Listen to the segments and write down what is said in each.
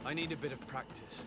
I need a bit of practice.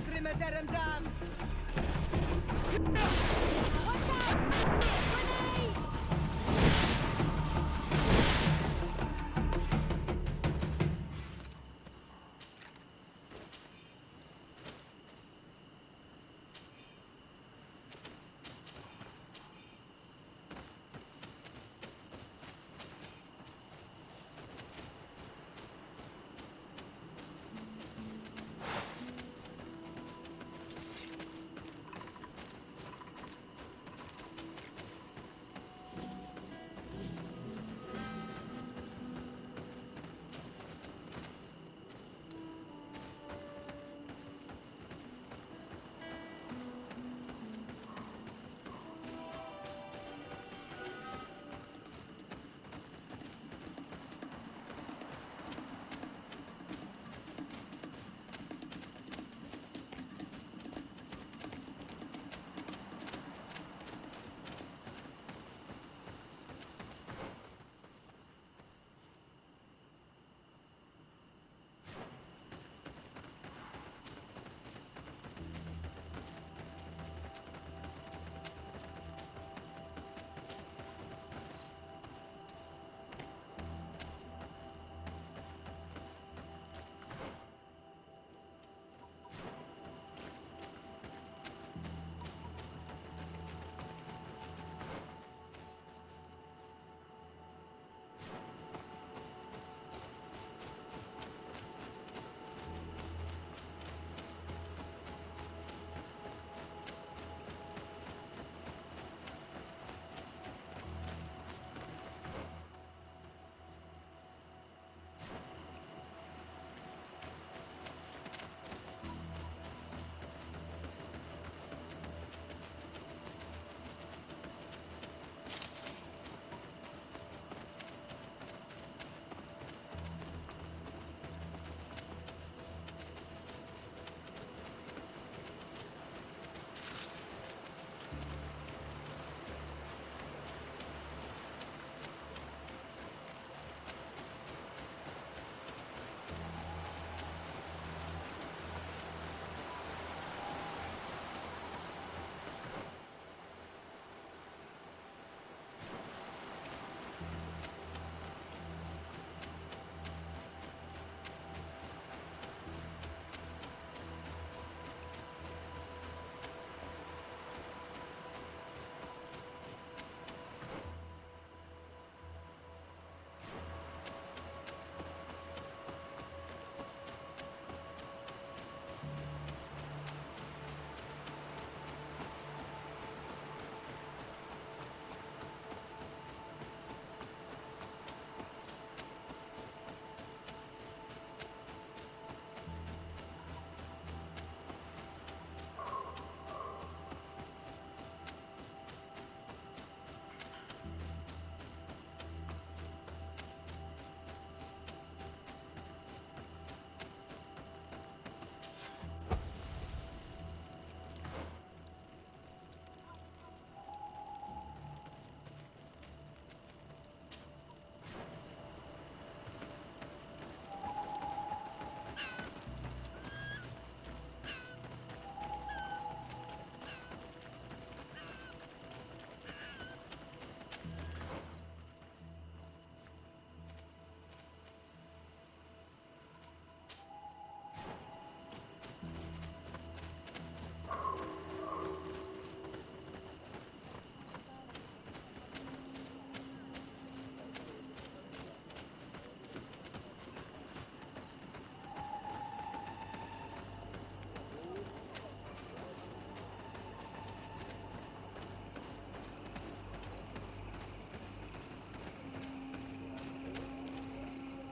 Grimme derm dam!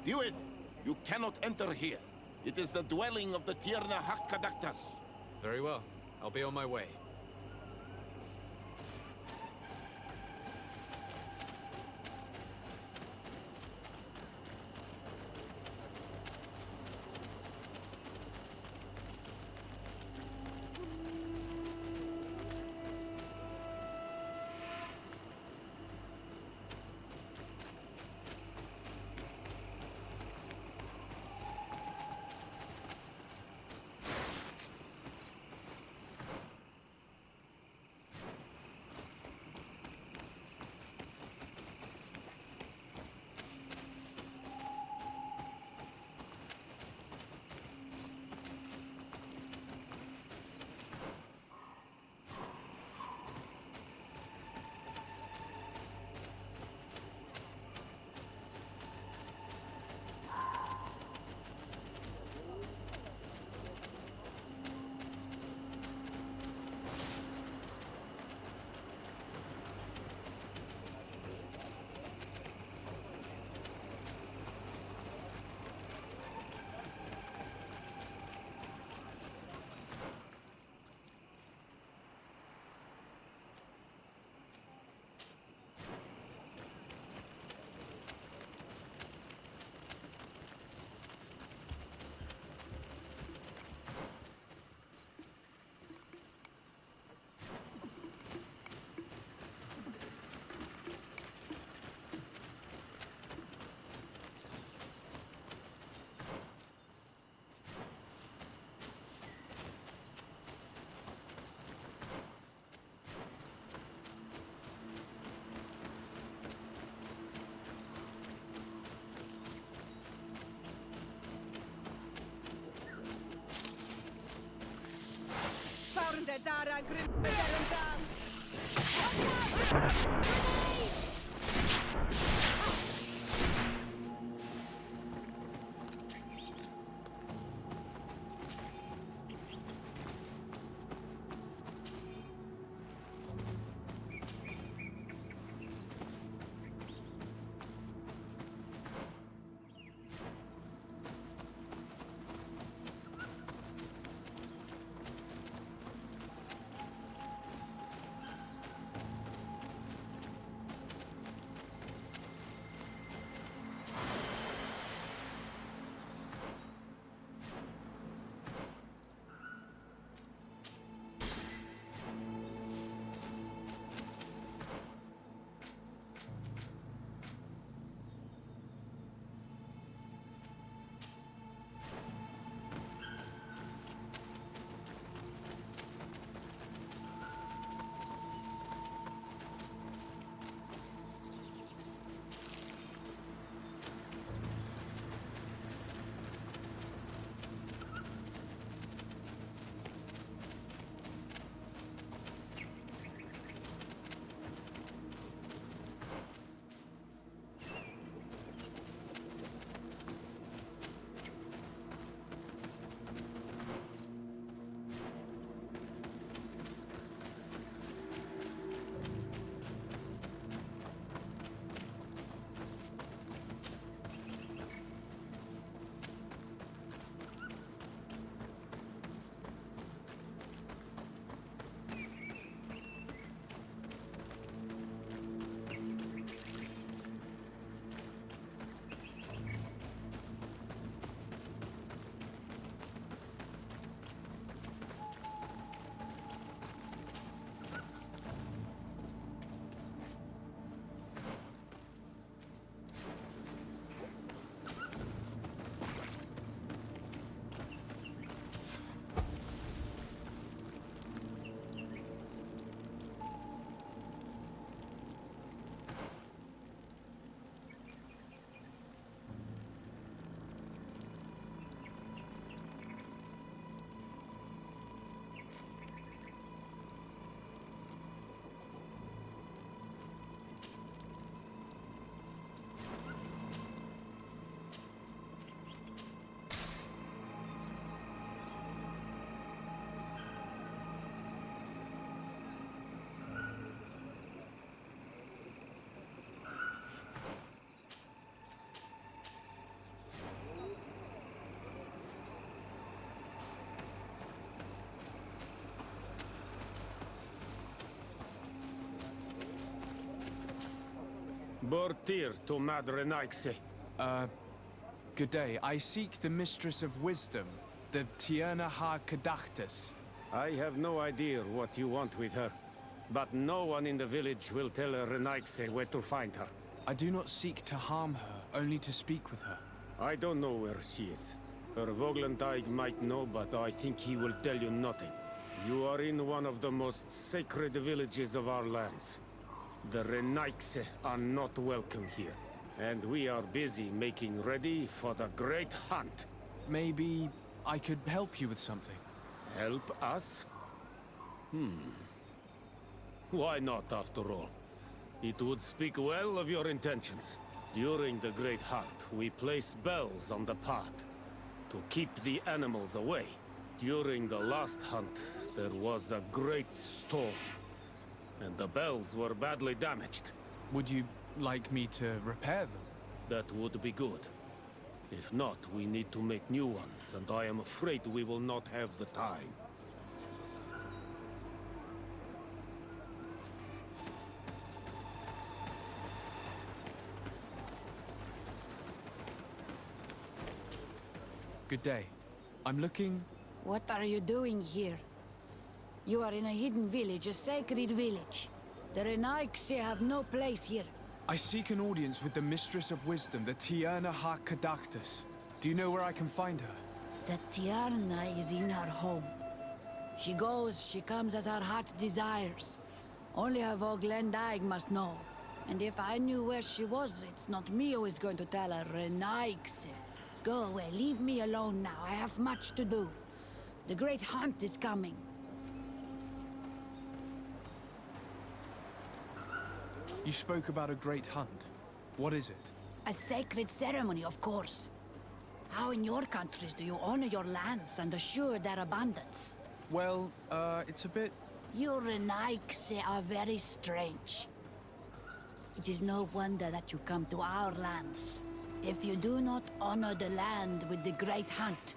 Do it! You cannot enter here. It is the dwelling of the Tierna Hakkadaktas. Very well. I'll be on my way. Farnde dara grymeterem dam! Bortir to Madre Naixe. Good day. I seek the Mistress of Wisdom, the Tierna Ha Kadachtas. I have no idea what you want with her, but no one in the village will tell Renaixe where to find her. I do not seek to harm her, only to speak with her. I don't know where she is. Her Voglendijk might know, but I think he will tell you nothing. You are in one of the most sacred villages of our lands. The Renaixe are not welcome here, and we are busy making ready for the great hunt. Maybe I could help you with something. Help us? Why not, after all? It would speak well of your intentions. During the Great Hunt, we place bells on the path to keep the animals away. During the last hunt, there was a great storm, and the bells were badly damaged. Would you like me to repair them? That would be good. If not, we need to make new ones, and I am afraid we will not have the time. Good day. I'm looking... What are you doing here? You are in a hidden village, a sacred village. The Renaixe have no place here. I seek an audience with the Mistress of Wisdom, the Tierna Ha Kadachtas. Do you know where I can find her? The Tiarna is in her home. She goes, she comes as her heart desires. Only her Voglendijk must know. And if I knew where she was, it's not me who is going to tell her, Renaixe. Go away, leave me alone now. I have much to do. The great hunt is coming. You spoke about a great hunt. What is it? A sacred ceremony, of course. How in your countries do you honor your lands and assure their abundance? Well, it's a bit... You Renaixe are very strange. It is no wonder that you come to our lands. If you do not honor the land with the great hunt,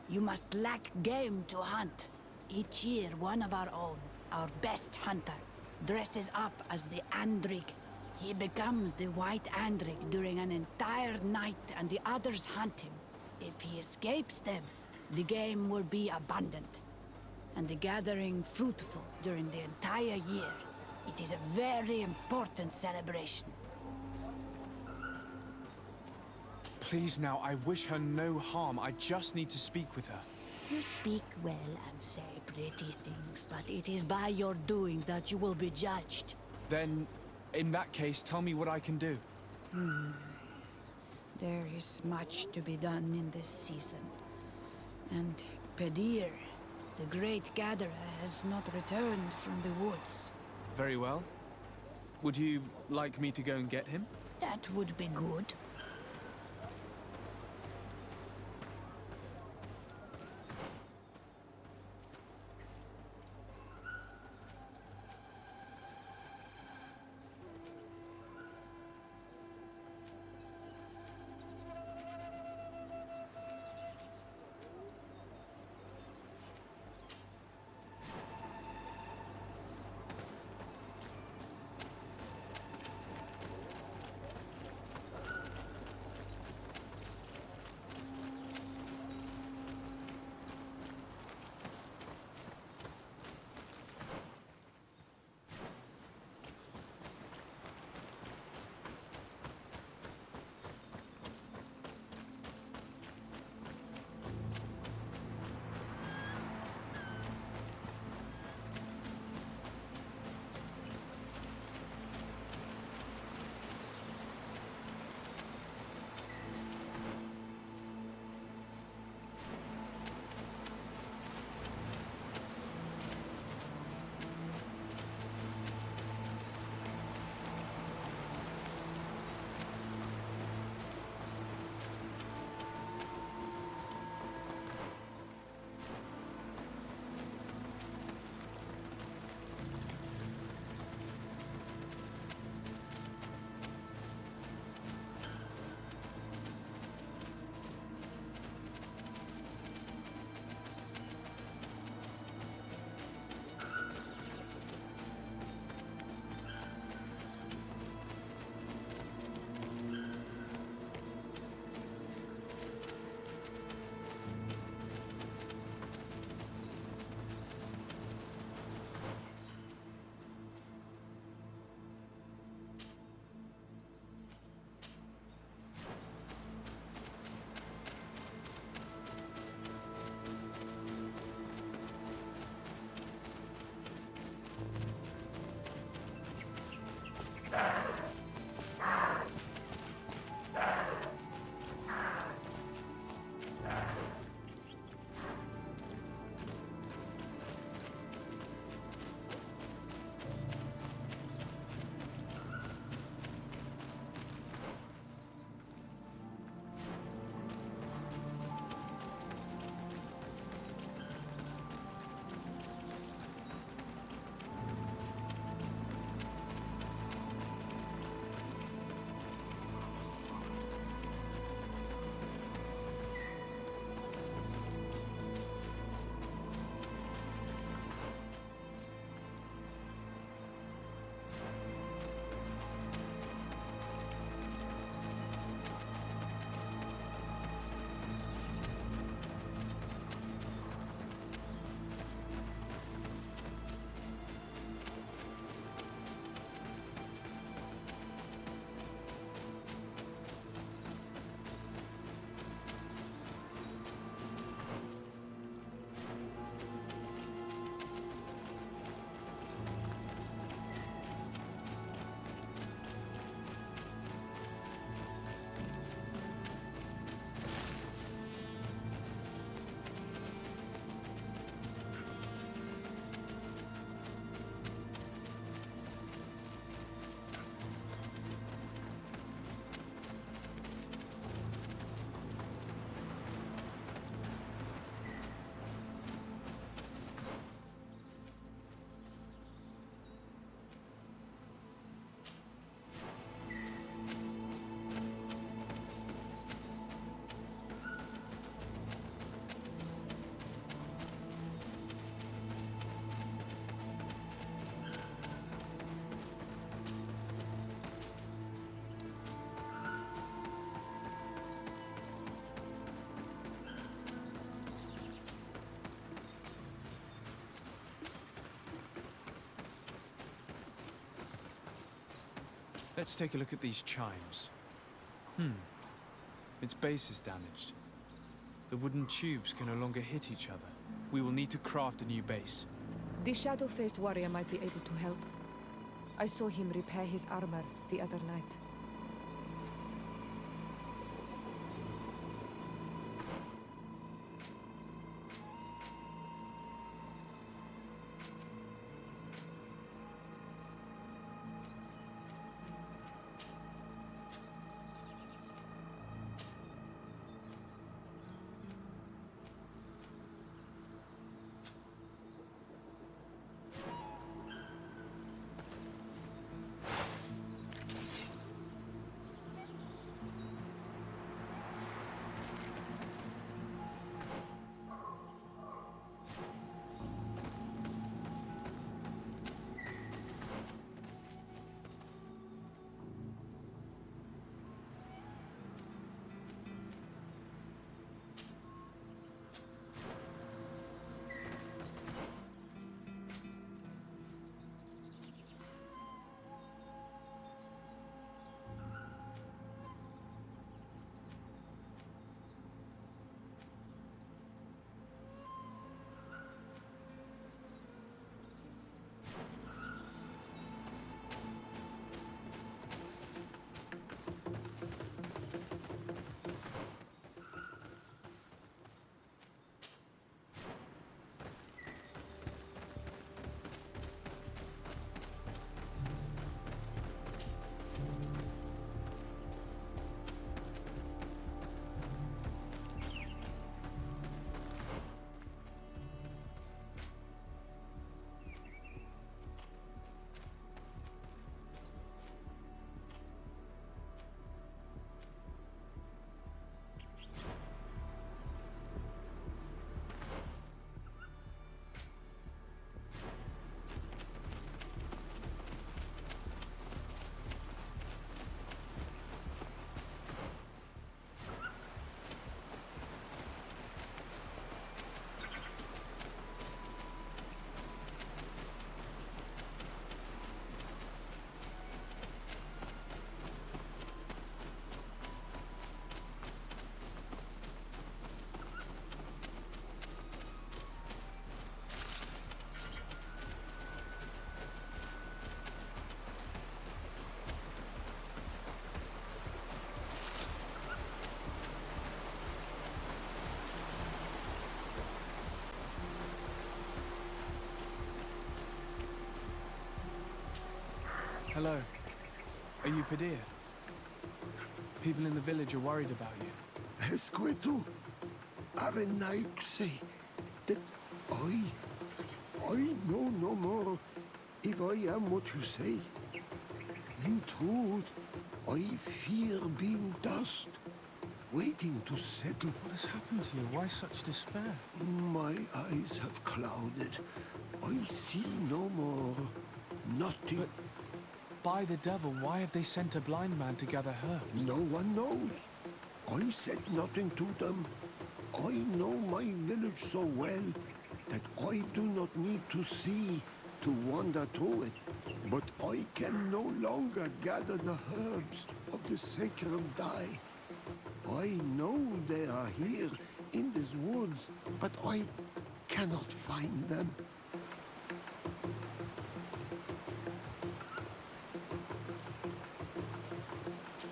you must lack game to hunt. Each year, one of our own, our best hunter, dresses up as the Andrig. He becomes the White Andrig during an entire night, and the others hunt him. If he escapes them, the game will be abundant, and the gathering fruitful during the entire year. It is a very important celebration. Please now, I wish her no harm. I just need to speak with her. You speak well and say pretty things, but it is by your doings that you will be judged. Then, in that case, tell me what I can do. There is much to be done in this season. And Pedir, the great gatherer, has not returned from the woods. Very well. Would you like me to go and get him? That would be good. Let's take a look at these chimes. Its base is damaged. The wooden tubes can no longer hit each other. We will need to craft a new base. The shadow-faced warrior might be able to help. I saw him repair his armor the other night. Hello. Are you Padilla? People in the village are worried about you. Esquetu, Arenaikse, that I know no more if I am what you say. In truth, I fear being dust, waiting to settle. What has happened to you? Why such despair? My eyes have clouded. I see no more. Nothing. But by the devil, why have they sent a blind man to gather herbs? No one knows. I said nothing to them. I know my village so well that I do not need to see to wander through it. But I can no longer gather the herbs of the sacred dye. I know they are here in these woods, but I cannot find them.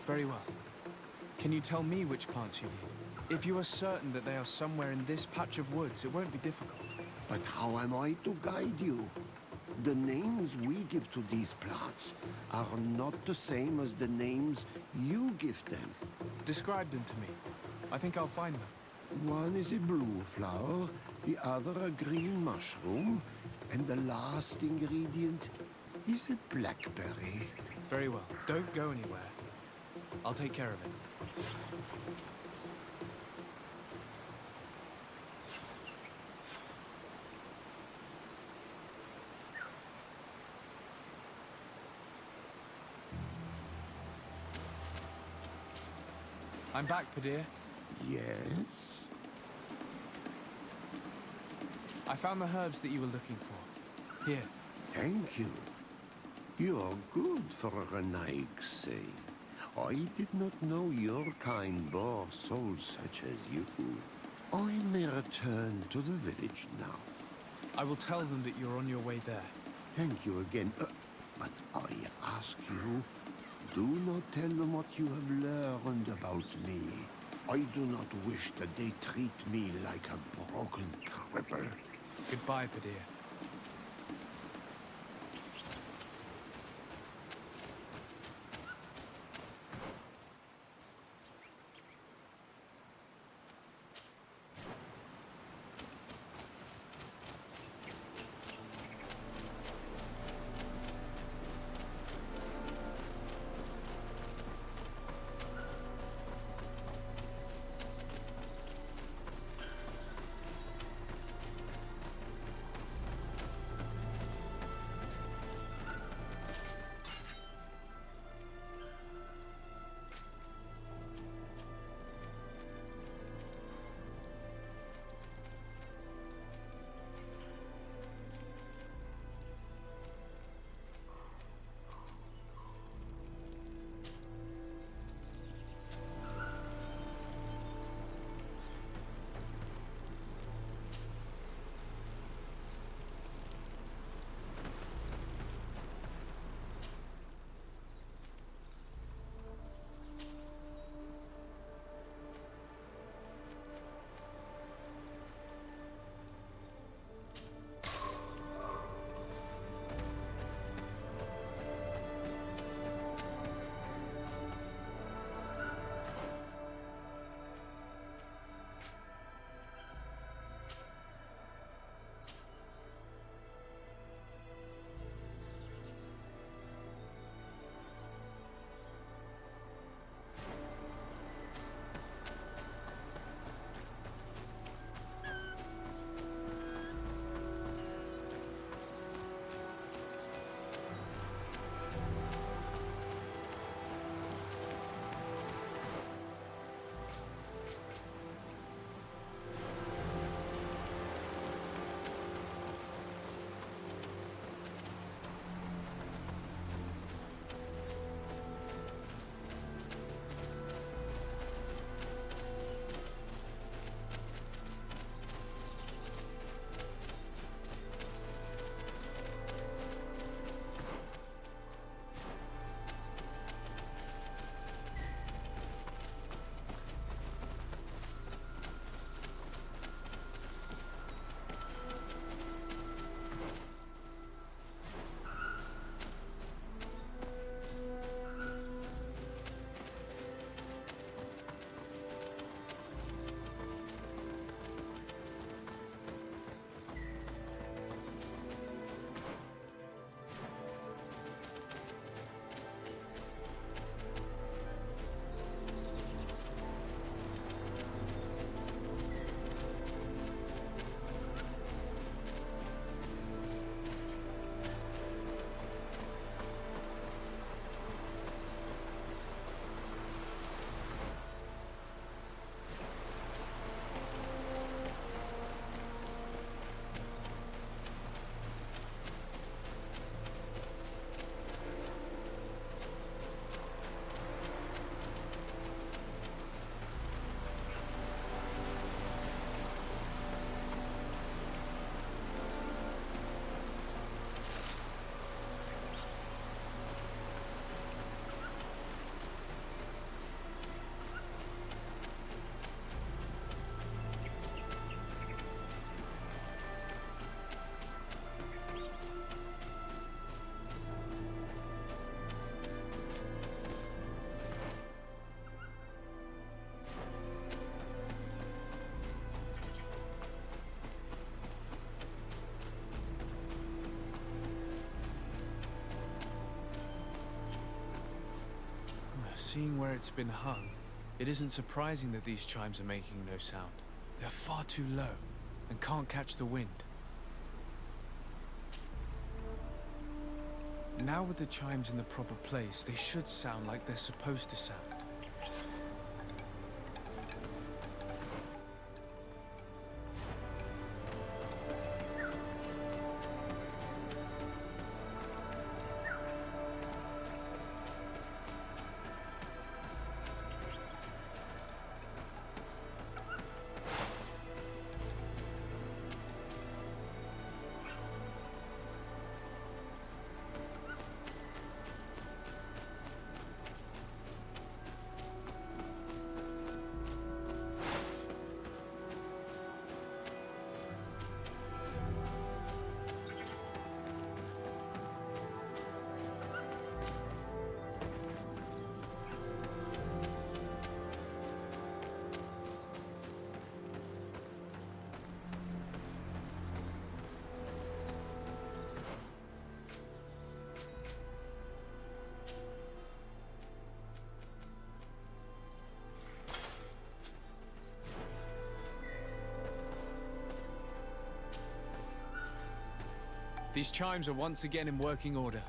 Very well. Can you tell me which plants you need? If you are certain that they are somewhere in this patch of woods, it won't be difficult. But how am I to guide you? The names we give to these plants are not the same as the names you give them. Describe them to me. I think I'll find them. One is a blue flower, the other a green mushroom, and the last ingredient is a blackberry. Very well. Don't go anywhere. I'll take care of it. I'm back, Padilla. Yes? I found the herbs that you were looking for. Here. Thank you. You're good for a Naik, say. I did not know your kind bore souls such as you. I may return to the village now. I will tell them that you're on your way there. Thank you again. But I ask you, do not tell them what you have learned about me. I do not wish that they treat me like a broken cripple. Goodbye, Padilla. Seeing where it's been hung, it isn't surprising that these chimes are making no sound. They're far too low and can't catch the wind. Now with the chimes in the proper place, they should sound like they're supposed to sound. These chimes are once again in working order.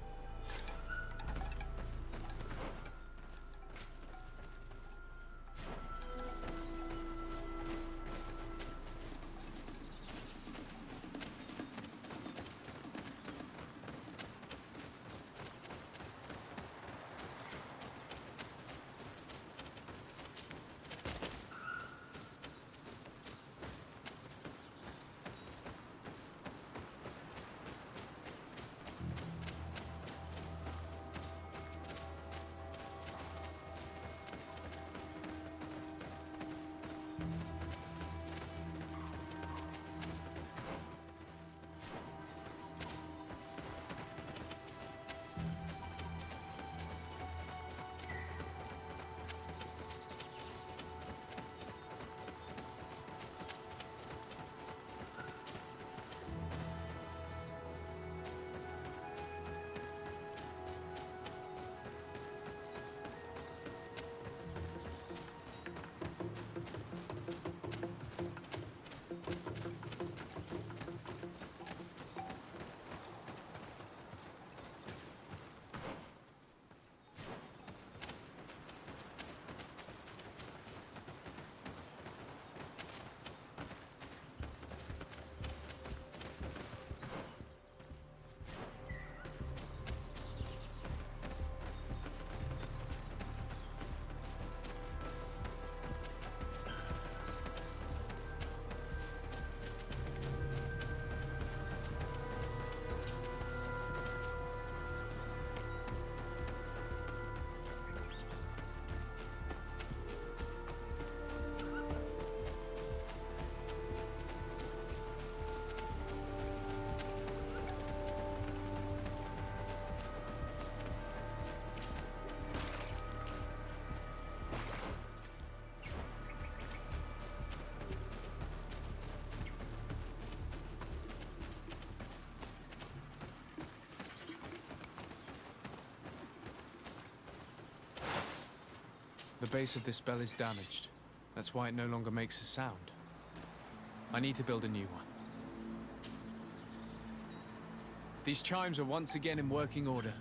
The base of this bell is damaged. That's why it no longer makes a sound. I need to build a new one. These chimes are once again in working order.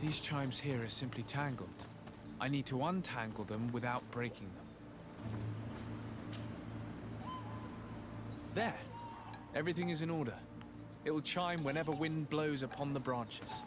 These chimes here are simply tangled. I need to untangle them without breaking them. There! Everything is in order. It will chime whenever wind blows upon the branches.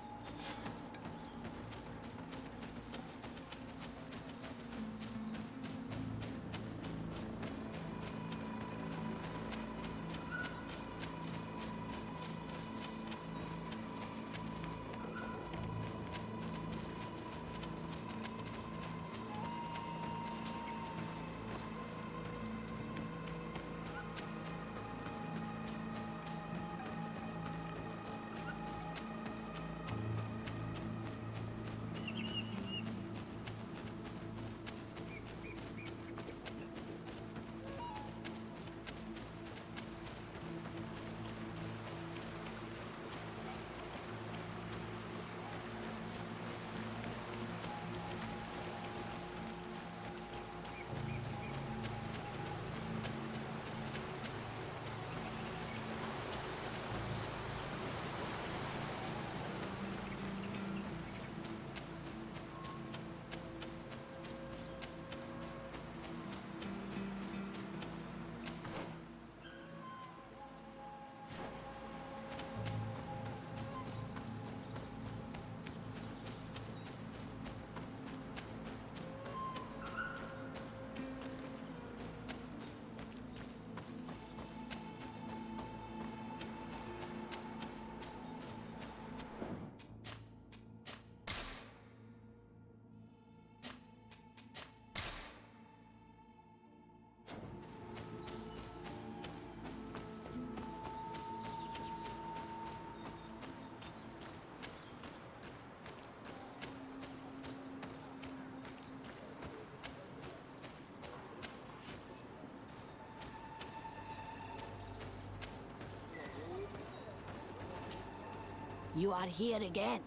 You are here again.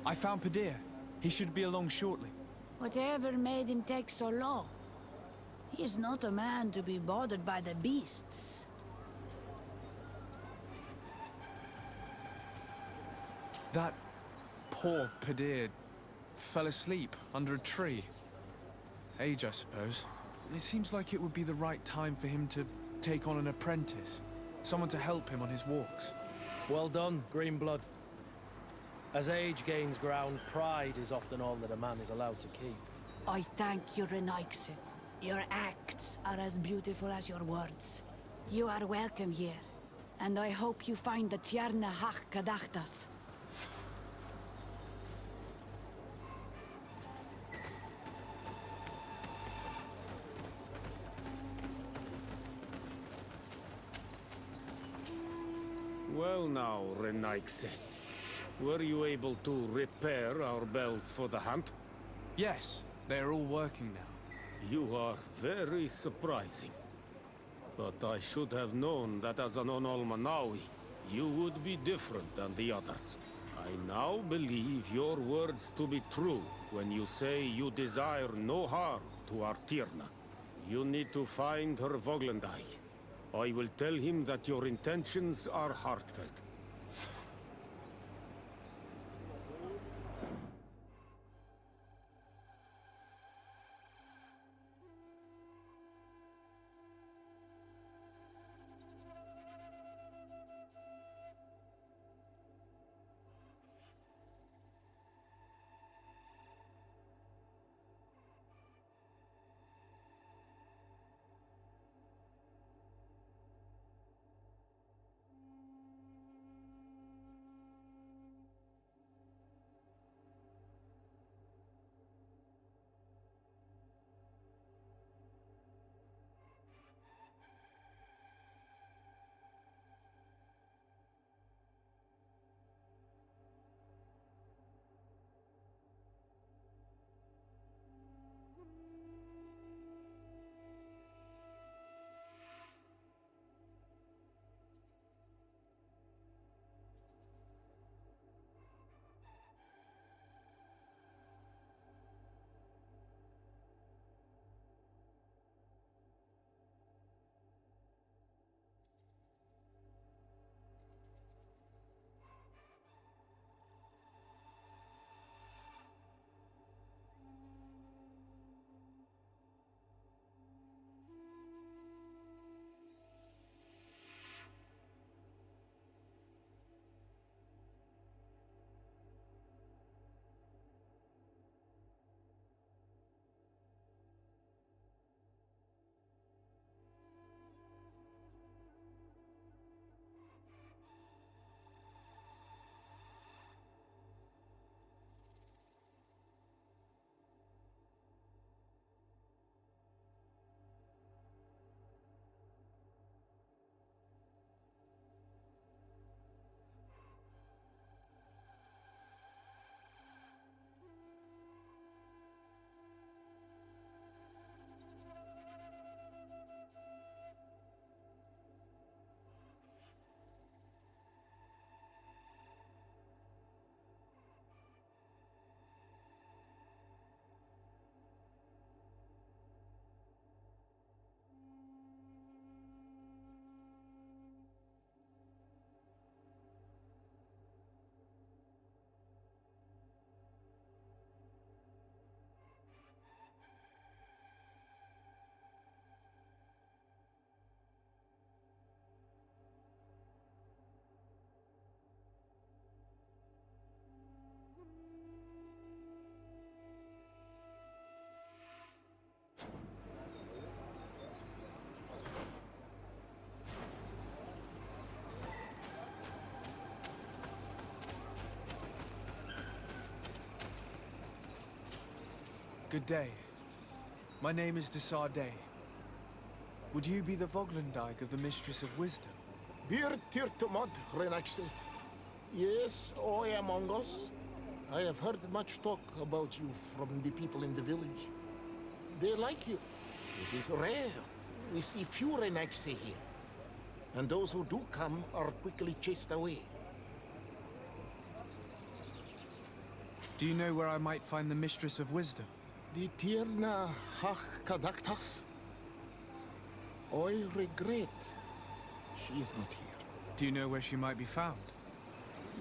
I found Padir. He should be along shortly. Whatever made him take so long? He is not a man to be bothered by the beasts. That poor Padir fell asleep under a tree. Age, I suppose. It seems like it would be the right time for him to take on an apprentice. Someone to help him on his walks. Well done, Greenblood. As age gains ground, pride is often all that a man is allowed to keep. I thank you, Renaixe. Your acts are as beautiful as your words. You are welcome here, and I hope you find the Tierna Hach Kadachtas. Well now, Renaixe. Were you able to repair our bells for the hunt? Yes, they are all working now. You are very surprising. But I should have known that as an Onolmanawi, you would be different than the others. I now believe your words to be true when you say you desire no harm to our Tierna. You need to find her Voglendai. I will tell him that your intentions are heartfelt. Good day. My name is Desardet. Would you be the Voglendijk of the Mistress of Wisdom? Bir tirtumad, Renaixe. Yes, I am among us. I have heard much talk about you from the people in the village. They like you. It is rare. We see few Renaixe here. and those who do come are quickly chased away. Do you know where I might find the Mistress of Wisdom? The Tierna Hach Kadaktas? I regret she is not here. Do you know where she might be found?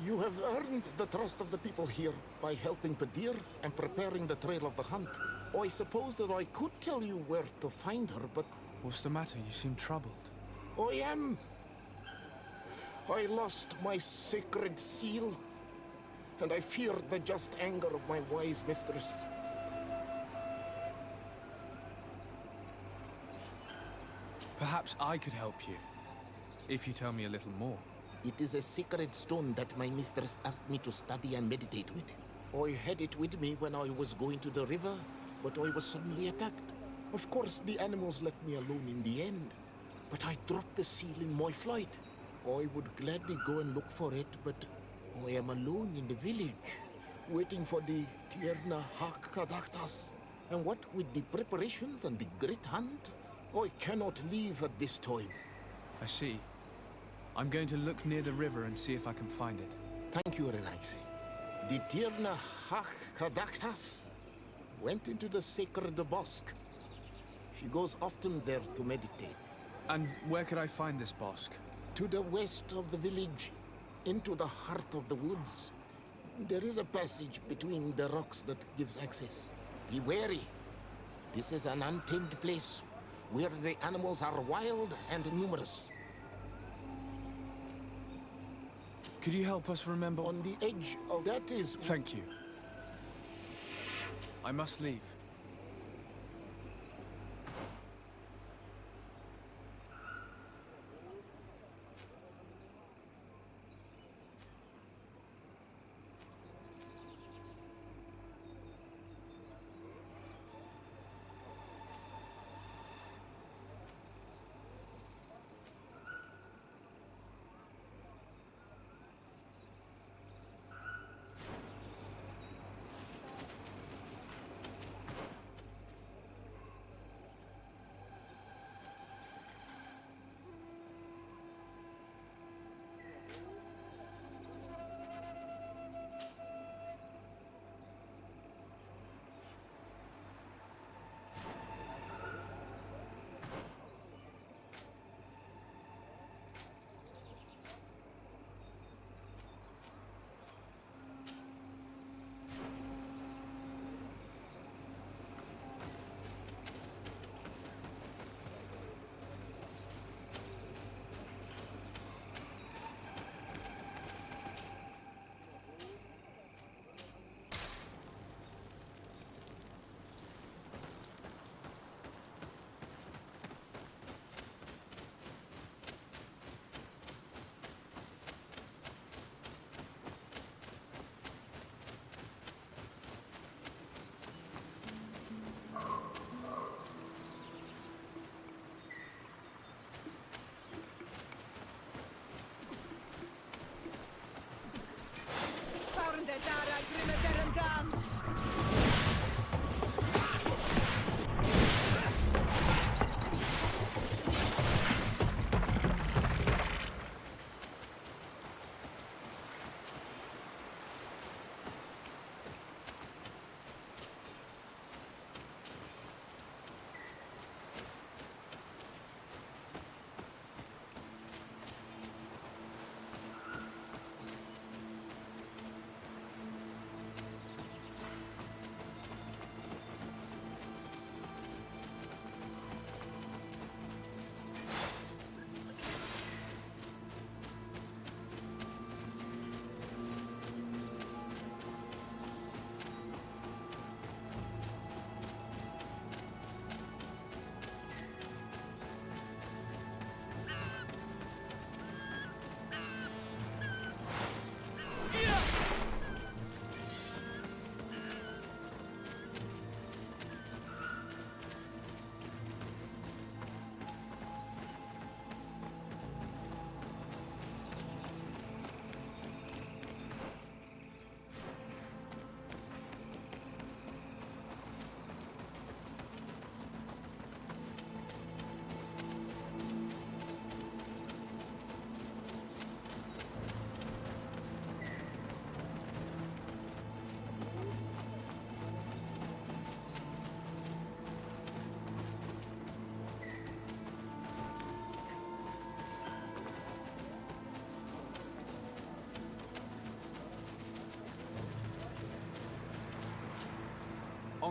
You have earned the trust of the people here by helping Padir and preparing the trail of the hunt. I suppose that I could tell you where to find her, but What's the matter? You seem troubled. I am. I lost my sacred seal, and I fear the just anger of my wise mistress. Perhaps I could help you, if you tell me a little more. It is a sacred stone that my mistress asked me to study and meditate with. I had it with me when I was going to the river, but I was suddenly attacked. Of course, the animals left me alone in the end, but I dropped the seal in my flight. I would gladly go and look for it, but I am alone in the village, waiting for the Tierna Hakadaktas. And what with the preparations and the great hunt, I cannot leave at this time. I see. I'm going to look near the river and see if I can find it. Thank you, Renaxe. The Tierna Hakadaktas went into the sacred bosque. She goes often there to meditate. And where could I find this bosque? To the west of the village, into the heart of the woods. There is a passage between the rocks that gives access. Be wary. This is an untamed place where the animals are wild and numerous. Could you help us remember? On the edge of that is... Thank you. I must leave.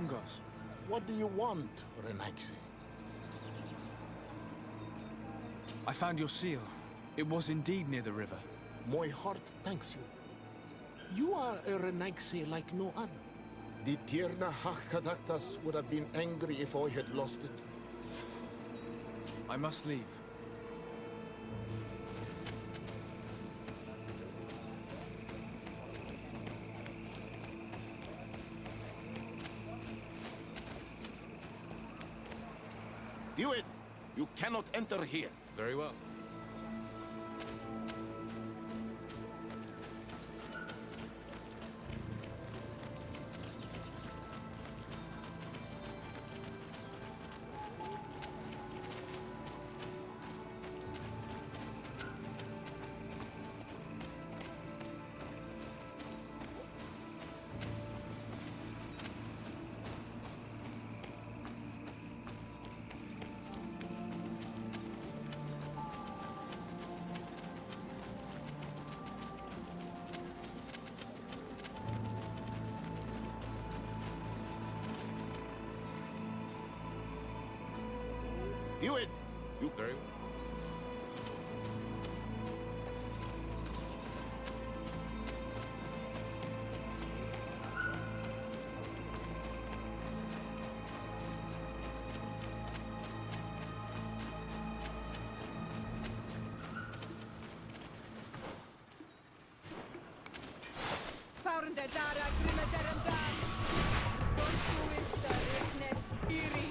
Mongos. What do you want, Renaigse? I found your seal. It was indeed near the river. My heart thanks you. You are a Renaigse like no other. The Tierna Hakadaktas would have been angry if I had lost it. I must leave. Do it! You cannot enter here. Very well. Do it! You Very well. Found the Dara Grimaderandan. Don't is Ricknest Iri.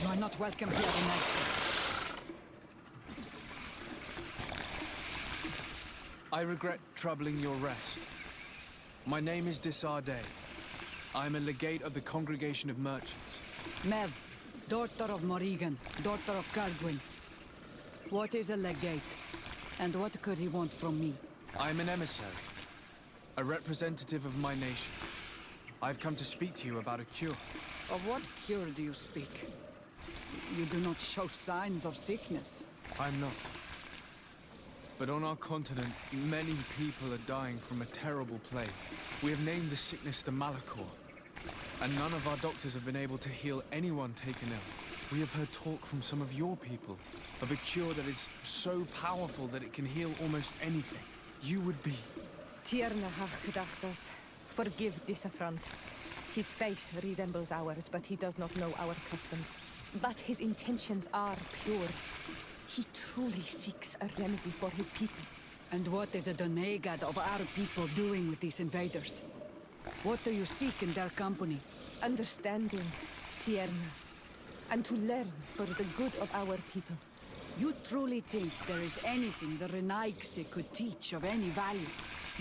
You are not welcome here tonight, sir. I regret troubling your rest. My name is Disarday. I am a legate of the Congregation of Merchants. Mev, daughter of Morrigan, daughter of Cargwin. What is a legate? And what could he want from me? I am an emissary, a representative of my nation. I've come to speak to you about a cure. Of what cure do you speak? You do not show signs of sickness. I'm not. But on our continent, many people are dying from a terrible plague. We have named the sickness the Malachor, and none of our doctors have been able to heal anyone taken ill. We have heard talk from some of your people of a cure that is so powerful that it can heal almost anything. You would be... Tierna Hakadaktas. Forgive this affront. His face resembles ours, but he does not know our customs. But his intentions are pure. He truly seeks a remedy for his people. And what is the Donegad of our people doing with these invaders? What do you seek in their company? Understanding, Tierna, and to learn for the good of our people. You truly think there is anything the Renaigse could teach of any value?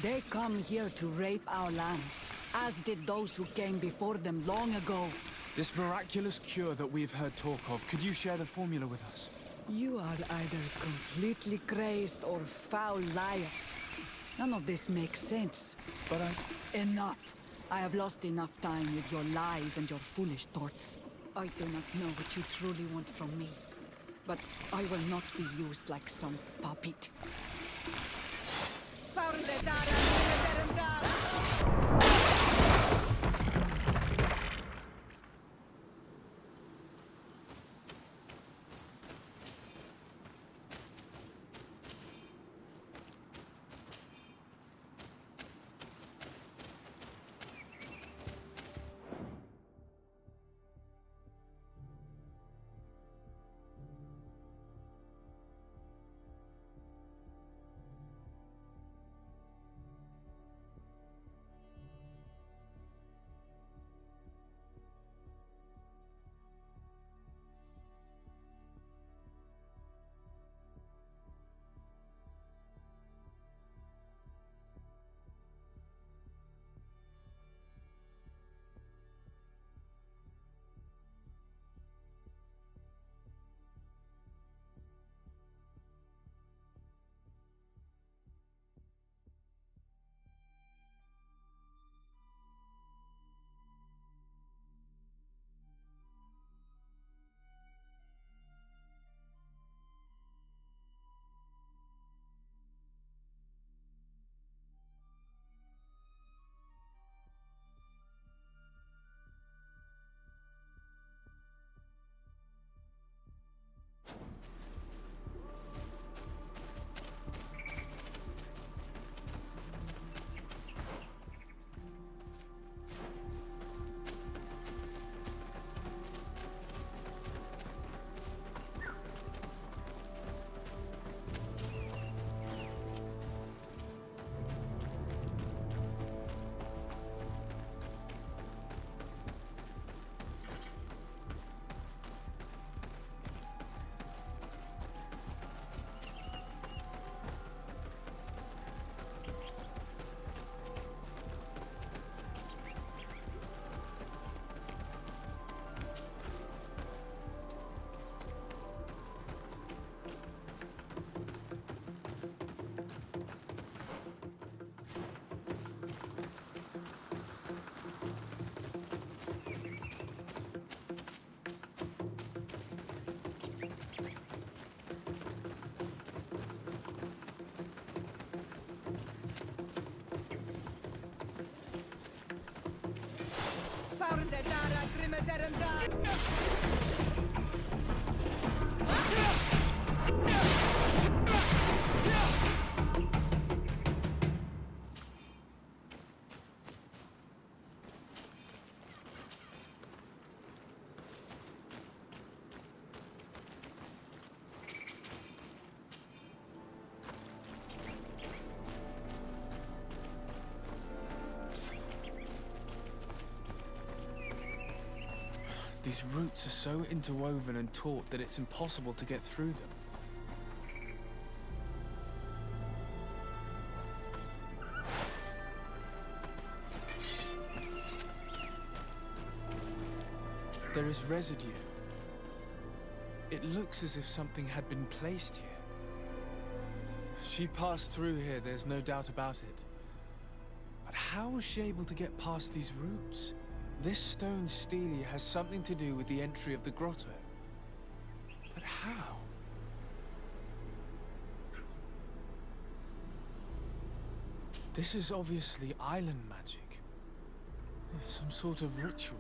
They come here to rape our lands, as did those who came before them long ago. This miraculous cure that we've heard talk of, could you share the formula with us? You are either completely crazed or foul liars. None of this makes sense. But Enough! I have lost enough time with your lies and your foolish thoughts. I do not know what you truly want from me. But I will not be used like some puppet. Found the Dara Grimaderandan. These roots are so interwoven and taut that it's impossible to get through them. There is residue. It looks as if something had been placed here. She passed through here, there's no doubt about it. But how was she able to get past these roots? This stone stele has something to do with the entry of the grotto. But how? This is obviously island magic. Some sort of ritual.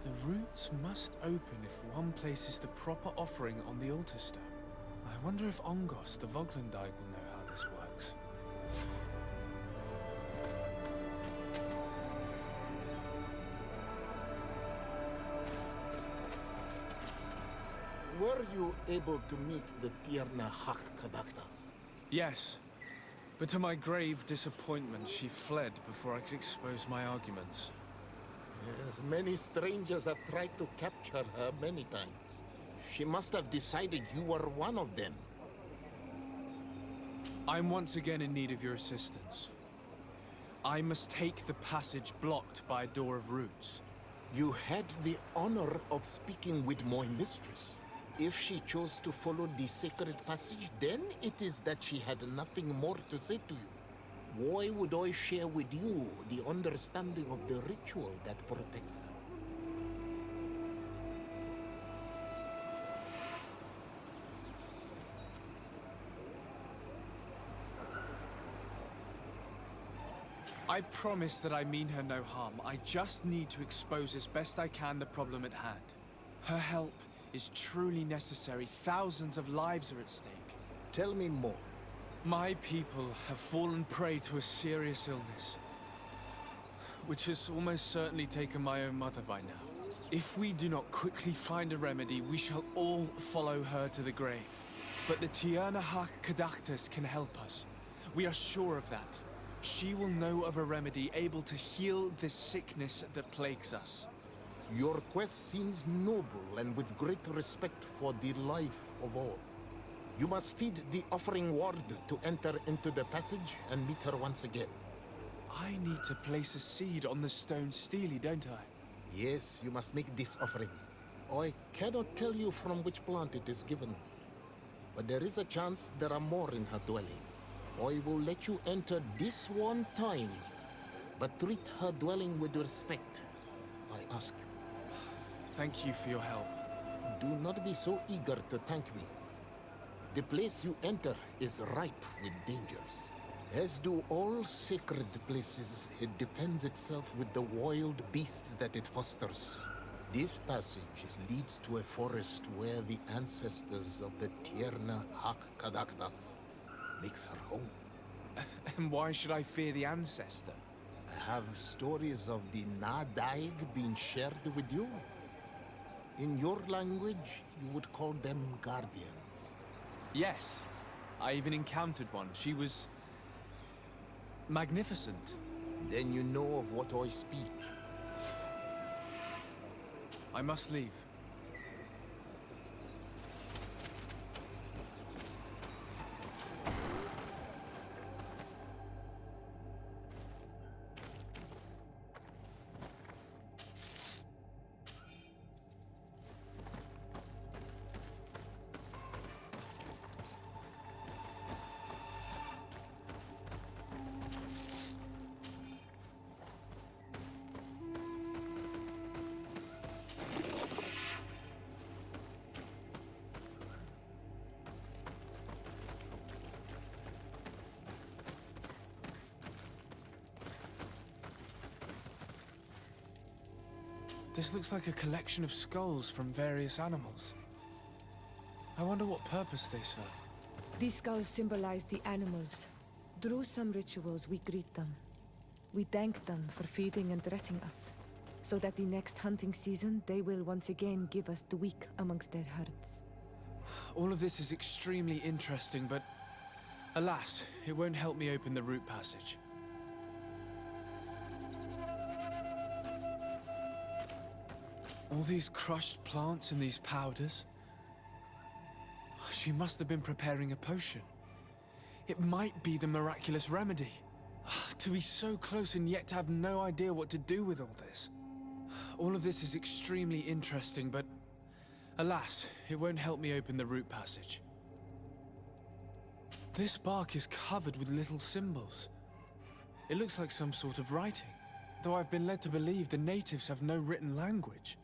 The roots must open if one places the proper offering on the altar stone. I wonder if Ongos, the Voglendike, will know how this works. Were you able to meet the Tierna Hak-Kadaktas? Yes, but to my grave disappointment, she fled before I could expose my arguments. Yes, many strangers have tried to capture her many times. She must have decided you were one of them. I'm once again in need of your assistance. I must take the passage blocked by a door of roots. You had the honor of speaking with my mistress. If she chose to follow the sacred passage, then it is that she had nothing more to say to you. Why would I share with you the understanding of the ritual that protects her? I promise that I mean her no harm. I just need to expose as best I can the problem at hand. Her help is truly necessary. Thousands of lives are at stake. Tell me more. My people have fallen prey to a serious illness, which has almost certainly taken my own mother by now. If we do not quickly find a remedy, we shall all follow her to the grave. But the Tierna Hak-Kadaktas can help us. We are sure of that. She will know of a remedy able to heal this sickness that plagues us. Your quest seems noble and with great respect for the life of all. You must feed the offering ward to enter into the passage and meet her once again. I need to place a seed on the stone stele, don't I? Yes, you must make this offering. I cannot tell you from which plant it is given, but there is a chance there are more in her dwelling. I will let you enter this one time, but treat her dwelling with respect, I ask. Thank you for your help. Do not be so eager to thank me. The place you enter is ripe with dangers. As do all sacred places, it defends itself with the wild beasts that it fosters. This passage leads to a forest where the ancestors of the Tierna Hak-Kadaktas makes her home. And why should I fear the ancestor? I have stories of the Nadaig being shared with you. In your language, you would call them guardians. Yes, I even encountered one. She was magnificent. Then you know of what I speak. I must leave. This looks like a collection of skulls from various animals. I wonder what purpose they serve. These skulls symbolize the animals. Through some rituals, we greet them. We thank them for feeding and dressing us, so that the next hunting season, they will once again give us the weak amongst their herds. All of this is extremely interesting, but alas, it won't help me open the root passage. All these crushed plants and these powders. She must have been preparing a potion. It might be the miraculous remedy. To be so close and yet to have no idea what to do with all this. All of this is extremely interesting, but alas, it won't help me open the root passage. This bark is covered with little symbols. It looks like some sort of writing, though I've been led to believe the natives have no written language.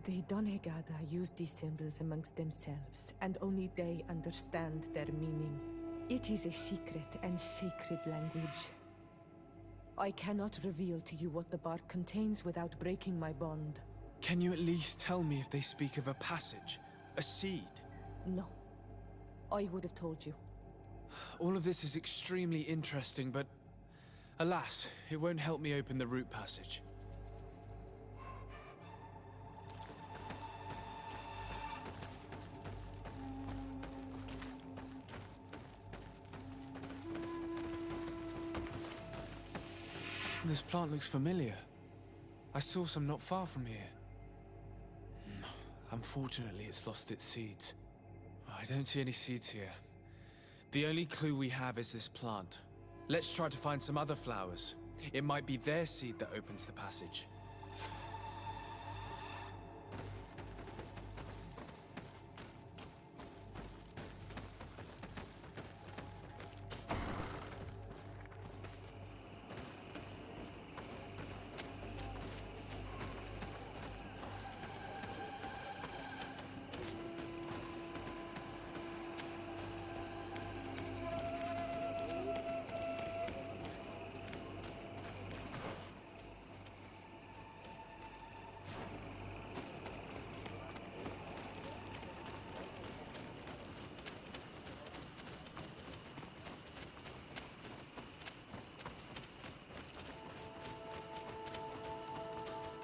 The Donegada use these symbols amongst themselves, and only they understand their meaning. It is a secret and sacred language. I cannot reveal to you what the bark contains without breaking my bond. Can you at least tell me if they speak of a passage, a seed? No. I would have told you. All of this is extremely interesting, but alas, it won't help me open the root passage. This plant looks familiar. I saw some not far from here. Unfortunately, it's lost its seeds. I don't see any seeds here. The only clue we have is this plant. Let's try to find some other flowers. It might be their seed that opens the passage.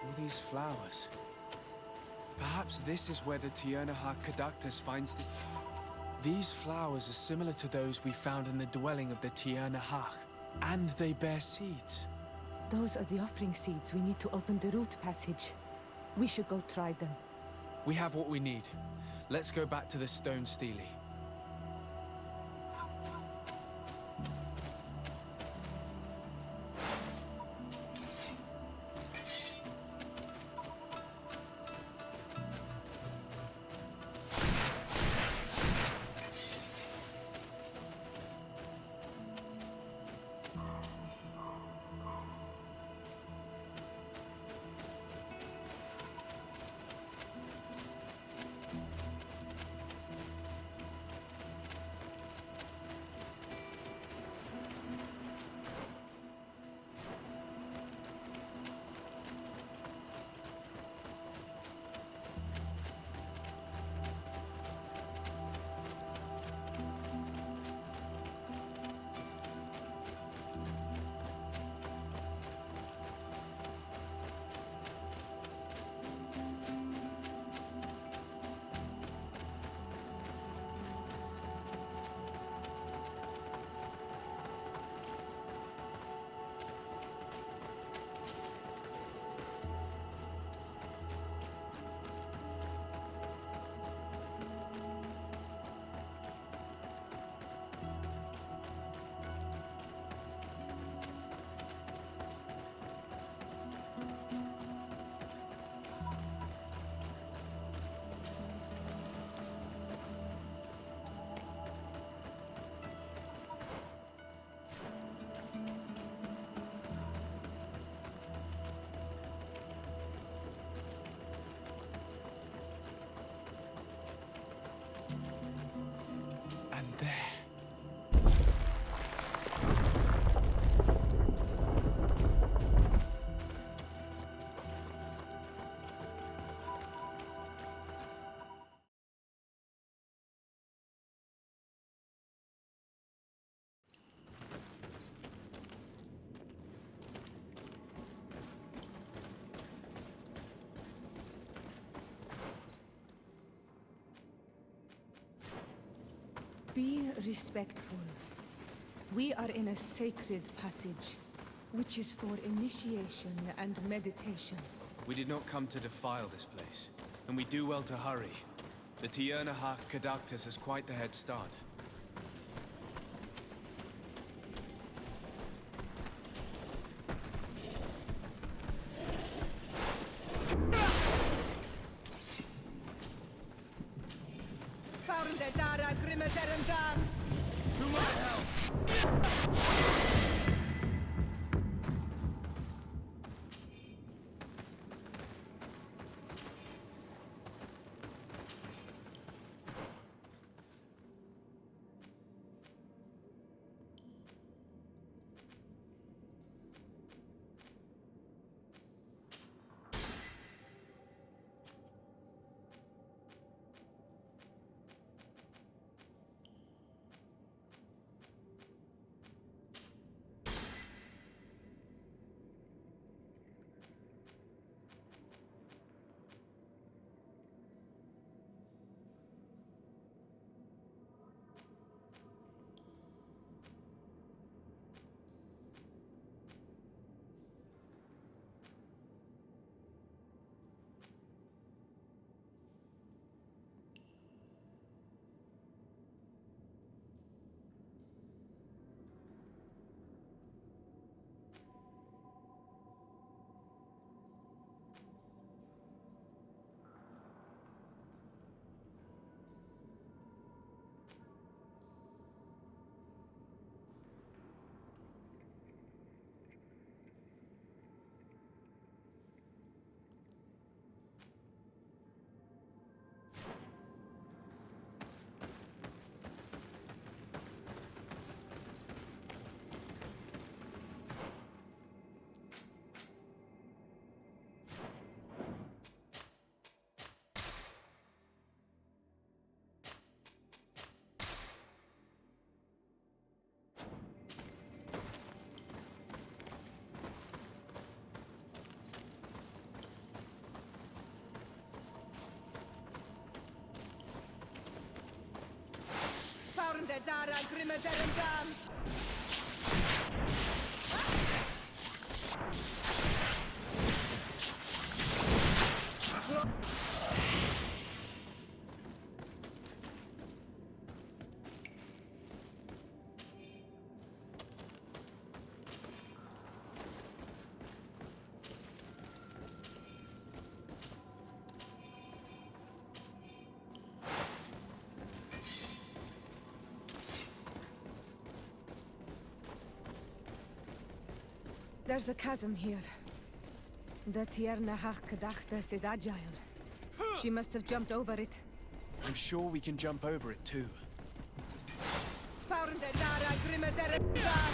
All these flowers. Perhaps this is where the Tiernahar Caductus finds the... These flowers are similar to those we found in the dwelling of the Tiernahar, and they bear seeds. Those are the offering seeds we need to open the root passage. We should go try them. We have what we need. Let's go back to the stone stele. Be respectful. We are in a sacred passage, which is for initiation and meditation. We did not come to defile this place, and we do well to hurry. The Tiernahak Kadactus has quite the head start. To my help! Found the Dara Grimaderendam! There's a chasm here. The Tiernahak Kadachtas is agile. She must have jumped over it. I'm sure we can jump over it too. Found the Dara Grimaderendam!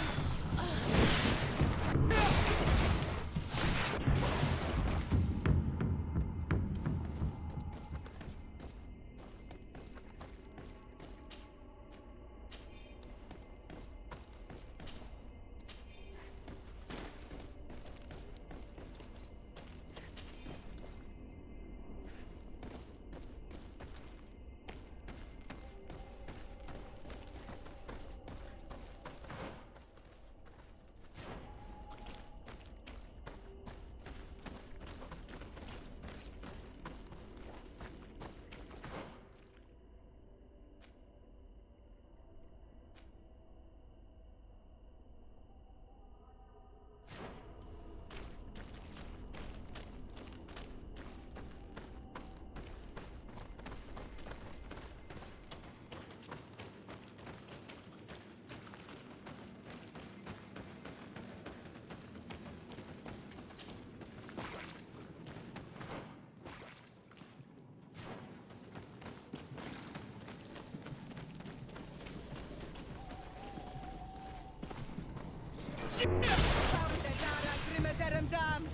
Found the Dara Grimaderendam!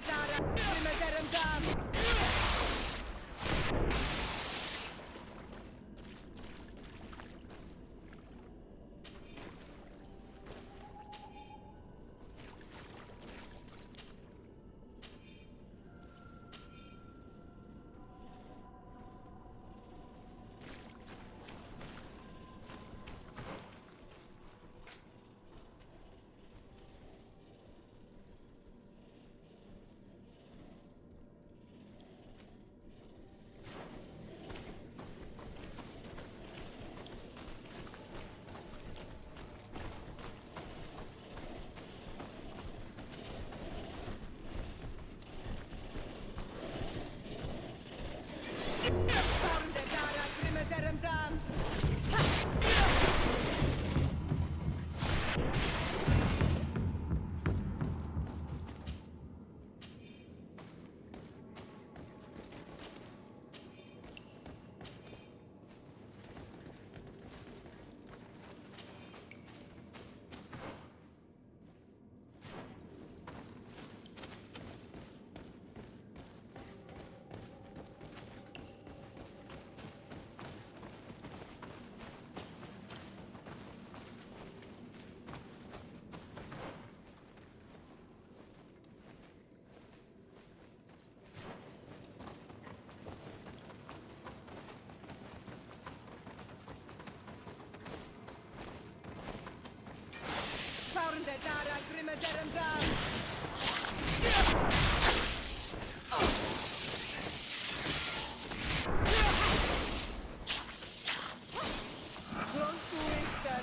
dara, primaterum dam. Found it, dara, primaterum dam. Found it, dara, primaterum dam. Close to it, sir.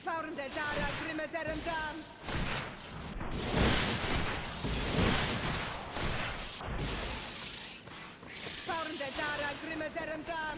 Found it, dara, primaterum dam. Found it, dara, primaterum dam.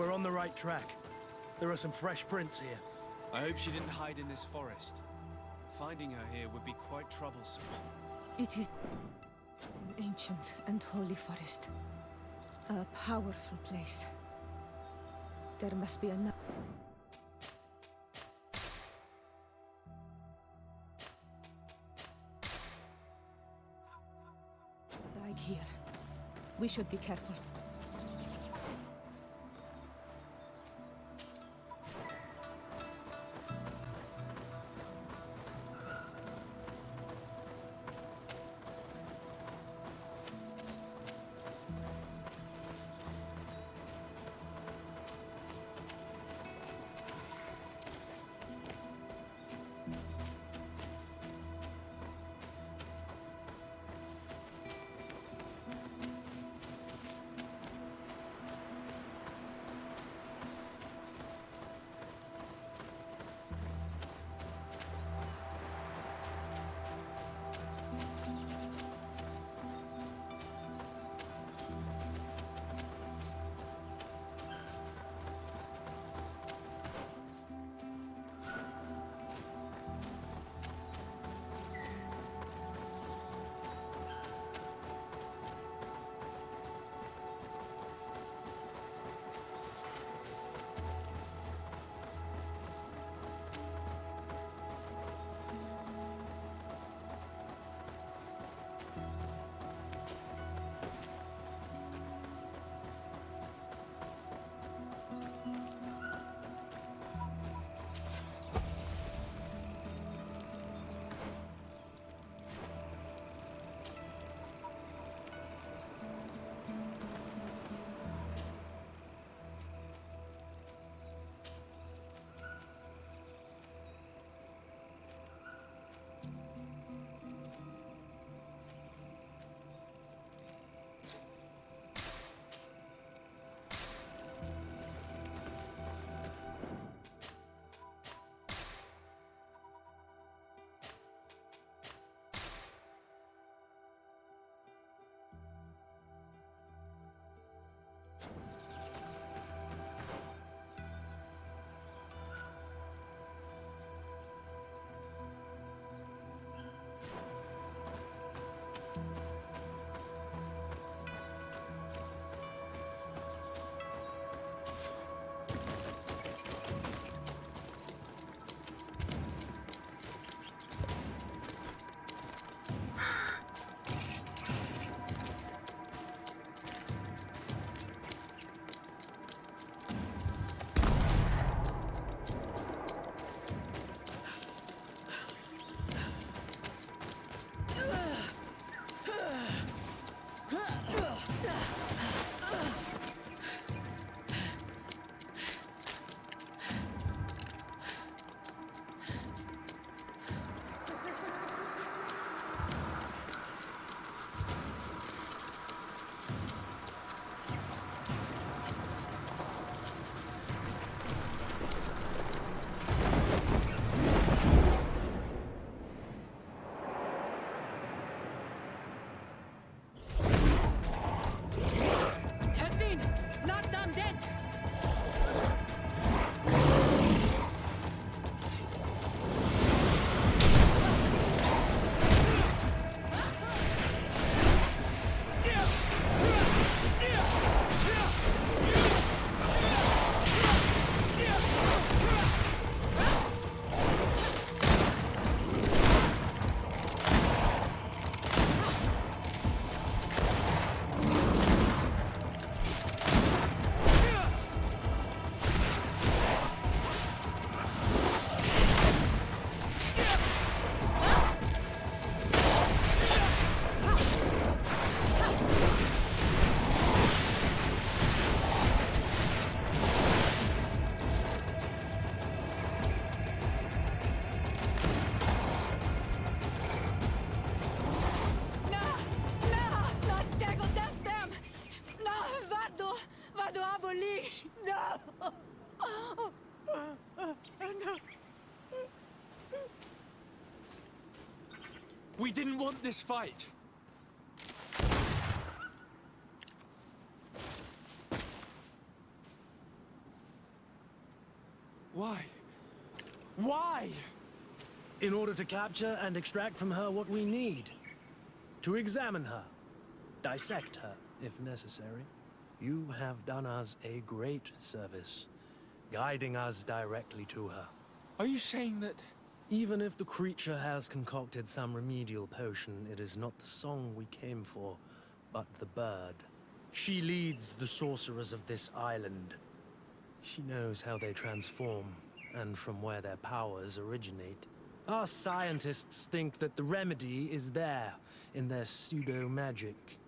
We're on the right track. There are some fresh prints here. I hope she didn't hide in this forest. Finding her here would be quite troublesome. It is an ancient and holy forest. A powerful place. There must be enough. Dike here. We should be careful. We didn't want this fight. Why? In order to capture and extract from her what we need. To examine her. Dissect her, if necessary. You have done us a great service, guiding us directly to her. Are you saying that... Even if the creature has concocted some remedial potion, it is not the song we came for, but the bird. She leads the sorcerers of this island. She knows how they transform, and from where their powers originate. Our scientists think that the remedy is there, in their pseudo-magic,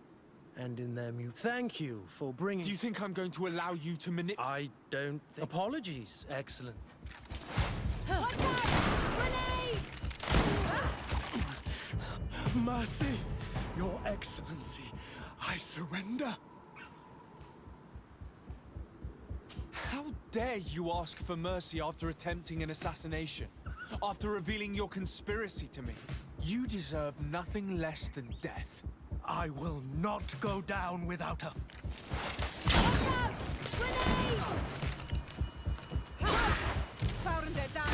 and in their Thank you for bringing... Do you think I'm going to allow you to manipulate... I don't think... Apologies, excellent. Watch out! Grenade! Mercy! Your Excellency, I surrender. How dare you ask for mercy after attempting an assassination? After revealing your conspiracy to me? You deserve nothing less than death. I will not go down without her. Watch out! Grenade! Found it down.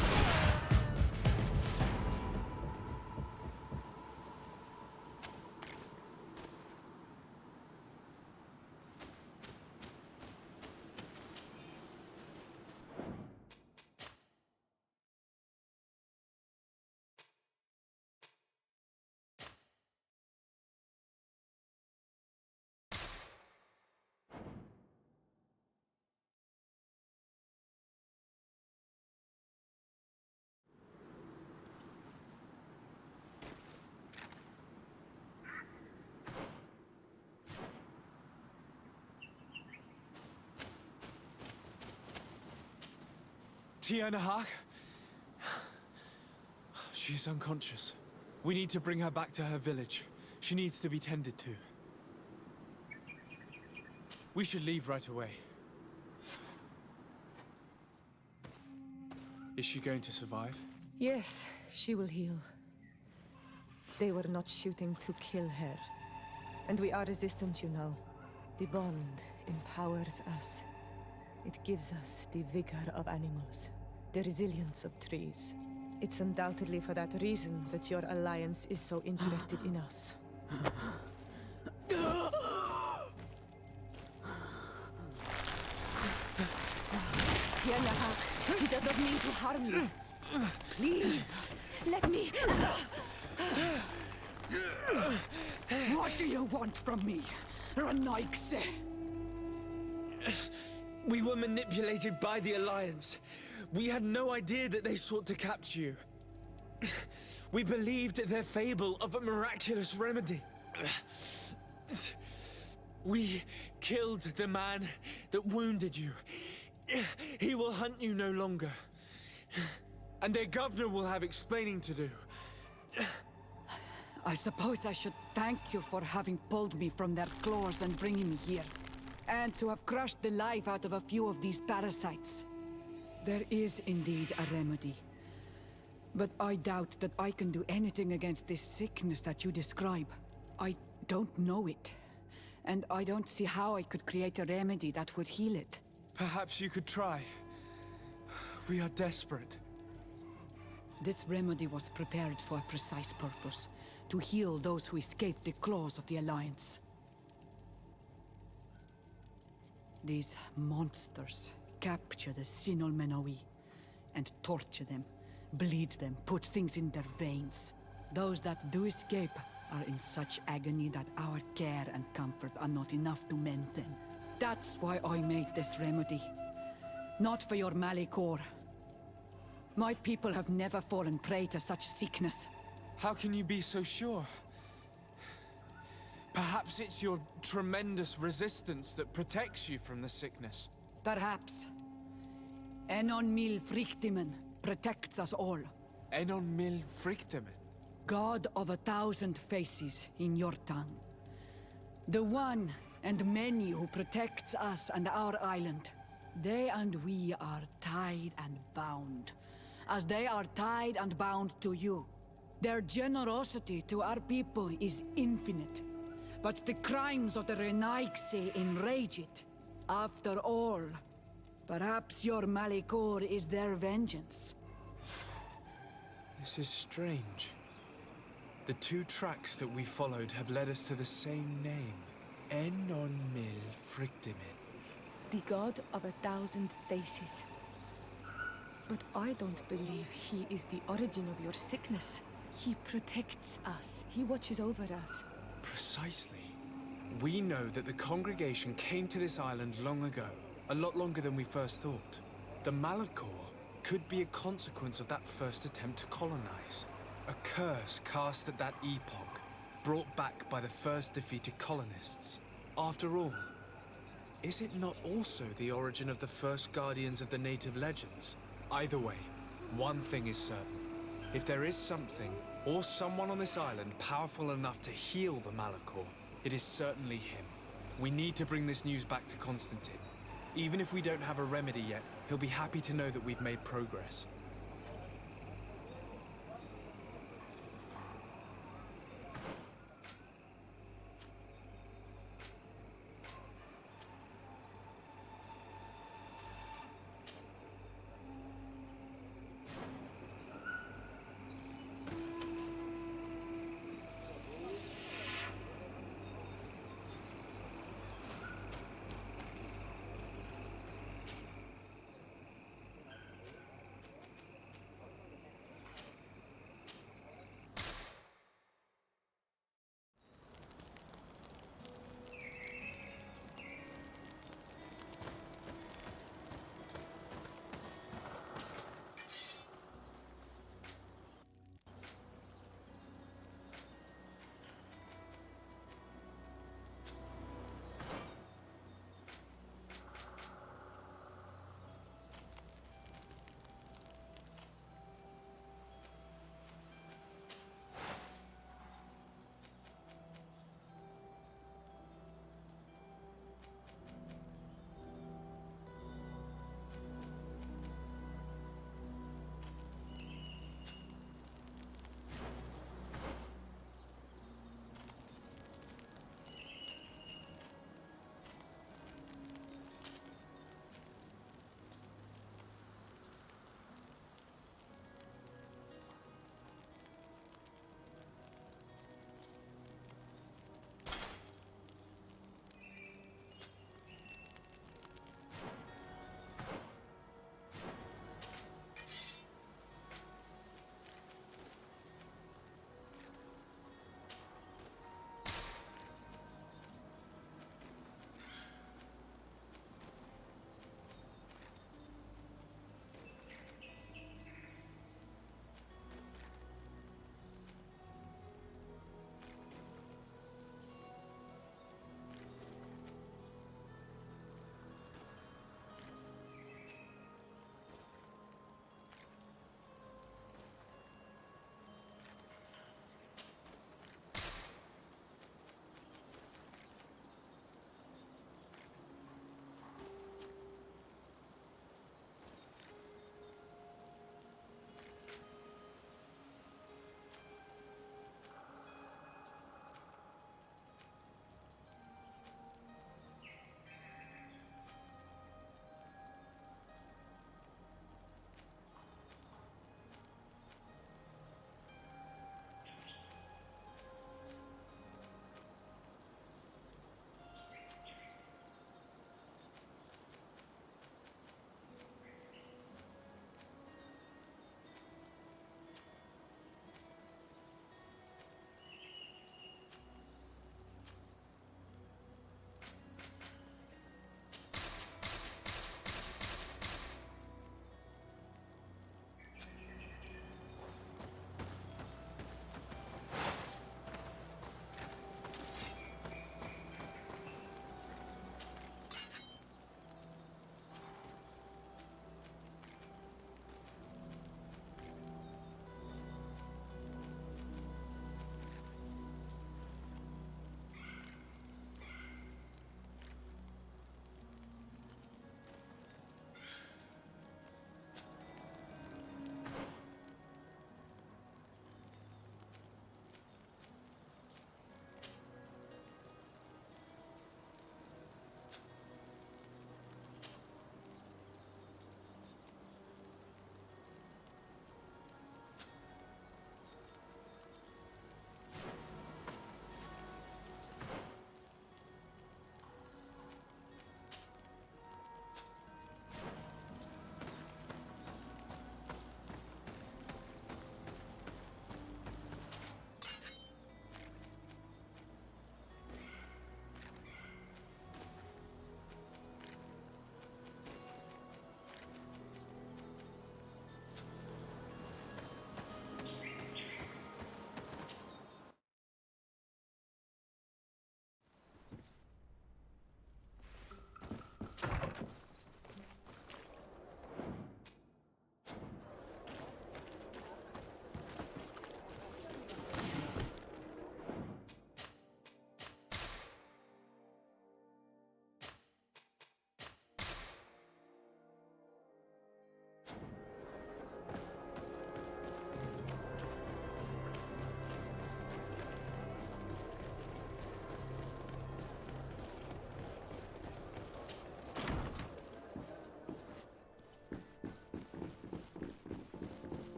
Tianahak? She is unconscious. We need to bring her back to her village. She needs to be tended to. We should leave right away. Is she going to survive? Yes, she will heal. They were not shooting to kill her. And we are resistant, you know. The bond empowers us. It gives us the vigor of animals, the resilience of trees. It's undoubtedly for that reason that your alliance is so interested in us. Tianahak, he does not mean to harm you. Please, let me... What do you want from me, Ranaikse? We were manipulated by the Alliance. We had no idea that they sought to capture you. We believed their fable of a miraculous remedy. We killed the man that wounded you. He will hunt you no longer. And their governor will have explaining to do. I suppose I should thank you for having pulled me from their claws and bringing me here. And to have crushed the life out of a few of these parasites. There is indeed a remedy. But I doubt that I can do anything against this sickness that you describe. I don't know it. And I don't see how I could create a remedy that would heal it. Perhaps you could try. We are desperate. This remedy was prepared for a precise purpose. To heal those who escaped the claws of the Alliance. These monsters capture the Sinol Menoi and torture them, bleed them, put things in their veins. Those that do escape are in such agony that our care and comfort are not enough to mend them. That's why I made this remedy. Not for your Malikor. My people have never fallen prey to such sickness. How can you be so sure? Perhaps it's your tremendous resistance that protects you from the sickness. Perhaps. Enon mil frictimen protects us all. Enon mil frictimen? God of 1,000 faces in your tongue. The one and many who protects us and our island. They and we are tied and bound, as they are tied and bound to you. Their generosity to our people is infinite, but the crimes of the Renaigse enrage it. After all, perhaps your Malikor is their vengeance. This is strange. The two tracks that we followed have led us to the same name. Enon Mil Frictimin. The god of 1,000 faces. But I don't believe he is the origin of your sickness. He protects us. He watches over us. Precisely. We know that the congregation came to this island long ago, a lot longer than we first thought. The Malachor could be a consequence of that first attempt to colonize. A curse cast at that epoch, brought back by the first defeated colonists. After all, is it not also the origin of the first guardians of the native legends? Either way, one thing is certain. If there is something, or someone on this island powerful enough to heal the Malachor, it is certainly him. We need to bring this news back to Constantine. Even if we don't have a remedy yet, he'll be happy to know that we've made progress.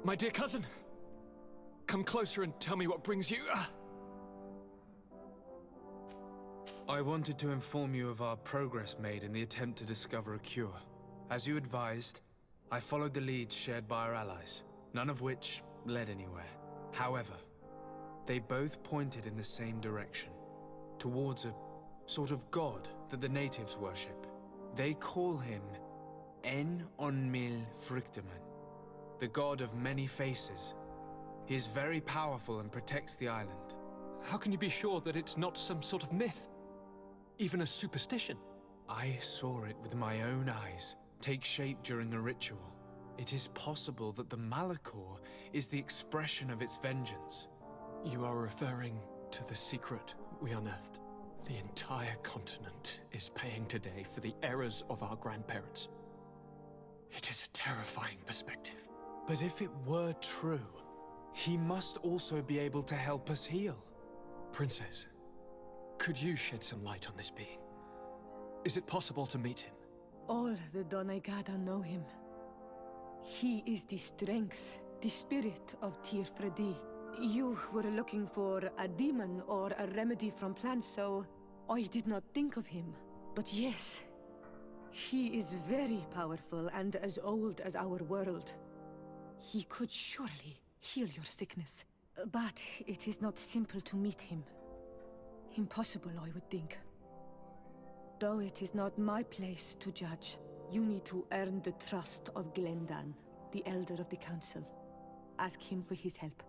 My dear cousin, come closer and tell me what brings you. I wanted to inform you of our progress made in the attempt to discover a cure. As you advised, I followed the leads shared by our allies, none of which led anywhere. However, they both pointed in the same direction, towards a sort of god that the natives worship. They call him En-on-Mil Frictaman, the god of many faces. He is very powerful and protects the island. How can you be sure that it's not some sort of myth? Even a superstition? I saw it with my own eyes take shape during a ritual. It is possible that the Malachor is the expression of its vengeance. You are referring to the secret we unearthed. The entire continent is paying today for the errors of our grandparents. It is a terrifying perspective. But if it were true, he must also be able to help us heal. Princess, could you shed some light on this being? Is it possible to meet him? All the Doneigada know him. He is the strength, the spirit of Tirfredi. You were looking for a demon or a remedy from plants, so I did not think of him. But yes, he is very powerful and as old as our world. He could surely heal your sickness. But it is not simple to meet him. Impossible, I would think. Though it is not my place to judge, you need to earn the trust of Glendan, the Elder of the Council. Ask him for his help.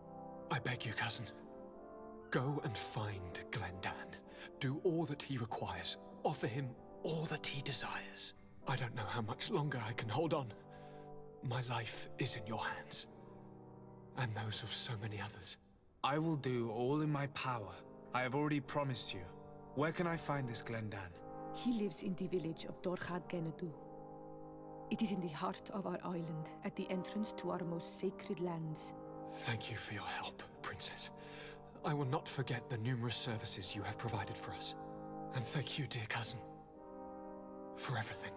I beg you, cousin. Go and find Glendan. Do all that he requires. Offer him all that he desires. I don't know how much longer I can hold on. My life is in your hands. And those of so many others. I will do all in my power. I have already promised you. Where can I find this Glendan? He lives in the village of Dorchad Genadu. It is in the heart of our island, at the entrance to our most sacred lands. Thank you for your help, Princess. I will not forget the numerous services you have provided for us. And thank you, dear cousin, for everything.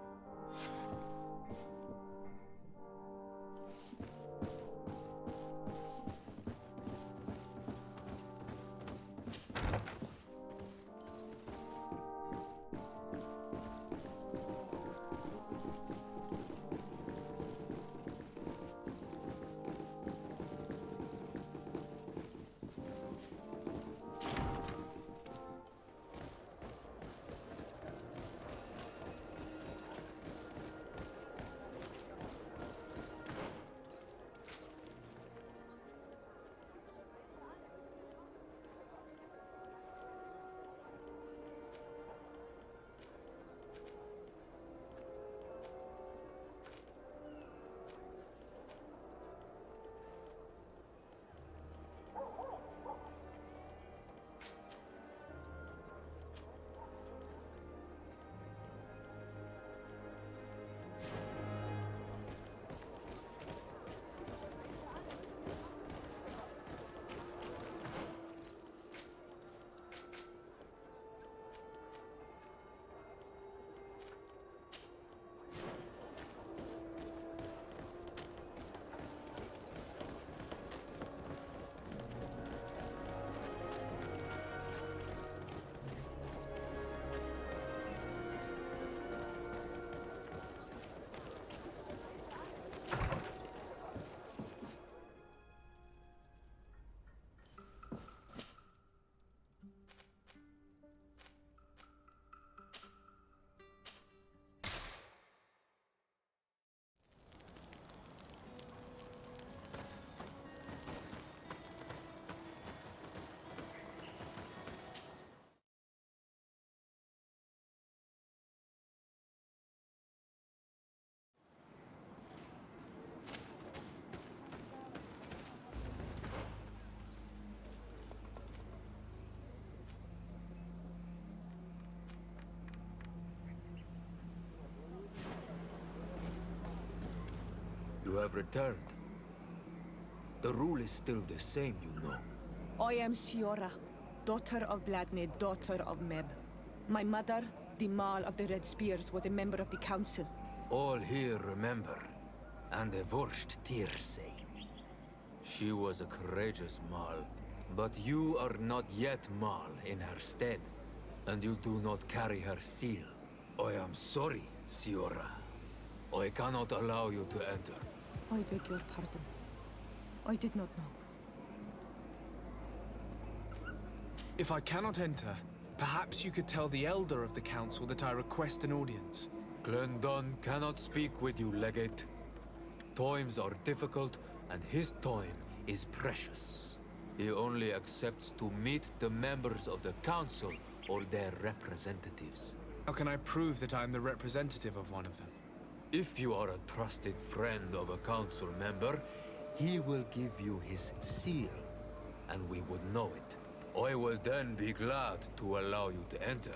You have returned. The rule is still the same, you know. I am Siora, daughter of Bladne, daughter of Meb. My mother, the Mal of the Red Spears, was a member of the council. All here remember, and the Vorst Tirse. She was a courageous Mal, but you are not yet Mal in her stead, and you do not carry her seal. I am sorry, Siora. I cannot allow you to enter. I beg your pardon. I did not know. If I cannot enter, perhaps you could tell the Elder of the Council that I request an audience. Glendon cannot speak with you, Legate. Times are difficult, and his time is precious. He only accepts to meet the members of the Council or their representatives. How can I prove that I am the representative of one of them? If you are a trusted friend of a Council member, he will give you his seal, and we would know it. I will then be glad to allow you to enter.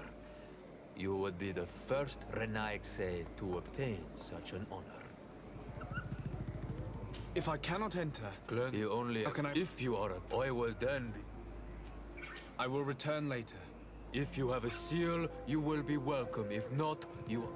You would be the first Renaigse to obtain such an honor. If I cannot enter... Glenn, he only... How can I... If you are a... I will then be... I will return later. If you have a seal, you will be welcome. If not, you...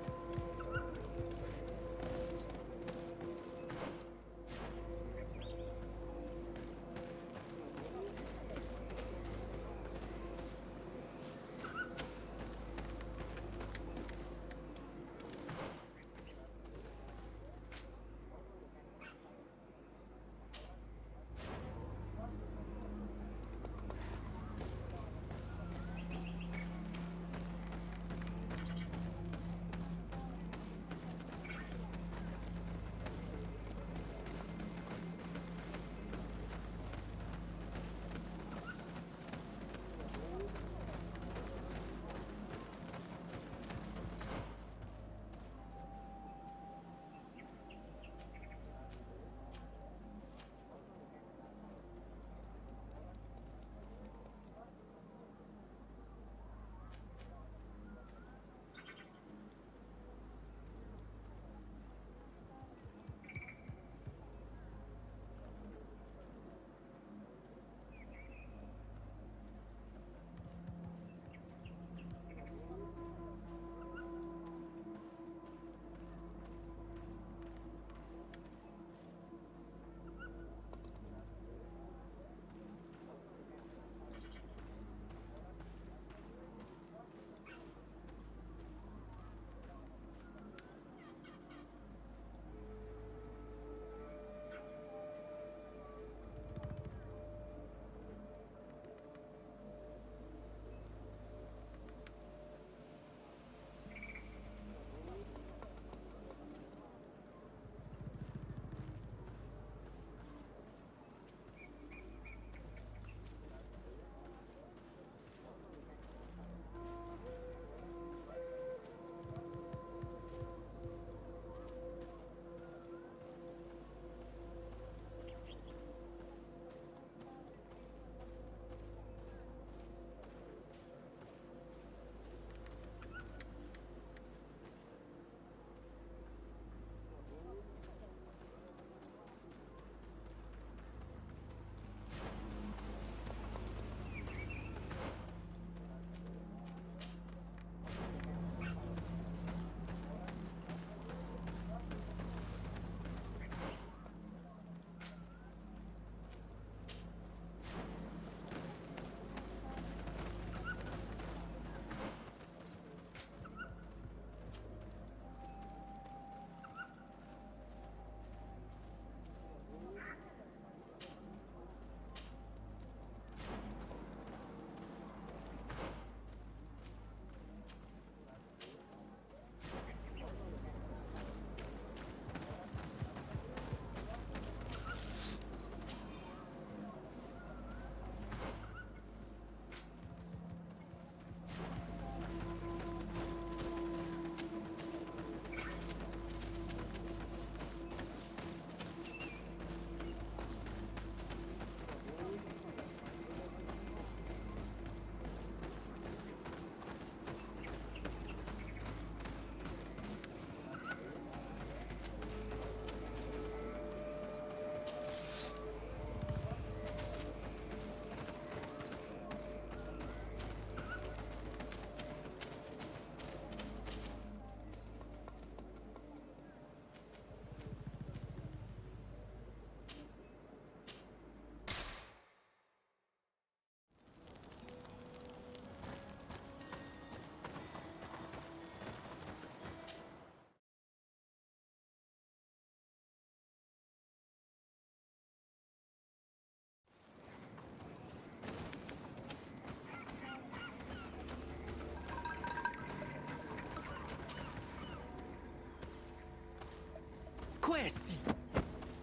Quesi!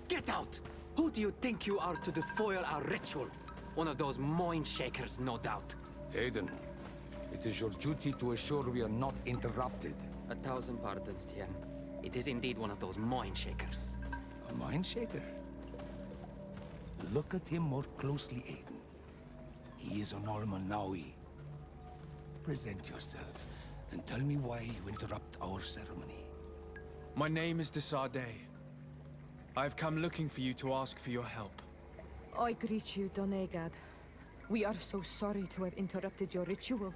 Get out! Who do you think you are to defoil our ritual? One of those mind shakers, no doubt. Aiden, it is your duty to assure we are not interrupted. 1,000 pardons, Tien. It is indeed one of those mind shakers. A mind shaker? Look at him more closely, Aiden. He is an Almanawi. Present yourself, and tell me why you interrupt our ceremony. My name is Desardet. I've come looking for you to ask for your help. I greet you, Donegad. We are so sorry to have interrupted your ritual.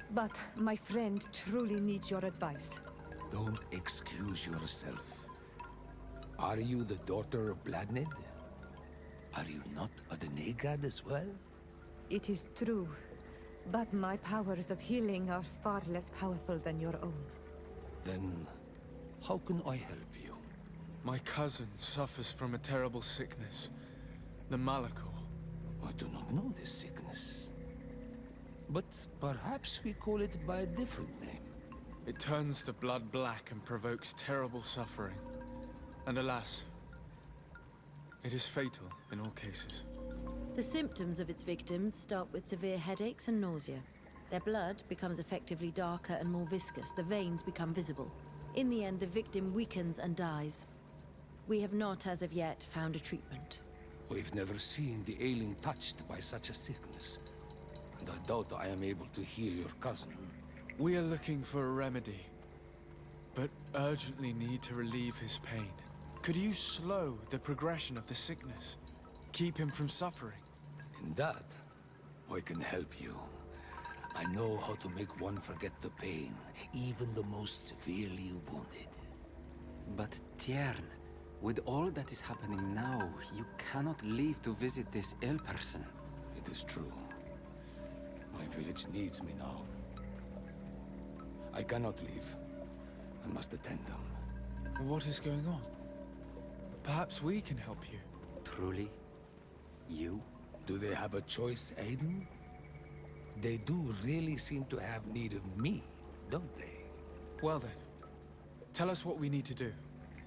But my friend truly needs your advice. Don't excuse yourself. Are you the daughter of Bladnid? Are you not a Donegad as well? It is true, but my powers of healing are far less powerful than your own. Then, how can I help you? My cousin suffers from a terrible sickness. The Malachor. I do not know this sickness. But perhaps we call it by a different name. It turns the blood black and provokes terrible suffering. And alas, it is fatal in all cases. The symptoms of its victims start with severe headaches and nausea. Their blood becomes effectively darker and more viscous. The veins become visible. In the end, the victim weakens and dies. We have not, as of yet, found a treatment. We've never seen the ailing touched by such a sickness. And I doubt I am able to heal your cousin. We are looking for a remedy, but urgently need to relieve his pain. Could you slow the progression of the sickness? Keep him from suffering? In that, I can help you. I know how to make one forget the pain, even the most severely wounded. But Tiern, with all that is happening now, you cannot leave to visit this ill person. It is true. My village needs me now. I cannot leave. I must attend them. What is going on? Perhaps we can help you. Truly? You? Do they have a choice, Aiden? They do really seem to have need of me, don't they? Well then, tell us what we need to do.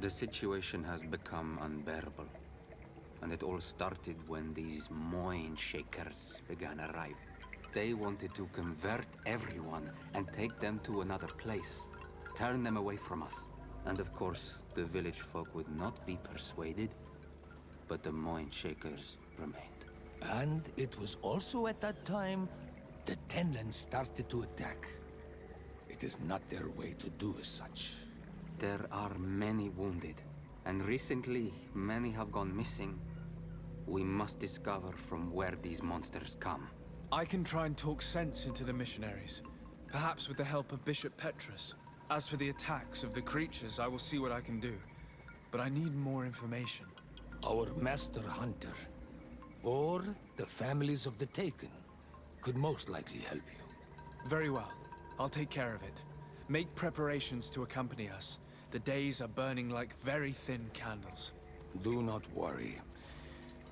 The situation has become unbearable. And it all started when these mind shakers began arriving. They wanted to convert everyone and take them to another place. Turn them away from us. And of course, the village folk would not be persuaded. But the mind shakers remained. And it was also at that time the Tenland started to attack. It is not their way to do as such. There are many wounded. And recently, many have gone missing. We must discover from where these monsters come. I can try and talk sense into the missionaries. Perhaps with the help of Bishop Petrus. As for the attacks of the creatures, I will see what I can do. But I need more information. Our master hunter, or the families of the Taken, could most likely help you. Very well. I'll take care of it. Make preparations to accompany us. The days are burning like very thin candles. Do not worry.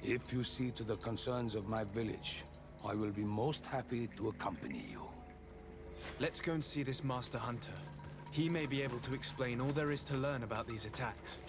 If you see to the concerns of my village, I will be most happy to accompany you. Let's go and see this Master Hunter. He may be able to explain all there is to learn about these attacks.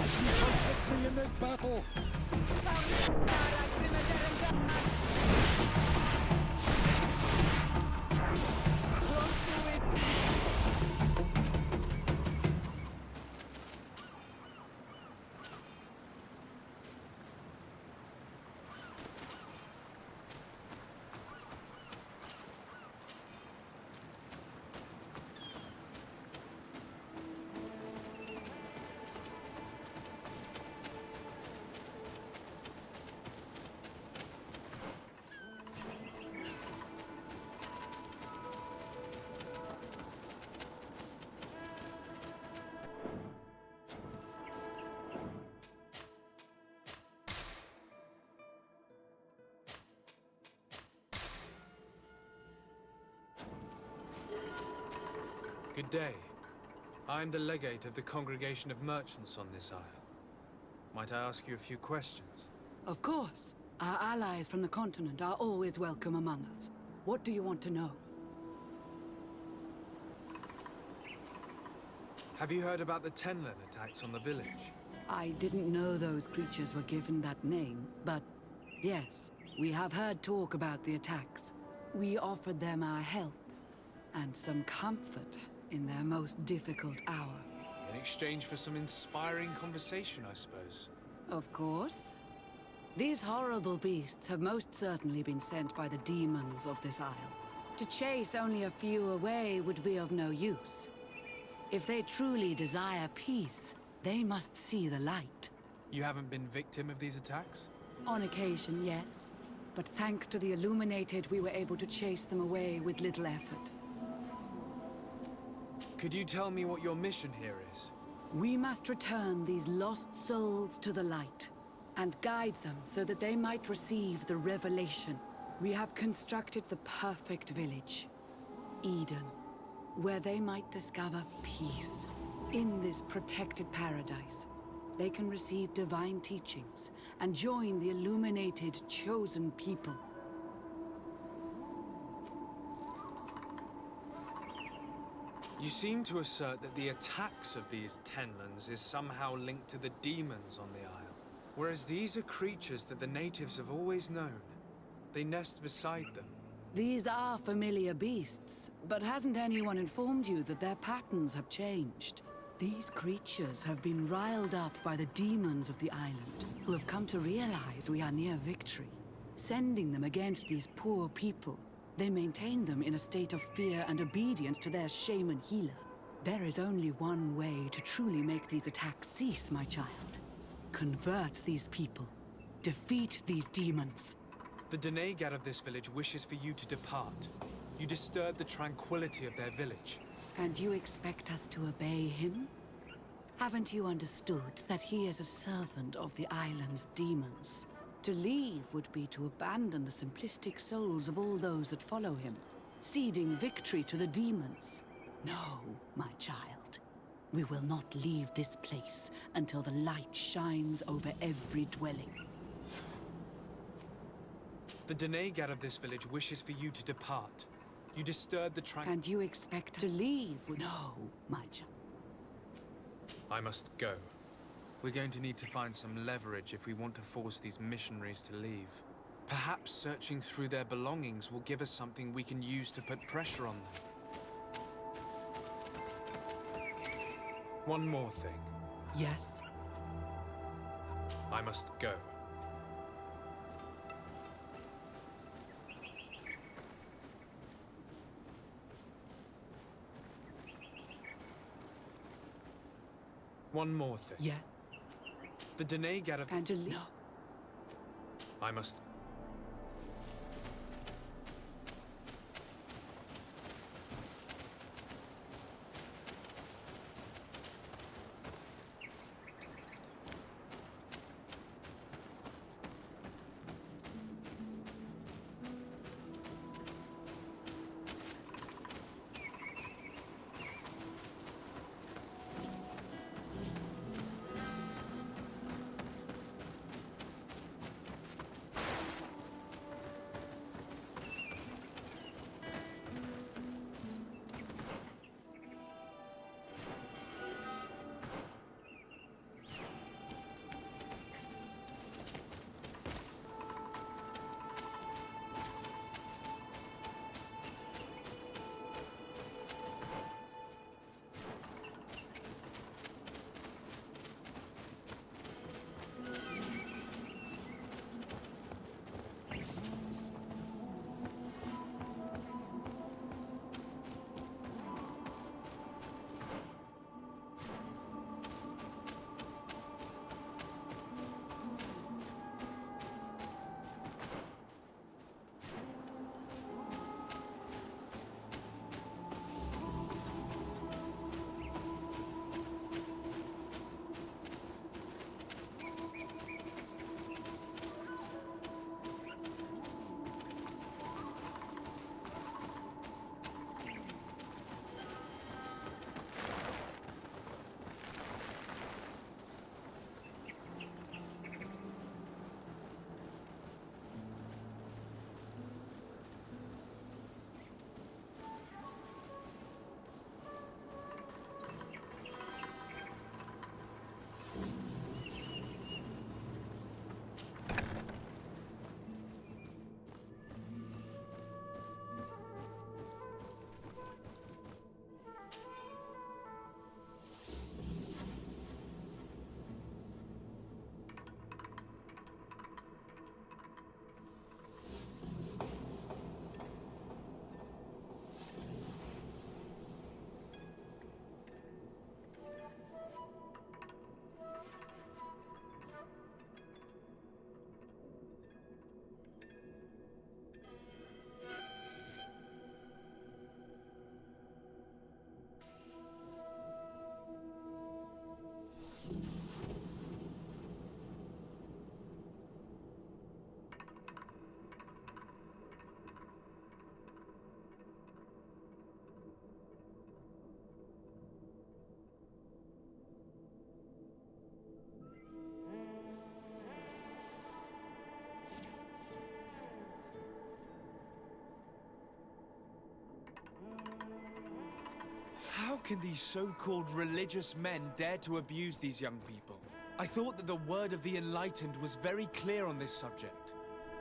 She shall take me in this battle! Good day. I'm the legate of the Congregation of Merchants on this isle. Might I ask you a few questions? Of course. Our allies from the continent are always welcome among us. What do you want to know? Have you heard about the Tenlin attacks on the village? I didn't know those creatures were given that name, but yes, we have heard talk about the attacks. We offered them our help and some comfort in their most difficult hour. In exchange for some inspiring conversation, I suppose. Of course. These horrible beasts have most certainly been sent by the demons of this isle. To chase only a few away would be of no use. If they truly desire peace, they must see the light. You haven't been victim of these attacks? On occasion, yes. But thanks to the Illuminated, we were able to chase them away with little effort. Could you tell me what your mission here is? We must return these lost souls to the light, and guide them so that they might receive the revelation. We have constructed the perfect village, Eden, where they might discover peace. In this protected paradise, they can receive divine teachings and join the illuminated chosen people. You seem to assert that the attacks of these Tenlins is somehow linked to the demons on the isle. Whereas these are creatures that the natives have always known. They nest beside them. These are familiar beasts, but hasn't anyone informed you that their patterns have changed? These creatures have been riled up by the demons of the island, who have come to realize we are near victory. Sending them against these poor people, they maintain them in a state of fear and obedience to their shaman healer. There is only one way to truly make these attacks cease, my child. Convert these people. Defeat these demons. The Denegat of this village wishes for you to depart. You disturb the tranquility of their village. And you expect us to obey him? Haven't you understood that he is a servant of the island's demons? To leave would be to abandon the simplistic souls of all those that follow him, ceding victory to the demons. No, my child. We will not leave this place until the light shines over every dwelling. The Denegat of this village wishes for you to depart. You disturb the And you expect to leave? No, my child. I must go. We're going to need to find some leverage if we want to force these missionaries to leave. Perhaps searching through their belongings will give us something we can use to put pressure on them. One more thing. Yes? I must go. One more thing. Yeah. The Denegat of... And to leave. No. I must... can these so-called religious men dare to abuse these young people? I thought that the word of the Enlightened was very clear on this subject.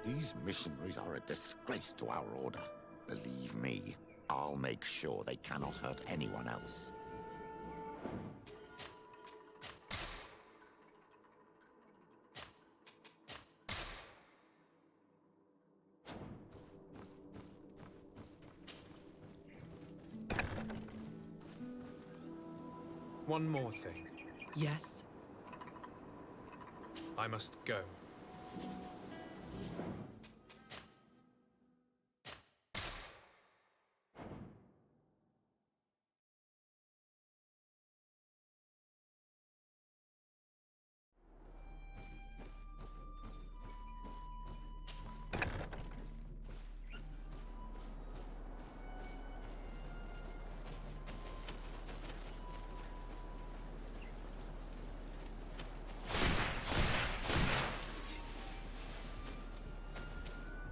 These missionaries are a disgrace to our order. Believe me, I'll make sure they cannot hurt anyone else. One more thing. Yes? I must go.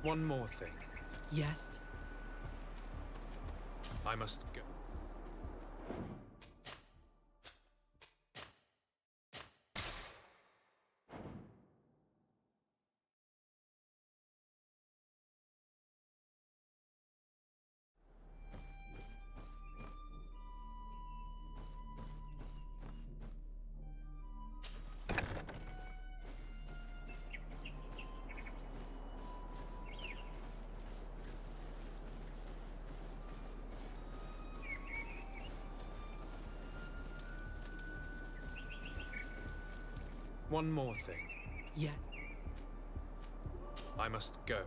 One more thing. Yes? I must go. One more thing. Yeah. I must go.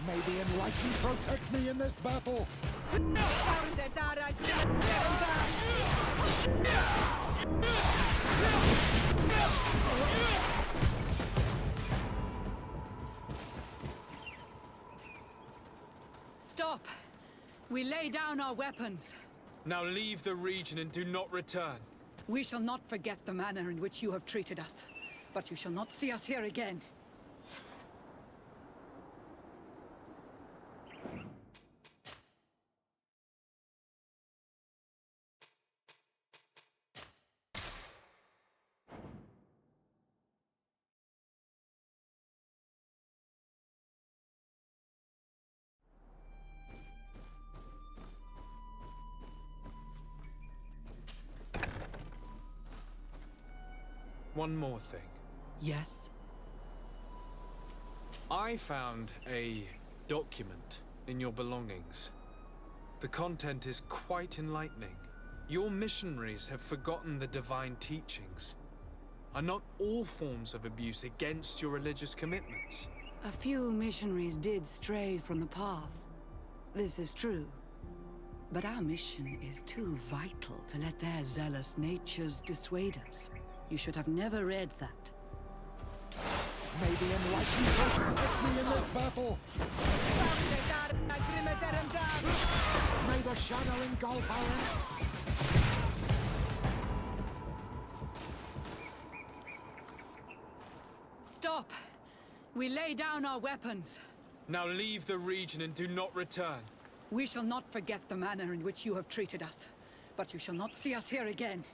May the Enlightened protect me in this battle! Stop! We lay down our weapons. Now leave the region and do not return. We shall not forget the manner in which you have treated us, but you shall not see us here again. One more thing. Yes? I found a document in your belongings. The content is quite enlightening. Your missionaries have forgotten the divine teachings. Are not all forms of abuse against your religious commitments? A few missionaries did stray from the path. This is true. But our mission is too vital to let their zealous natures dissuade us. You should have never read that. May the Enlightened protect me in this battle! May the shadow engulf our... Stop! We lay down our weapons. Now leave the region and do not return. We shall not forget the manner in which you have treated us, but you shall not see us here again.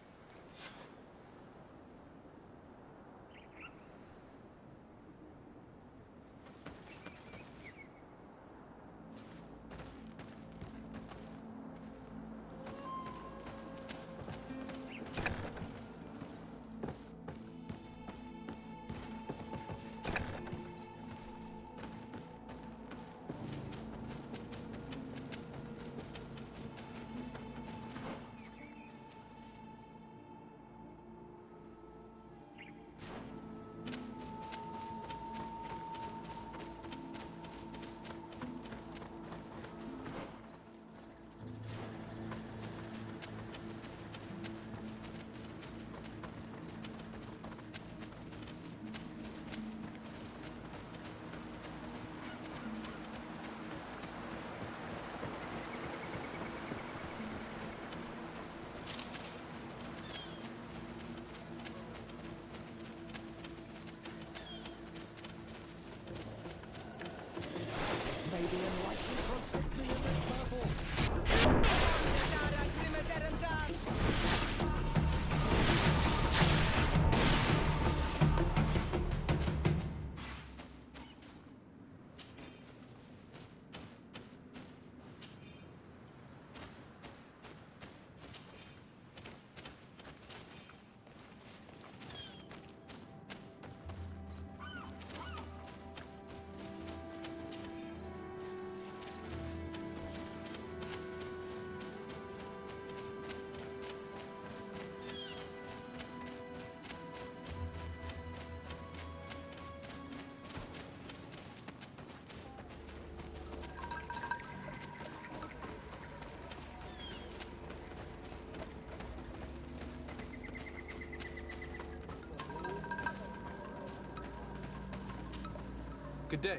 Good day.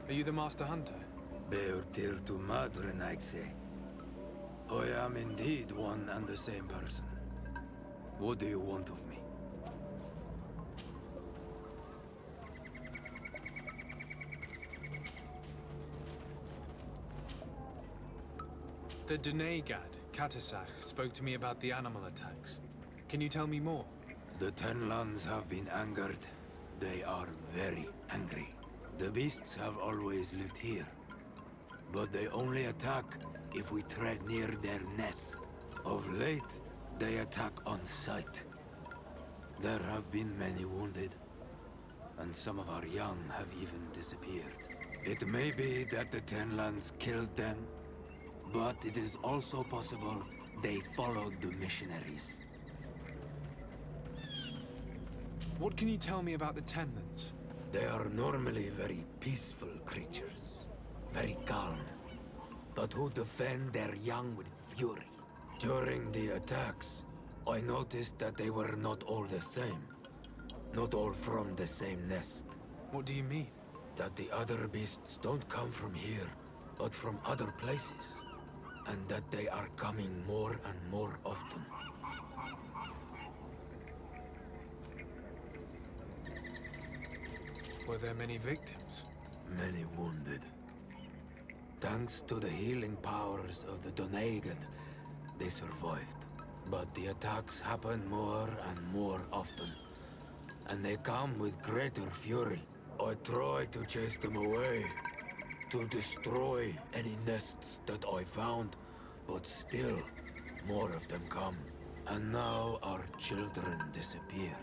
Are you the Master Hunter? Beurtir to Madrenaigse. I am indeed one and the same person. What do you want of me? The Dunegad, Katasach, spoke to me about the animal attacks. Can you tell me more? The Tenlands have been angered. They are very angry. The beasts have always lived here. But they only attack if we tread near their nest. Of late, they attack on sight. There have been many wounded, and some of our young have even disappeared. It may be that the Tenlands killed them, but it is also possible they followed the missionaries. What can you tell me about the Tenlands? They are normally very peaceful creatures, very calm, but who defend their young with fury. During the attacks, I noticed that they were not all the same. Not all from the same nest. What do you mean? That the other beasts don't come from here, but from other places. And that they are coming more and more often. Were there many victims? Many wounded. Thanks to the healing powers of the Donegan, they survived. But the attacks happen more and more often. And they come with greater fury. I try to chase them away, to destroy any nests that I found, but still, more of them come. And now our children disappear.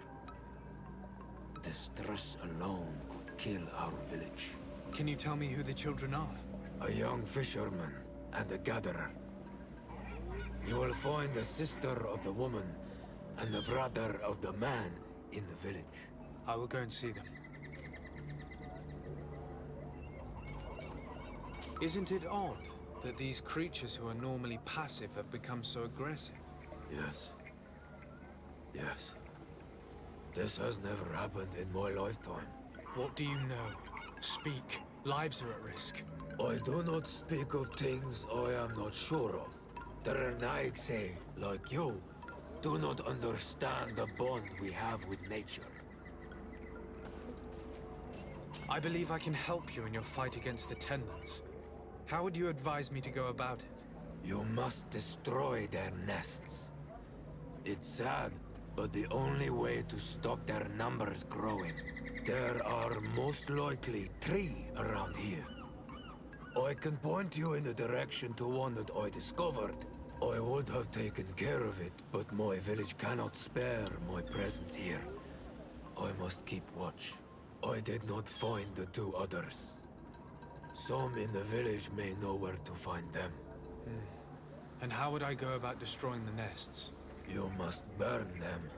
The stress alone could kill our village. Can you tell me who the children are? A young fisherman and a gatherer. You will find the sister of the woman and the brother of the man in the village. I will go and see them. Isn't it odd that these creatures who are normally passive have become so aggressive? Yes. Yes. This has never happened in my lifetime. What do you know? Speak. Lives are at risk. I do not speak of things I am not sure of. The Renaigse, like you, do not understand the bond we have with nature. I believe I can help you in your fight against the Tenlands. How would you advise me to go about it? You must destroy their nests. It's sad, but the only way to stop their numbers growing. There are most likely 3 around here. I can point you in the direction to one that I discovered. I would have taken care of it, but my village cannot spare my presence here. I must keep watch. I did not find the 2 others. Some in the village may know where to find them. And how would I go about destroying the nests? You must burn them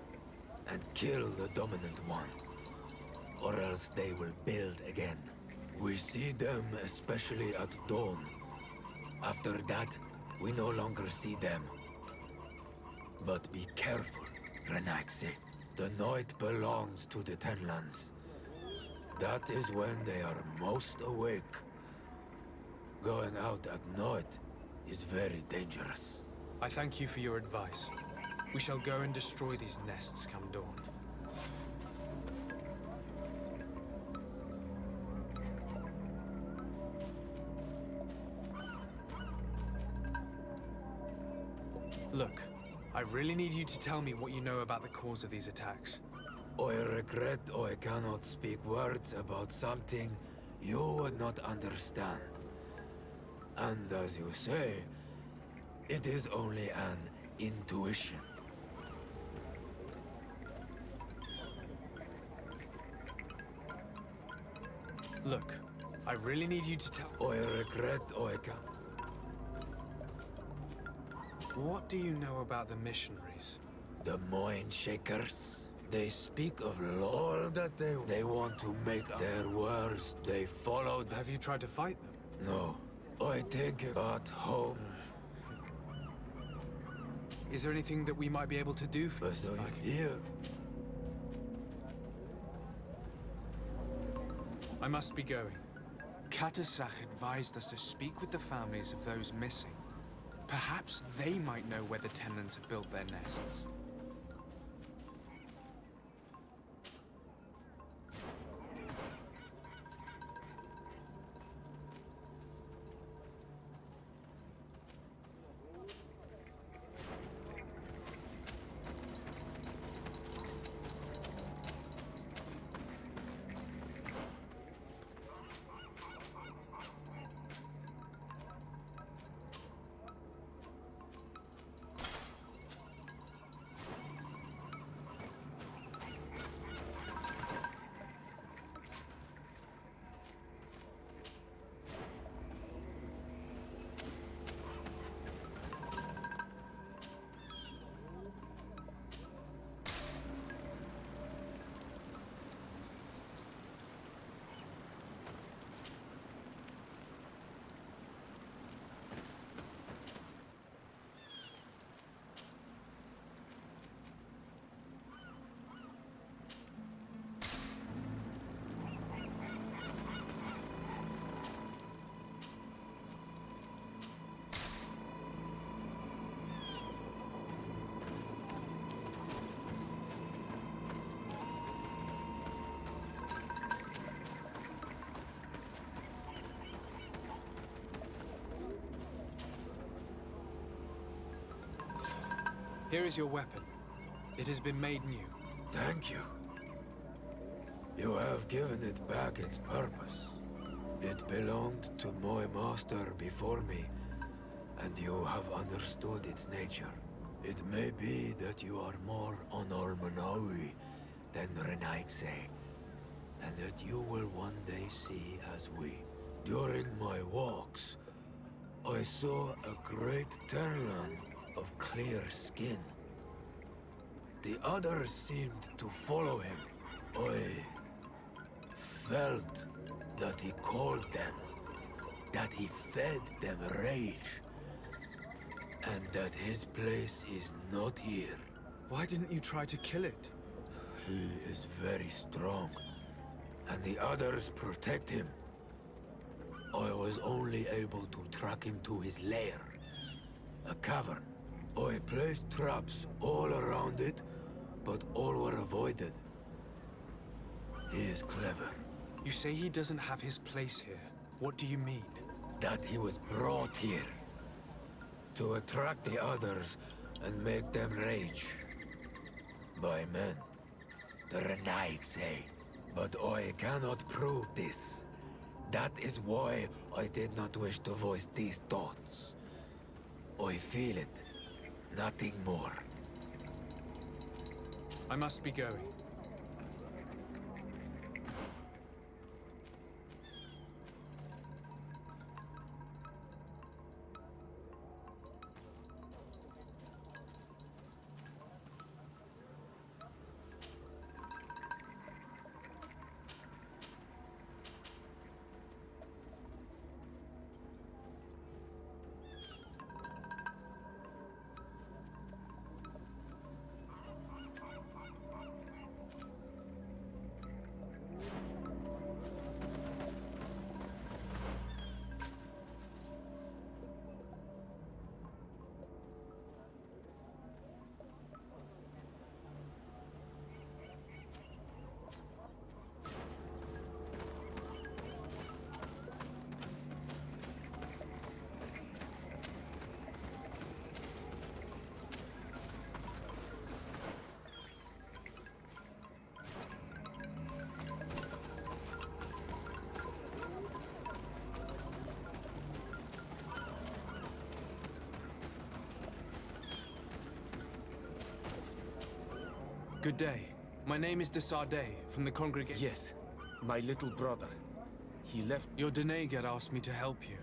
and kill the dominant one, or else they will build again. We see them especially at dawn. After that, we no longer see them. But be careful, Renaigse. The night belongs to the Tenlands. That is when they are most awake. Going out at night is very dangerous. I thank you for your advice. We shall go and destroy these nests come dawn. Look, I really need you to tell me what you know about the cause of these attacks. I regret I cannot speak words about something you would not understand. And as you say, it is only an intuition. Look, I really need you to tell... I regret I can... What do you know about the missionaries? The mind shakers. They speak of law that they want to make their words. They followed... Have you tried to fight them? No. I think at home. Is there anything that we might be able to do for us? Here. I must be going. Katasach advised us to speak with the families of those missing. Perhaps they might know where the tenants have built their nests. Here is your weapon. It has been made new. Thank you. You have given it back its purpose. It belonged to my master before me, and you have understood its nature. It may be that you are more on Almanawi than Renaigse, and that you will one day see as we. During my walks, I saw a great Tenland of clear skin. The others seemed to follow him. I felt that he called them, that he fed them rage, and that his place is not here. Why didn't you try to kill it? He is very strong, and the others protect him. I was only able to track him to his lair, a cavern. I placed traps all around it, but all were avoided. He is clever. You say he doesn't have his place here. What do you mean? That he was brought here to attract the others and make them rage. By men. The Renaig say. But I cannot prove this. That is why I did not wish to voice these thoughts. I feel it. Nothing more. I must be going. Good day. My name is de Sardet, from the congregation. Yes, my little brother. He left... Your Denegar asked me to help you.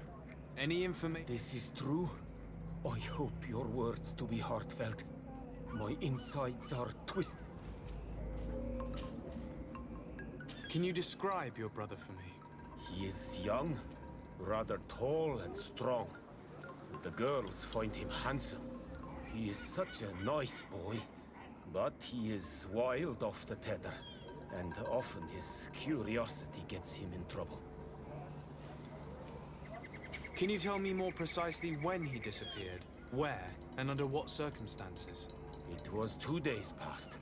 Any information? This is true? I hope your words to be heartfelt. My insides are twisted. Can you describe your brother for me? He is young, rather tall and strong. The girls find him handsome. He is such a nice boy, but he is wild off the tether. and often his curiosity gets him in trouble. Can you tell me more precisely when he disappeared, where, and under what circumstances? It was 2 days past.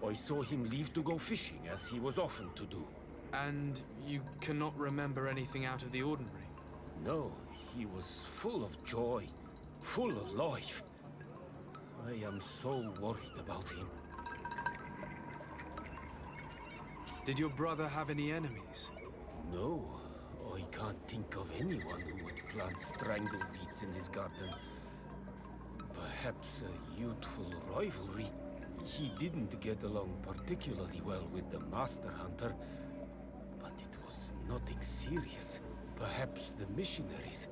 I saw him leave to go fishing, as he was often to do. And you cannot remember anything out of the ordinary? No, he was full of joy, full of life. I am so worried about him. Did your brother have any enemies? No, I can't think of anyone who would plant strangleweeds in his garden. Perhaps a youthful rivalry. He didn't get along particularly well with the Master Hunter, but it was nothing serious. Perhaps the missionaries.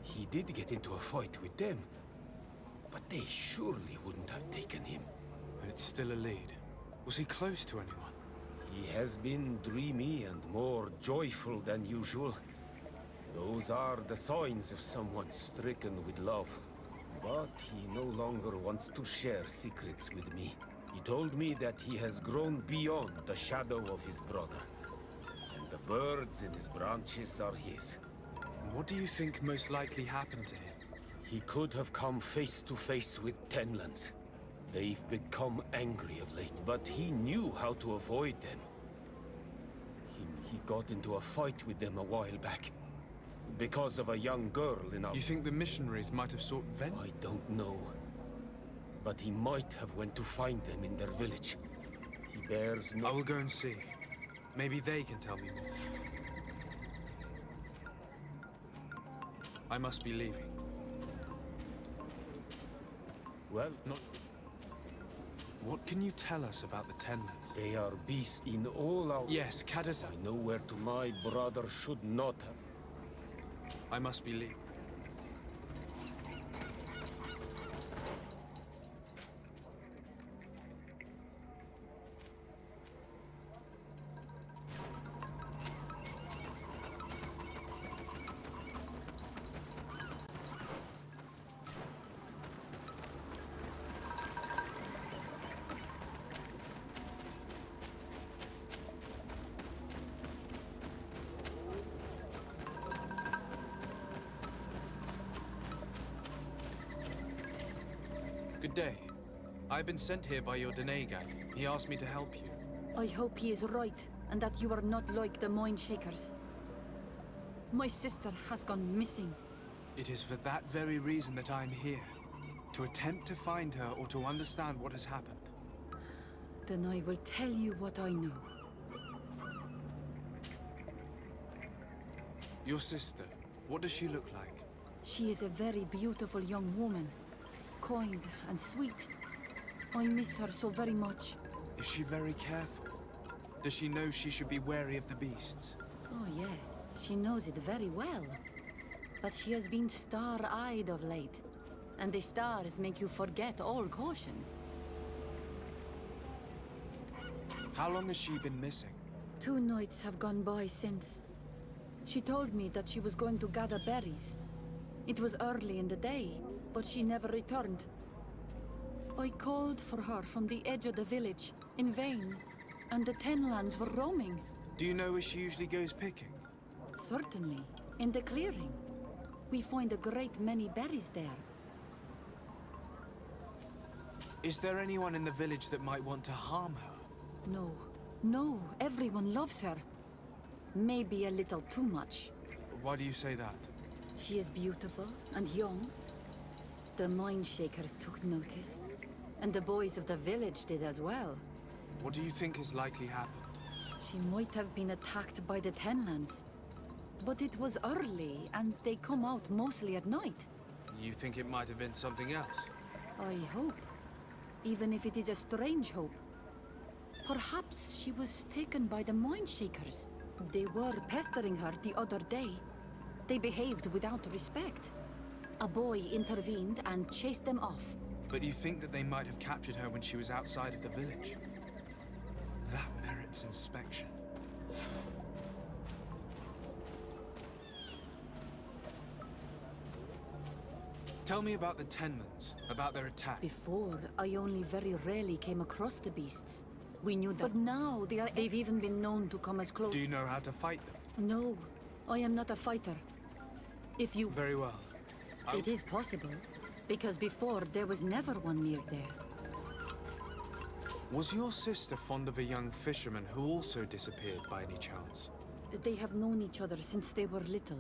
He did get into a fight with them, but they surely wouldn't have taken him. It's still a lead. Was he close to anyone? He has been dreamy and more joyful than usual. Those are the signs of someone stricken with love. But he no longer wants to share secrets with me. He told me that he has grown beyond the shadow of his brother. And the birds in his branches are his. What do you think most likely happened to him? He could have come face to face with Tenlands. They've become angry of late, but he knew how to avoid them. He got into a fight with them a while back. Because of a young girl in our... You think the missionaries might have sought vengeance? I don't know. But he might have went to find them in their village. He bears no... I will go and see. Maybe they can tell me more. I must be leaving. Well, not... What can you tell us about the Tenlands? They are beasts in all our... Yes, Caddis... I know where to... My brother should not have... I must be leaving. Good day. I've been sent here by your Dene guy. He asked me to help you. I hope he is right, and that you are not like the Mind Shakers. My sister has gone missing. It is for that very reason that I'm here. To attempt to find her or to understand what has happened. Then I will tell you what I know. Your sister, what does she look like? She is a very beautiful young woman. Kind and sweet. I miss her so very much. Is she very careful? Does she know she should be wary of the beasts? Oh yes, she knows it very well. But she has been star-eyed of late. And the stars make you forget all caution. How long has she been missing? 2 nights have gone by since. She told me that she was going to gather berries. It was early in the day, but she never returned. I called for her from the edge of the village, in vain, and the Tenlands were roaming. Do you know where she usually goes picking? Certainly, in the clearing. We find a great many berries there. Is there anyone in the village that might want to harm her? No. No, everyone loves her. Maybe a little too much. Why do you say that? She is beautiful and young. The Mind Shakers took notice. And the boys of the village did as well. What do you think has likely happened? She might have been attacked by the Tenlands. But it was early, and they come out mostly at night. You think it might have been something else? I hope. Even if it is a strange hope. Perhaps she was taken by the Mind Shakers. They were pestering her the other day. They behaved without respect. A boy intervened and chased them off. But you think that they might have captured her when she was outside of the village? That merits inspection. Tell me about the Tenlands, about their attack. Before, I only very rarely came across the beasts. We knew that. But now they've even been known to come as close. Do you know how to fight them? No, I am not a fighter. If you... Very well. It is possible. Because before, there was never one near there. Was your sister fond of a young fisherman who also disappeared by any chance? They have known each other since they were little.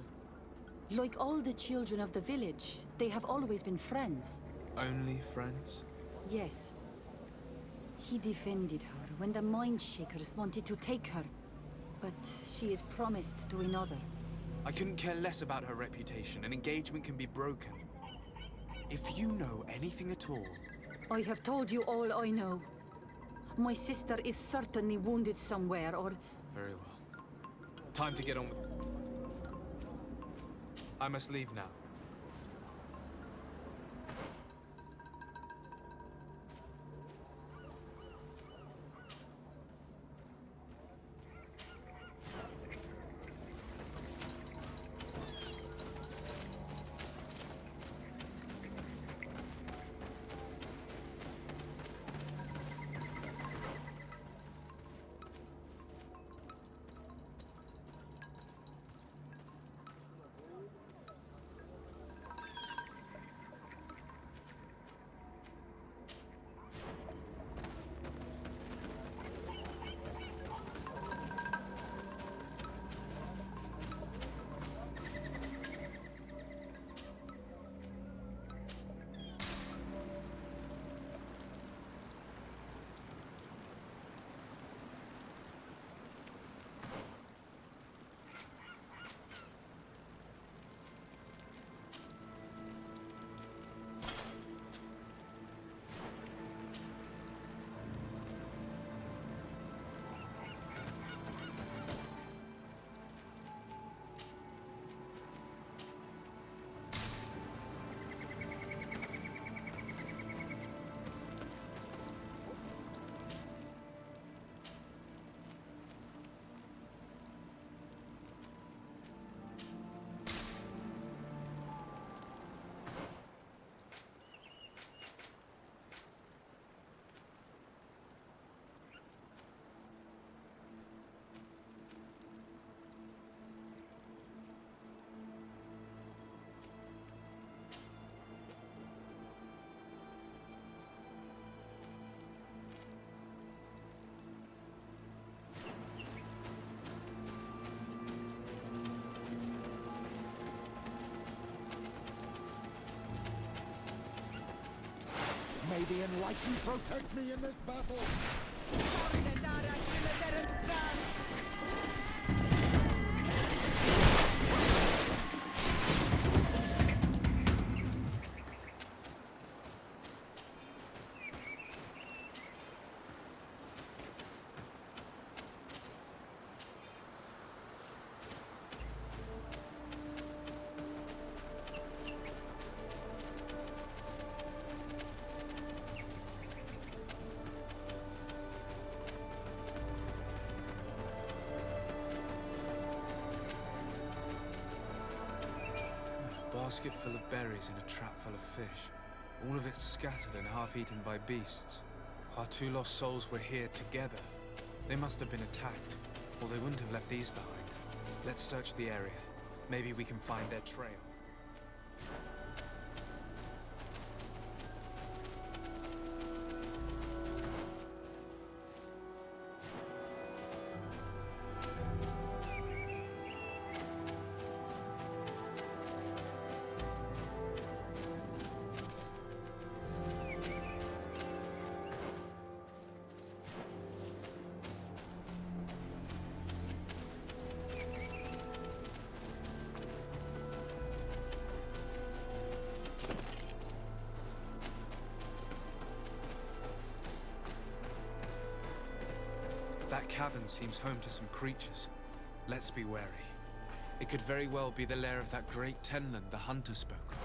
Like all the children of the village, they have always been friends. Only friends? Yes. He defended her when the Mindshakers wanted to take her. But she is promised to another. I couldn't care less about her reputation. An engagement can be broken. If you know anything at all... I have told you all I know. My sister is certainly wounded somewhere, or... Very well. Time to get on with... I must leave now. May the Enlightened protect me in this battle! Basket full of berries and a trap full of fish. All of it scattered and half-eaten by beasts. Our two lost souls were here together. They must have been attacked, or they wouldn't have left these behind. Let's search the area. Maybe we can find their trail. That cavern seems home to some creatures. Let's be wary. It could very well be the lair of that great tenland the hunter spoke of.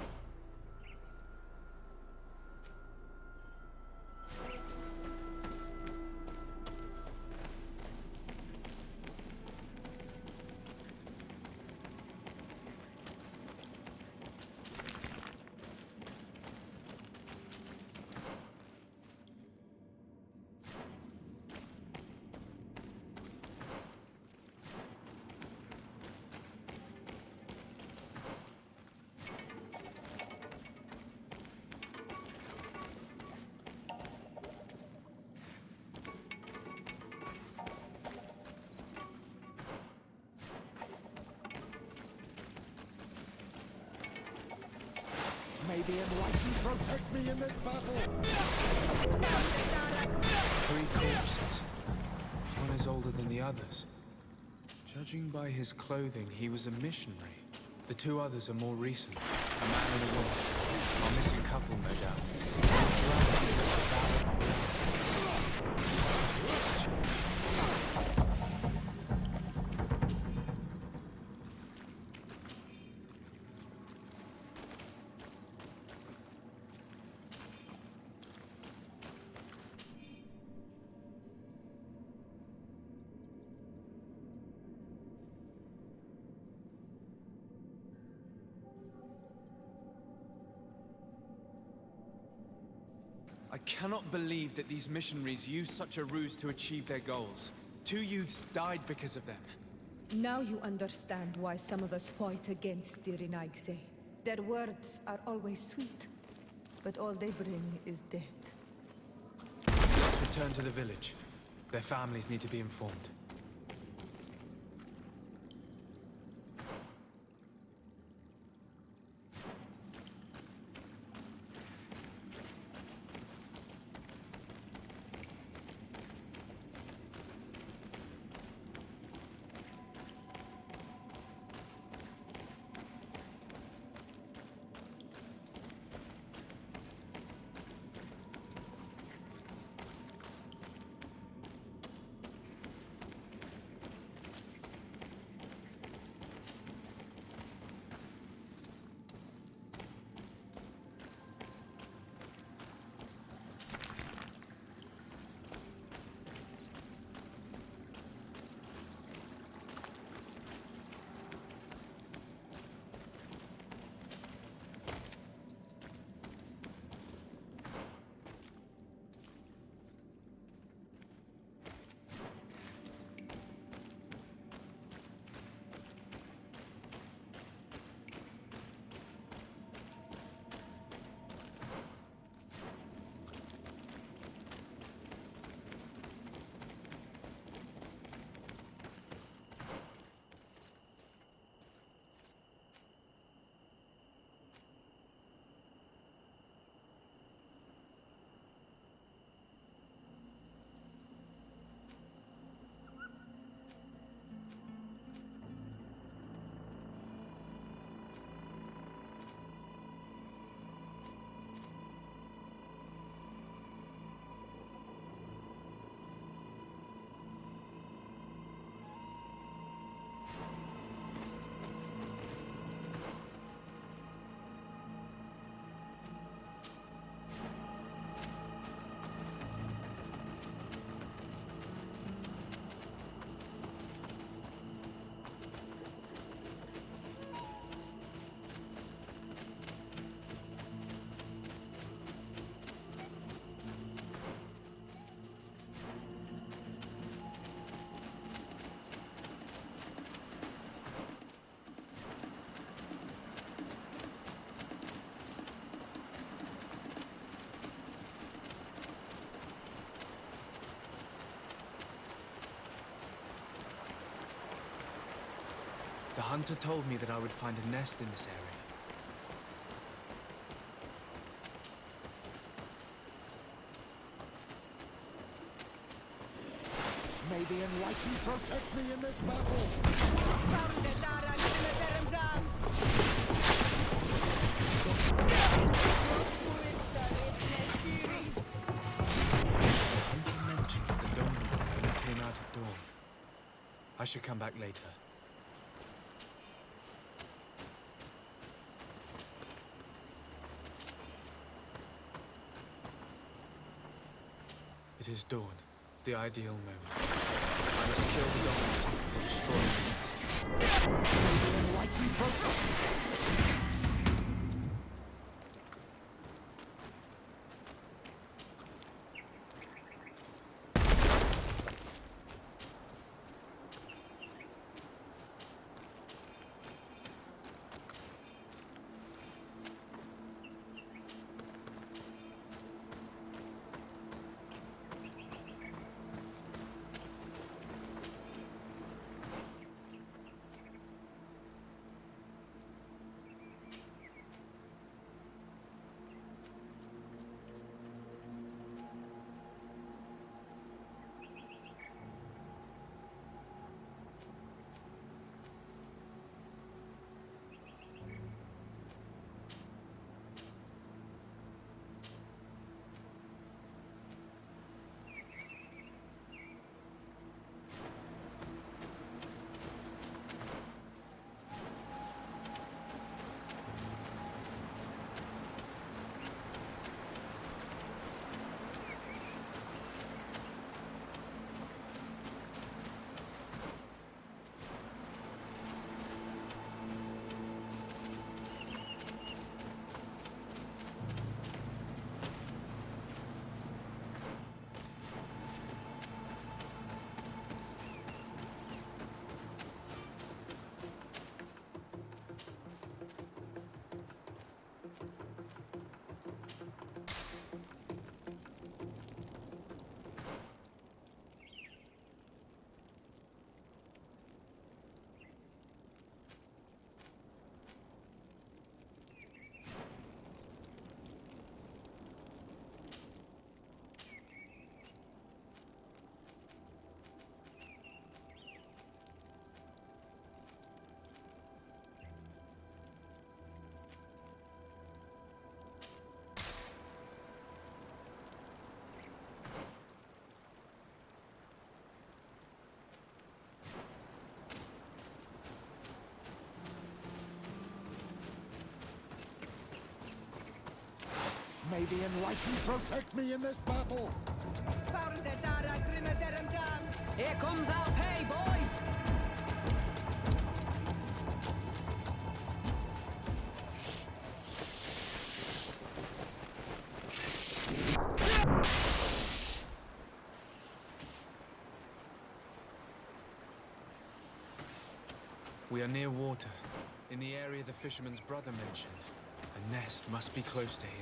May the Enlightened protect me in this battle! 3 corpses. One is older than the others. Judging by his clothing, he was a missionary. The 2 others are more recent. A man and a woman. A missing couple, no doubt. Drowned in the valley. I cannot believe that these missionaries used such a ruse to achieve their goals. 2 youths died because of them. Now you understand why some of us fight against the Renaigse. Their words are always sweet, but all they bring is death. Let's return to the village. Their families need to be informed. The hunter told me that I would find a nest in this area. May the Enlightened protect me in this battle! The hunter mentioned that the dawn only came out at dawn. I should come back later. It is dawn, the ideal moment. I must kill the dominant before destroying the beast. May the Enlightened protect me! May the Enlightened protect me in this battle! Here comes our pay, boys! We are near water, in the area the fisherman's brother mentioned. A nest must be close to here.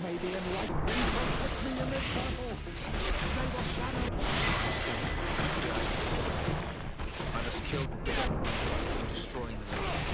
May the Enlightened protect me in this battle! May the shadow... I must kill them for destroying the lake.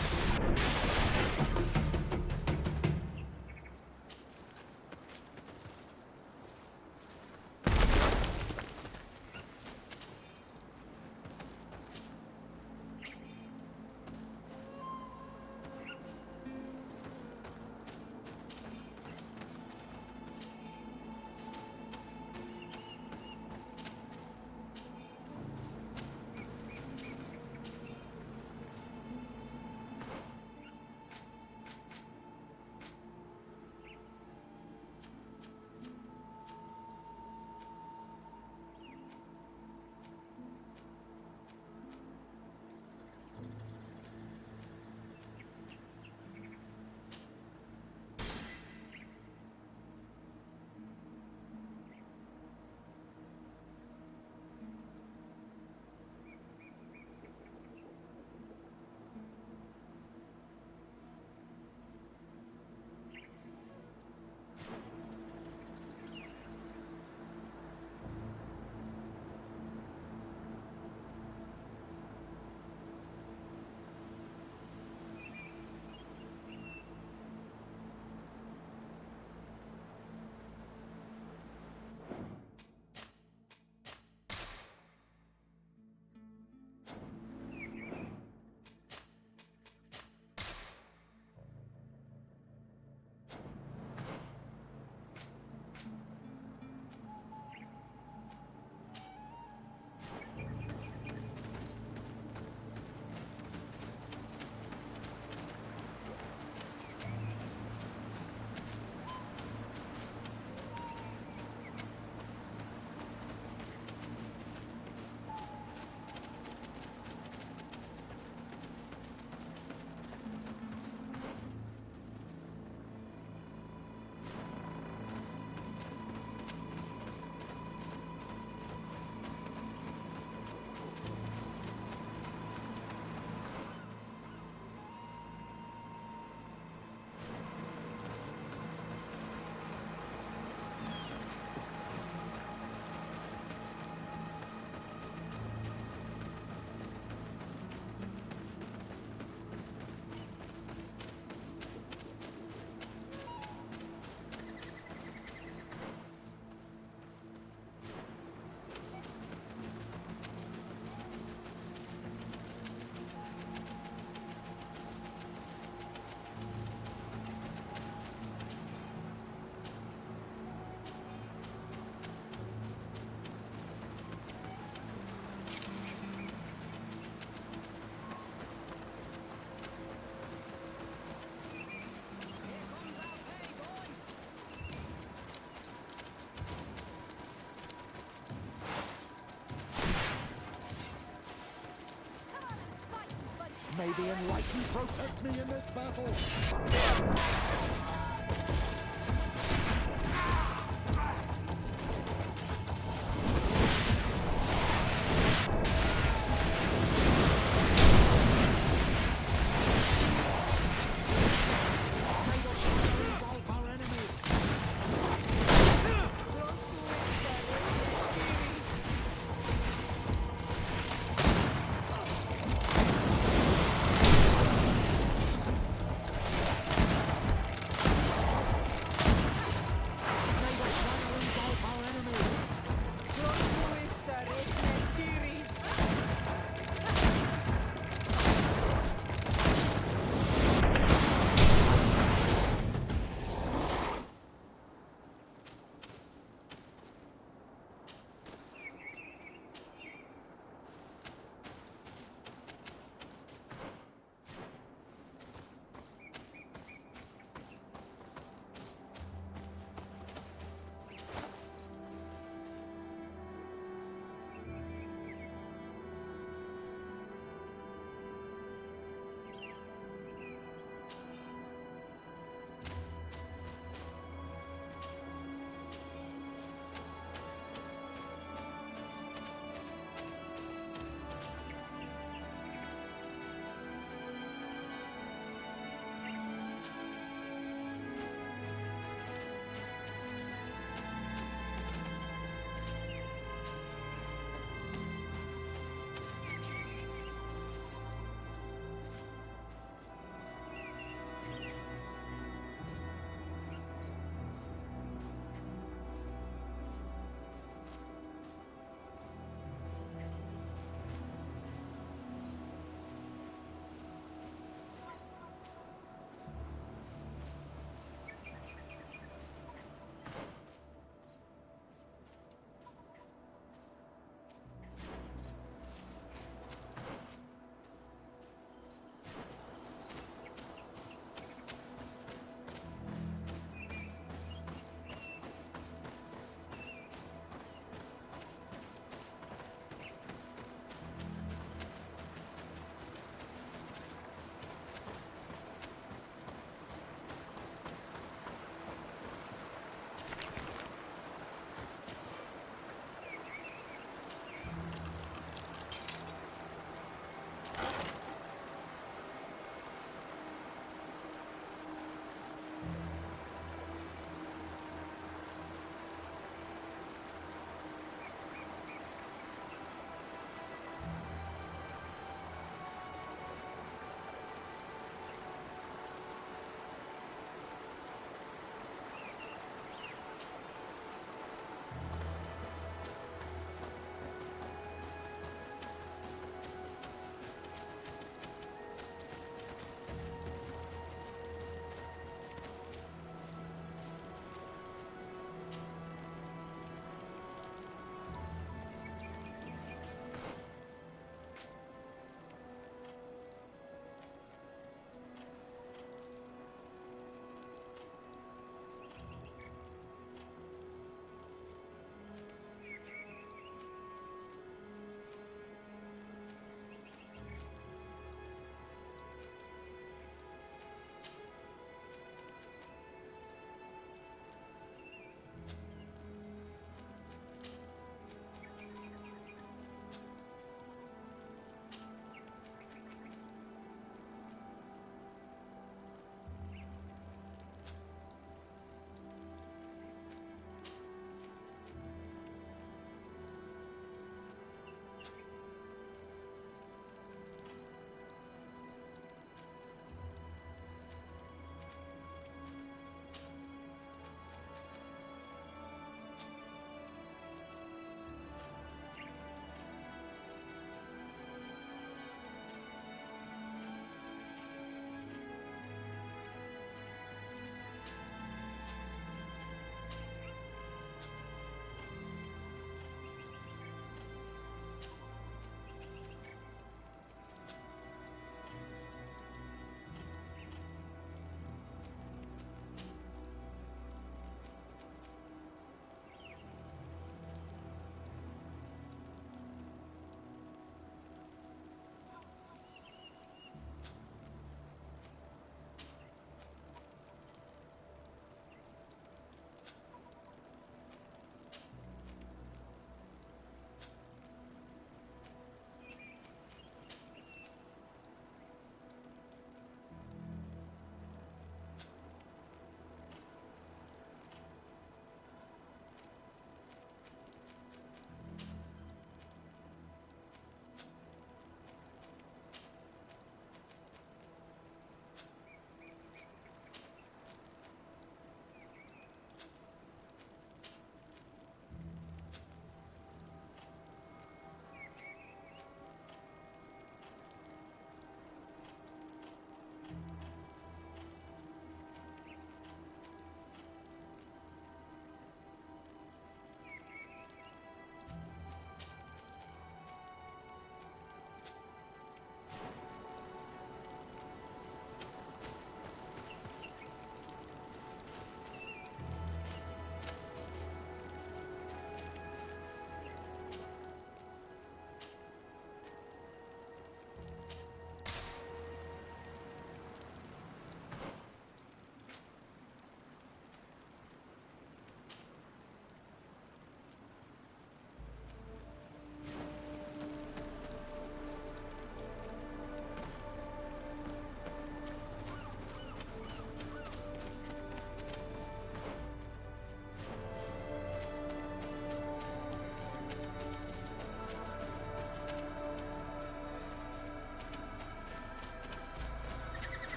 May the Enlightened protect me in this battle!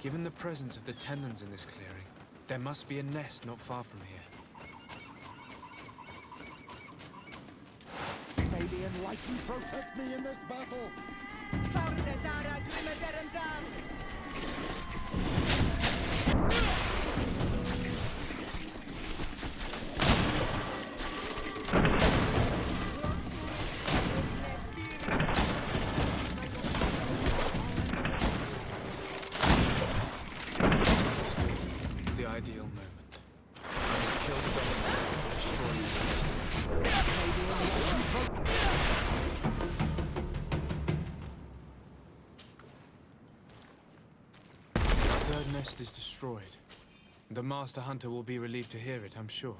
Given the presence of the Tenons in this clearing, there must be a nest not far from here. May the Enlightened protect me in this battle! The ideal moment. I must kill the dominant and destroy the third nest is destroyed. The Master Hunter will be relieved to hear it, I'm sure.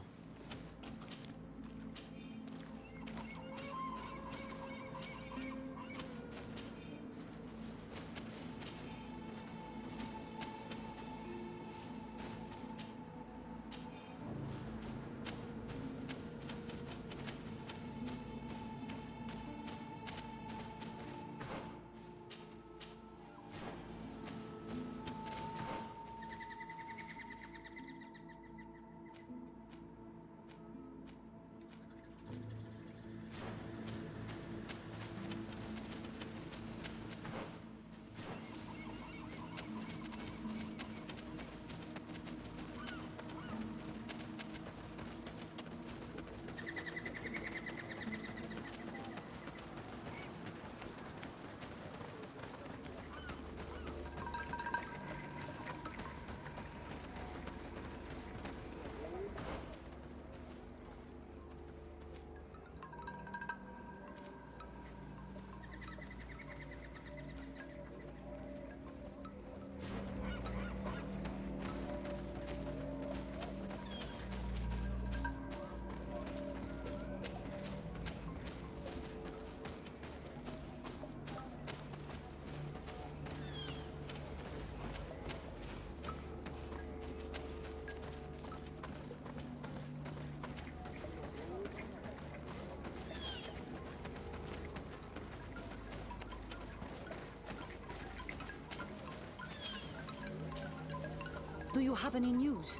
Do you have any news?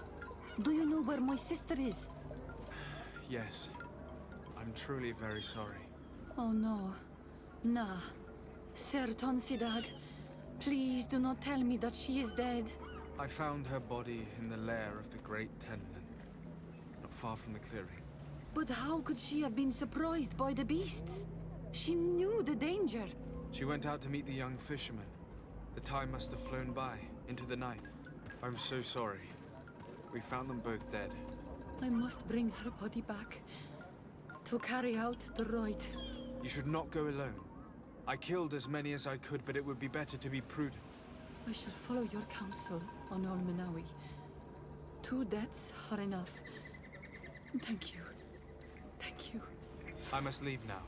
Do you know where my sister is? Yes. I'm truly very sorry. Oh no. Nah. Ser Tonsidag, please do not tell me that she is dead. I found her body in the lair of the Great Tenlin, not far from the clearing. But how could she have been surprised by the beasts? She knew the danger. She went out to meet the young fisherman. The time must have flown by, into the night. I'm so sorry. We found them both dead. I must bring her body back to carry out the rite. You should not go alone. I killed as many as I could, but it would be better to be prudent. I shall follow your counsel on Olmenawi. 2 deaths are enough. Thank you. Thank you. I must leave now.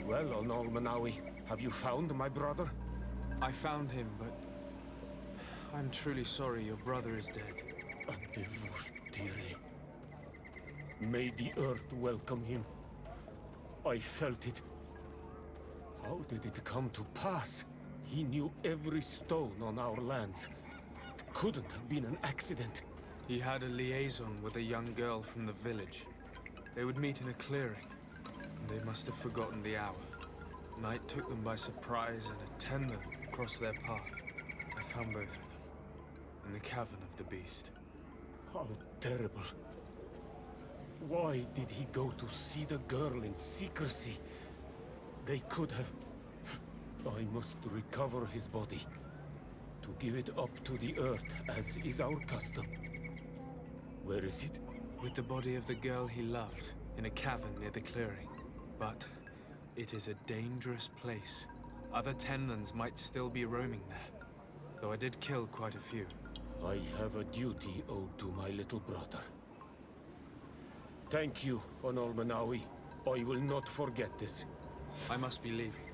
Well, Onolmanawi, have you found my brother? I found him, but I'm truly sorry your brother is dead. May the earth welcome him. I felt it. How did it come to pass? He knew every stone on our lands. It couldn't have been an accident. He had a liaison with a young girl from the village. They would meet in a clearing, and they must have forgotten the hour. Night took them by surprise, and a Tenman crossed their path. I found both of them, in the cavern of the beast. How terrible. Why did he go to see the girl in secrecy? They could have... I must recover his body. To give it up to the earth, as is our custom. Where is it? With the body of the girl he loved, in a cavern near the clearing. But It is a dangerous place. Other Tenlands might still be roaming there, though I did kill quite a few. I have a duty owed to my little brother. Thank you, Onol Manawi. I will not forget this. I must be leaving.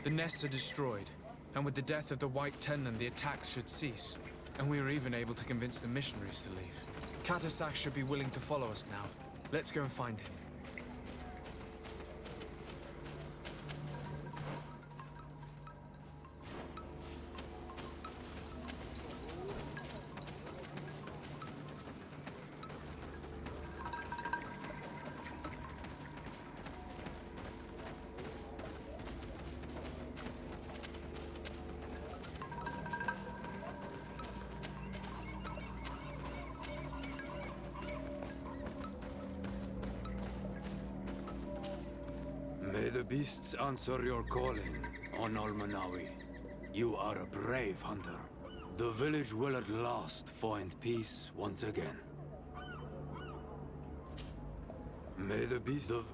The nests are destroyed, and with the death of the White Tenland, the attacks should cease. And we were even able to convince the missionaries to leave. Katasak should be willing to follow us now. Let's go and find him. May the beasts answer your calling, Onol Manawi. You are a brave hunter. The village will at last find peace once again. May the beasts of...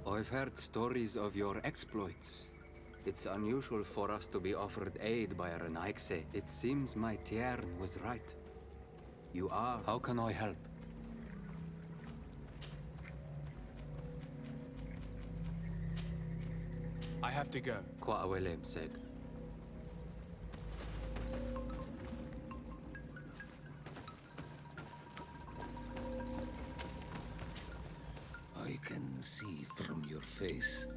I've heard stories of your exploits. It's unusual for us to be offered aid by a Renaigse. It seems my Tiern was right. You are... How can I help? I have to go. Kwa'awelem, Seg. I can see from your face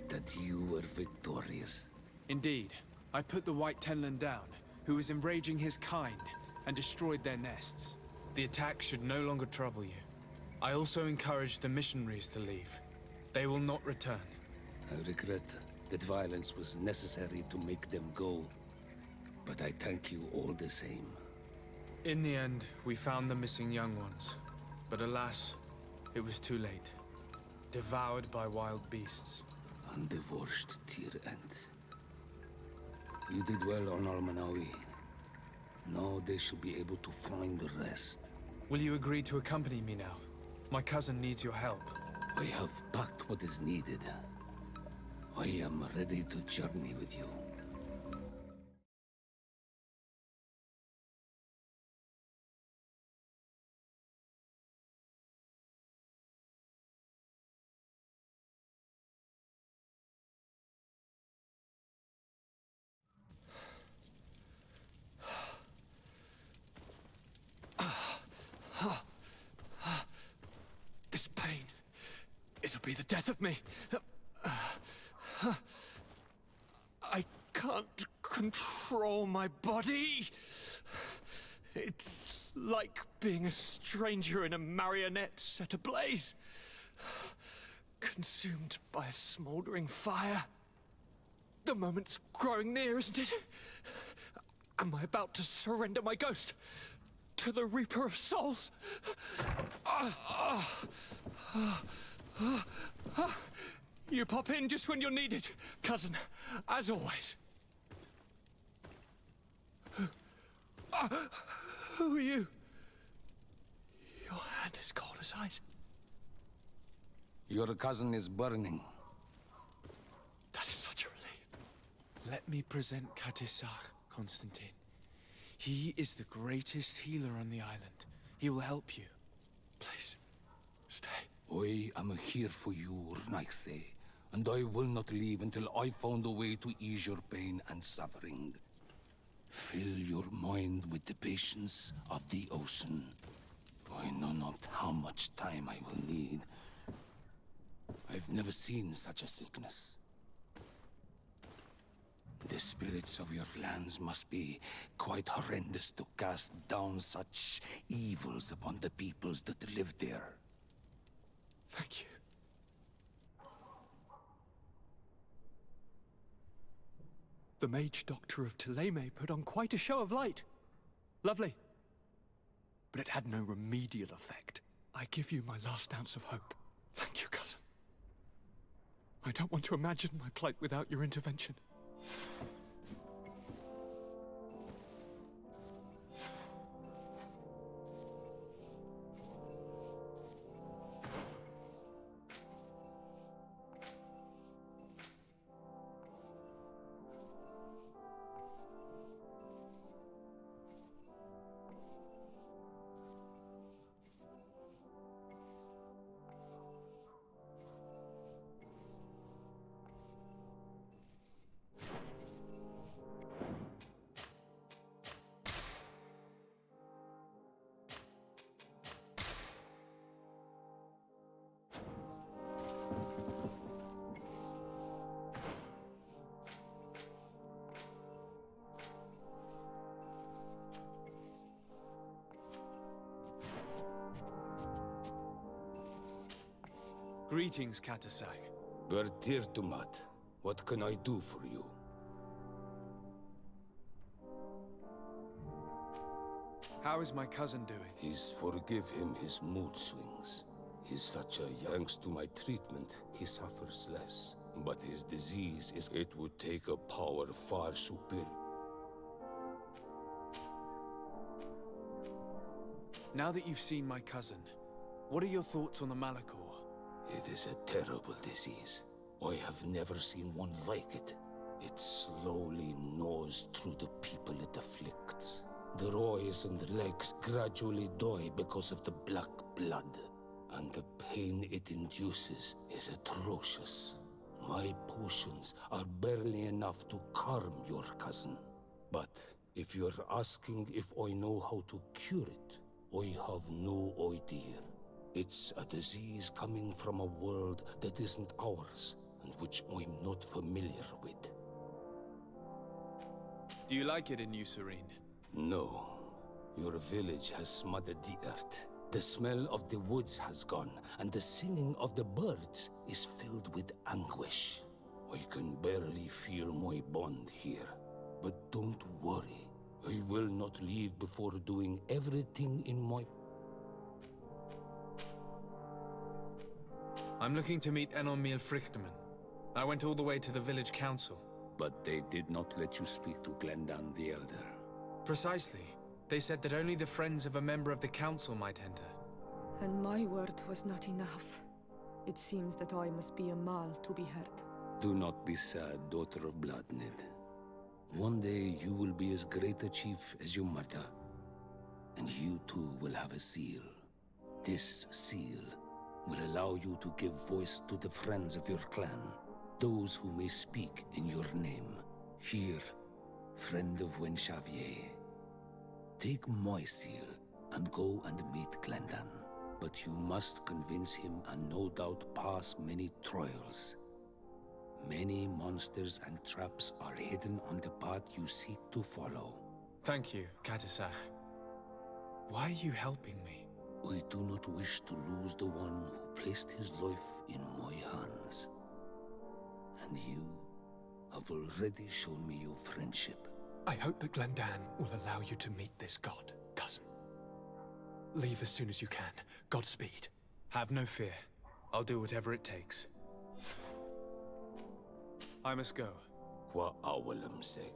that you were victorious. Indeed. I put the White Tenland down, who was enraging his kind, and destroyed their nests. The attack should no longer trouble you. I also encouraged the missionaries to leave. They will not return. I regret that violence was necessary to make them go, but I thank you all the same. In the end, we found the missing young ones. But alas, it was too late. Devoured by wild beasts. Undivorced Tyr End. You did well, Onol Manawi. Now they should be able to find the rest. Will you agree to accompany me now? My cousin needs your help. I have packed what is needed. I am ready to journey with you. This pain, it'll be the death of me. I can't control my body. It's like being a stranger in a marionette set ablaze. Consumed by a smoldering fire. The moment's growing near, isn't it? Am I about to surrender my ghost to the Reaper of Souls? You pop in just when you're needed, cousin, as always. Who are you? Your hand is cold as ice. Your cousin is burning. That is such a relief. Let me present Katisach, Constantine. He is the greatest healer on the island. He will help you. Please, stay. I am here for you, Rnaigse, and I will not leave until I found a way to ease your pain and suffering. Fill your mind with the patience of the ocean. I know not how much time I will need. I've never seen such a sickness. The spirits of your lands must be quite horrendous to cast down such evils upon the peoples that live there. Thank you. The mage doctor of Teleme put on quite a show of light. Lovely. but it had no remedial effect. I give you my last ounce of hope. Thank you, cousin. I don't want to imagine my plight without your intervention. Greetings, Katasak. Bertirtumat, what can I do for you? How is my cousin doing? Forgive him his mood swings. He's such a thanks to my treatment, he suffers less. But his disease it would take a power far superior. Now that you've seen my cousin, what are your thoughts on the Malachor? It is a terrible disease. I have never seen one like it. It slowly gnaws through the people it afflicts. Their eyes and legs gradually die because of the black blood. And the pain it induces is atrocious. My potions are barely enough to calm your cousin. But if you're asking if I know how to cure it, I have no idea. It's a disease coming from a world that isn't ours, and which I'm not familiar with. Do you like it in New Serene? No. Your village has smothered the earth. The smell of the woods has gone, and the singing of the birds is filled with anguish. I can barely feel my bond here. But don't worry. I will not leave before doing everything in my... I'm looking to meet Enormil Frichterman. I went all the way to the village council. But they did not let you speak to Glendan the Elder. Precisely. They said that only the friends of a member of the council might enter. And my word was not enough. It seems that I must be a Mal to be heard. Do not be sad, daughter of Bloodnid. One day you will be as great a chief as your mother. And you too will have a seal. This seal will allow you to give voice to the friends of your clan, those who may speak in your name. Here, friend of Wenxavier. Take my seal and go and meet Glendan. But you must convince him and no doubt pass many trials. Many monsters and traps are hidden on the path you seek to follow. Thank you, Katasak. Why are you helping me? I do not wish to lose the one who placed his life in my hands. And you have already shown me your friendship. I hope that Glendan will allow you to meet this god, cousin. Leave as soon as you can. Godspeed. Have no fear. I'll do whatever it takes. I must go. Kwa awalam sake.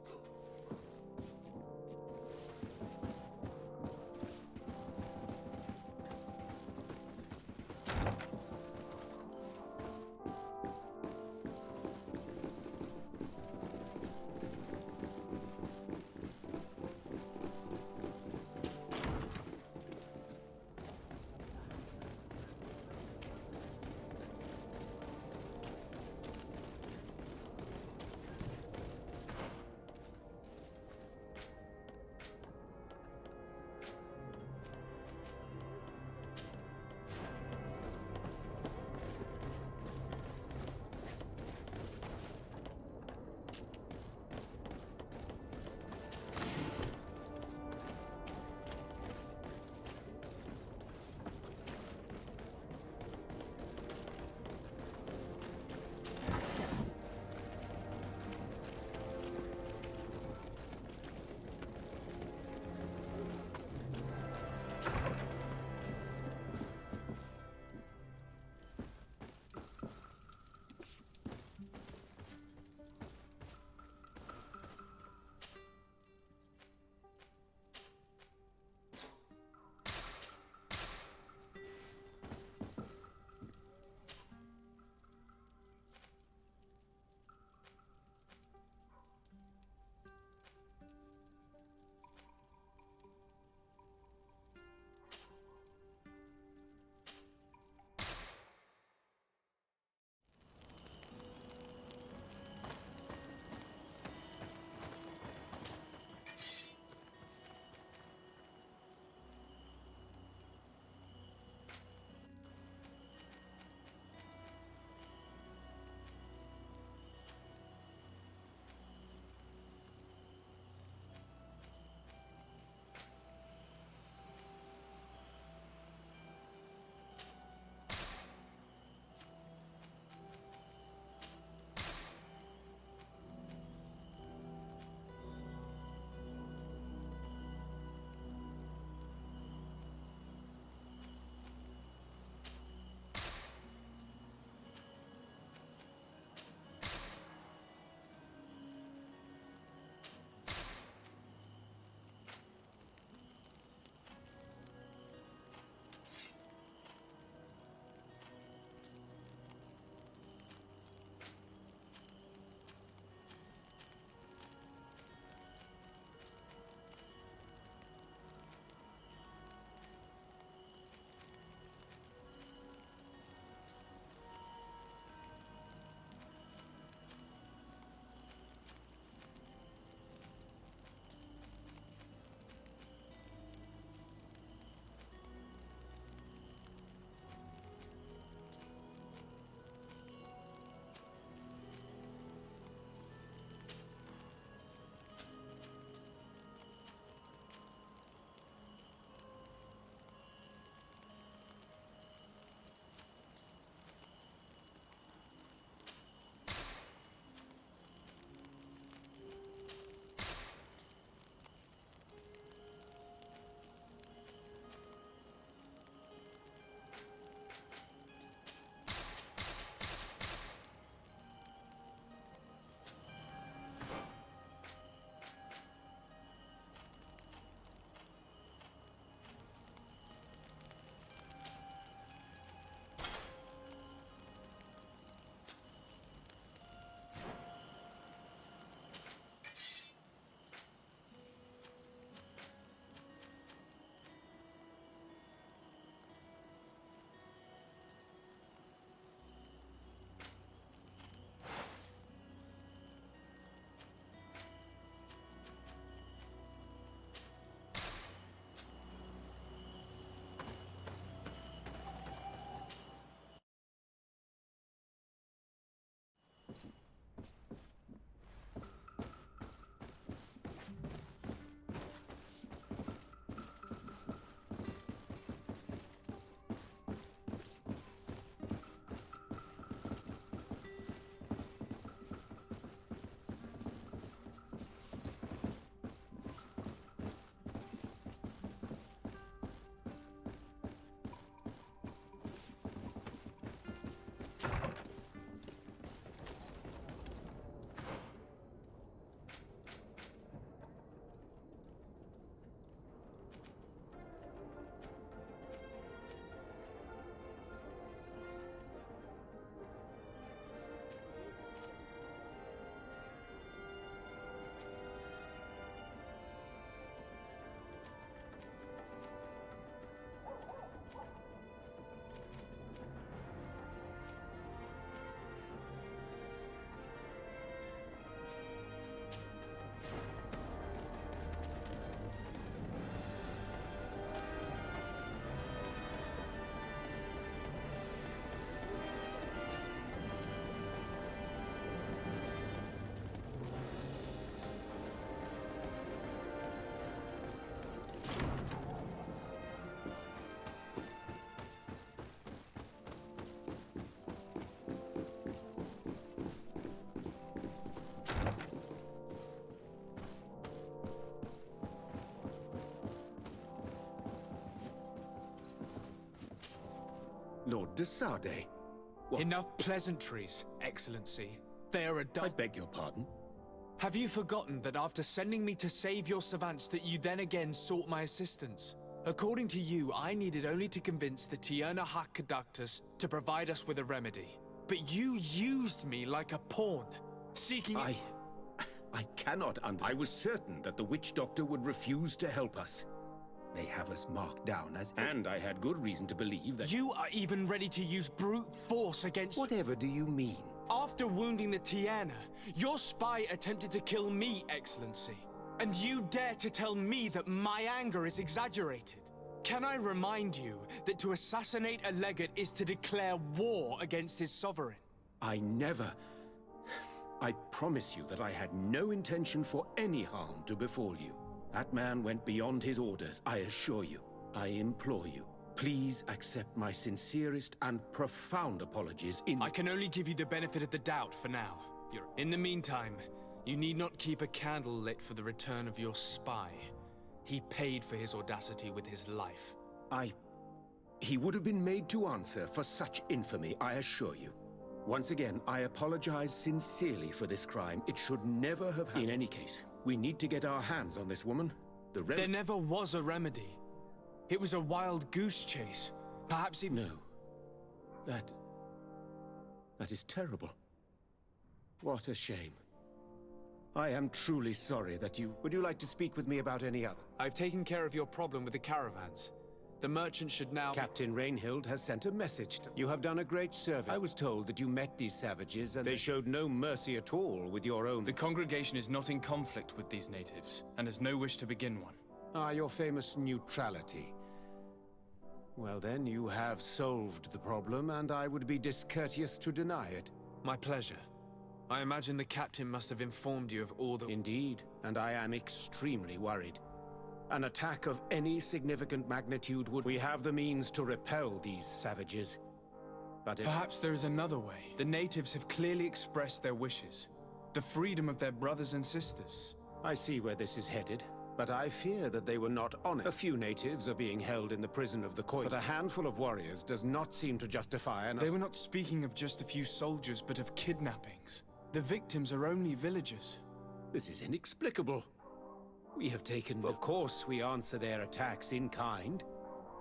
Lord de Sade. Enough pleasantries, Excellency. They are a I beg your pardon? Have you forgotten that after sending me to save your savants that you then again sought my assistance? According to you, I needed only to convince the Tierna Conductors to provide us with a remedy. But you used me like a pawn, seeking... I cannot understand. I was certain that the witch doctor would refuse to help us. They have us marked down as... And I had good reason to believe that... You are even ready to use brute force against... Whatever do you mean? After wounding the Tierna, your spy attempted to kill me, Excellency. And you dare to tell me that my anger is exaggerated? Can I remind you that to assassinate a legate is to declare war against his sovereign? I never... I promise you that I had no intention for any harm to befall you. That man went beyond his orders, I assure you. I implore you, please accept my sincerest and profound apologies in... I can only give you the benefit of the doubt for now. In the meantime, you need not keep a candle lit for the return of your spy. He paid for his audacity with his life. He would have been made to answer for such infamy, I assure you. Once again, I apologize sincerely for this crime. It should never have happened. In any case, we need to get our hands on this woman. There never was a remedy. It was a wild goose chase. Perhaps even... No. That is terrible. What a shame. I am truly sorry that you... Would you like to speak with me about any other? I've taken care of your problem with the caravans. The merchant should now... Captain Rainhild has sent a message to... You have done a great service. I was told that you met these savages and they showed no mercy at all with your own... The congregation is not in conflict with these natives, and has no wish to begin one. Ah, your famous neutrality. Well then, you have solved the problem, and I would be discourteous to deny it. My pleasure. I imagine the captain must have informed you of all the... Indeed, and I am extremely worried. An attack of any significant magnitude would... We have the means to repel these savages. But if... Perhaps there is another way. The natives have clearly expressed their wishes. The freedom of their brothers and sisters. I see where this is headed, but I fear that they were not honest. A few natives are being held in the prison of the Coin, but a handful of warriors does not seem to justify an... They were not speaking of just a few soldiers, but of kidnappings. The victims are only villagers. This is inexplicable. We have taken... Of course, we answer their attacks in kind.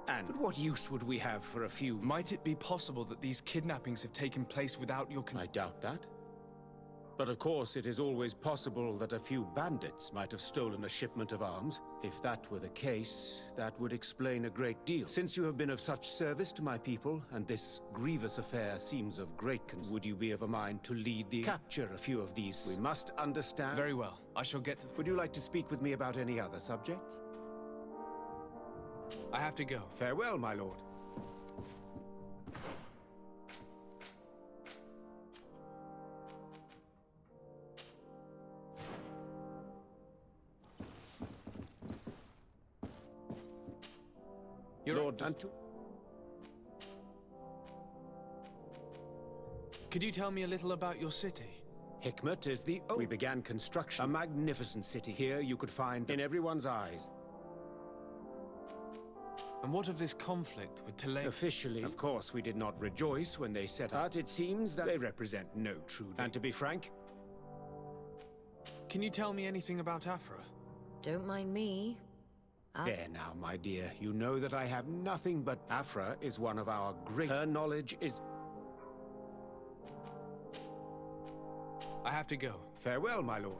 But what use would we have for a few... Might it be possible that these kidnappings have taken place without your consent? I doubt that. But of course, it is always possible that a few bandits might have stolen a shipment of arms. If that were the case, that would explain a great deal. Since you have been of such service to my people, and this grievous affair seems of great concern, would you be of a mind to lead the... Capture a few of these? We must understand... Very well. I shall get to... Would you like to speak with me about any other subjects? I have to go. Farewell, my lord. Lord Dantu. Could you tell me a little about your city? Hikmet is the... We began construction. A magnificent city. Here you could find in everyone's eyes. And what of this conflict with Tele... Officially, of course, we did not rejoice when they set out. But it seems that they represent no true... And to be frank... Can you tell me anything about Afra? Don't mind me. There now, my dear. You know that I have nothing but... Afra is one of our great... Her knowledge is... I have to go. Farewell, my lord.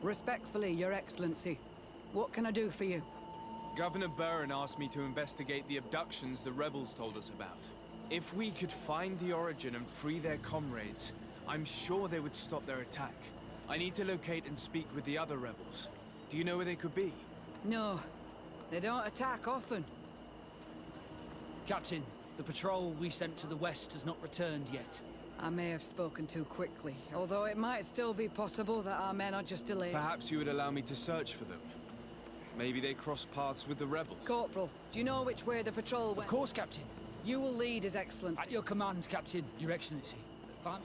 Respectfully, Your Excellency. What can I do for you? Governor Burren asked me to investigate the abductions the rebels told us about. If we could find the origin and free their comrades, I'm sure they would stop their attack. I need to locate and speak with the other rebels. Do you know where they could be? No. They don't attack often. Captain, the patrol we sent to the west has not returned yet. I may have spoken too quickly, although it might still be possible that our men are just delayed. Perhaps you would allow me to search for them. Maybe they crossed paths with the rebels. Corporal, do you know which way the patrol went? Of course, Captain. You will lead, His Excellency. At your command, Captain, Your Excellency. Fine.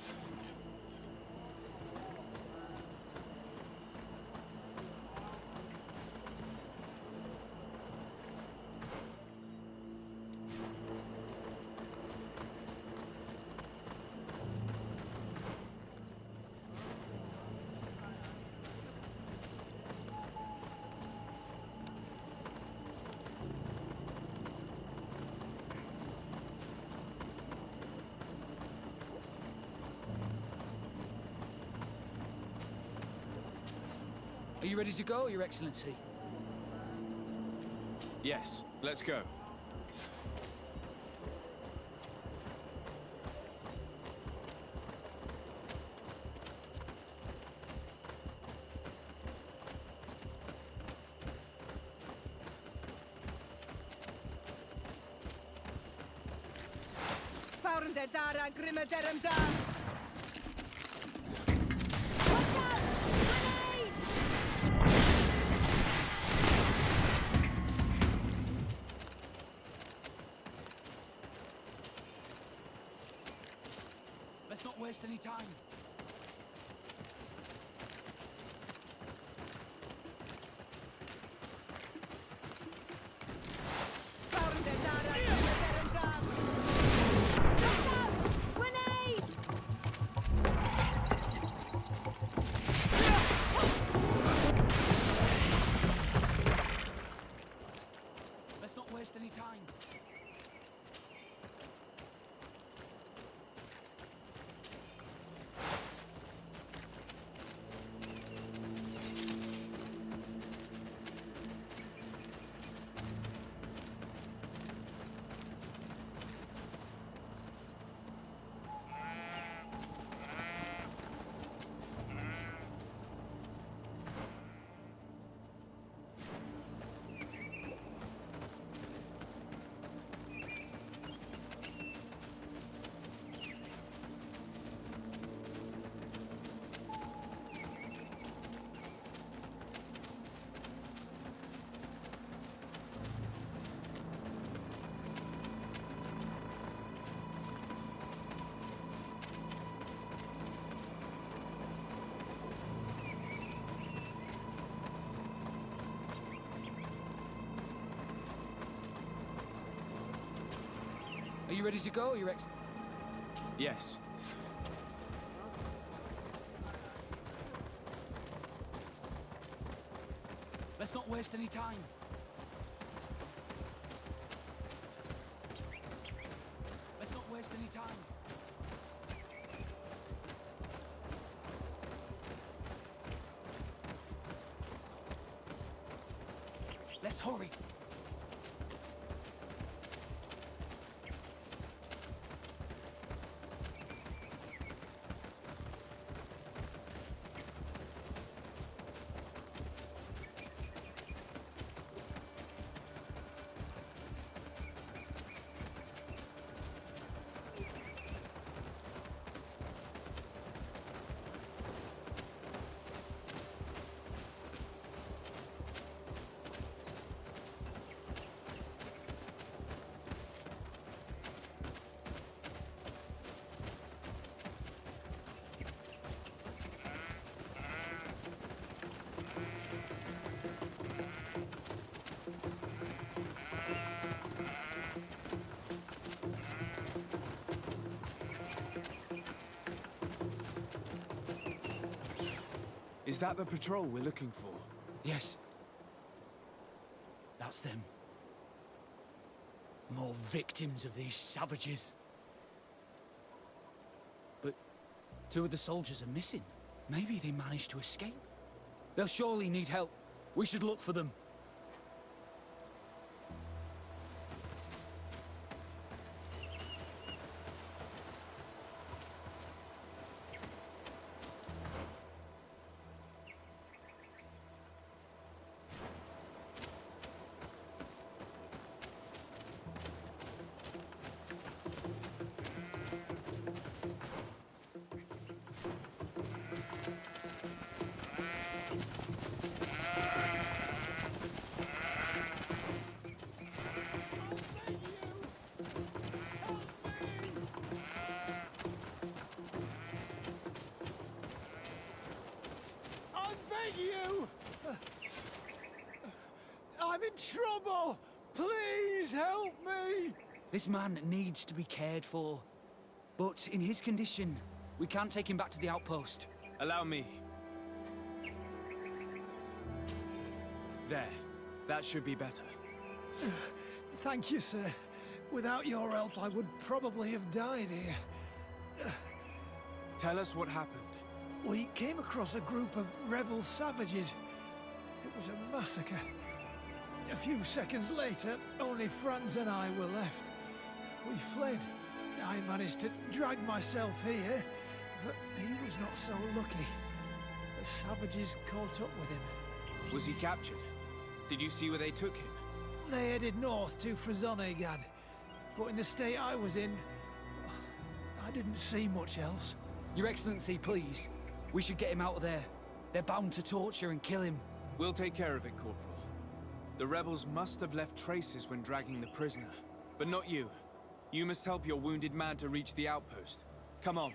Are you ready to go, Your Excellency? Yes, let's go. Faurende dara grimme derem da. Let's not waste any time. Faurende dara grimme derem da. Watch out! Grenade! Let's not waste any time. Are you ready to go, Your Ex... Yes. Let's not waste any time. Let's not waste any time. Let's hurry. Is that the patrol we're looking for? Yes. That's them. More victims of these savages. But two of the soldiers are missing. Maybe they managed to escape. They'll surely need help. We should look for them. I beg you! I'm in trouble! Please help me! This man needs to be cared for. But in his condition, we can't take him back to the outpost. Allow me. There. That should be better. Thank you, sir. Without your help, I would probably have died here. Tell us what happened. We came across a group of rebel savages. It was a massacre. A few seconds later, only Franz and I were left. We fled. I managed to drag myself here, but he was not so lucky. The savages caught up with him. Was he captured? Did you see where they took him? They headed north to Frazonegad, but in the state I was in, I didn't see much else. Your Excellency, please. We should get him out of there. They're bound to torture and kill him. We'll take care of it, Corporal. The rebels must have left traces when dragging the prisoner. But not you. You must help your wounded man to reach the outpost. Come on.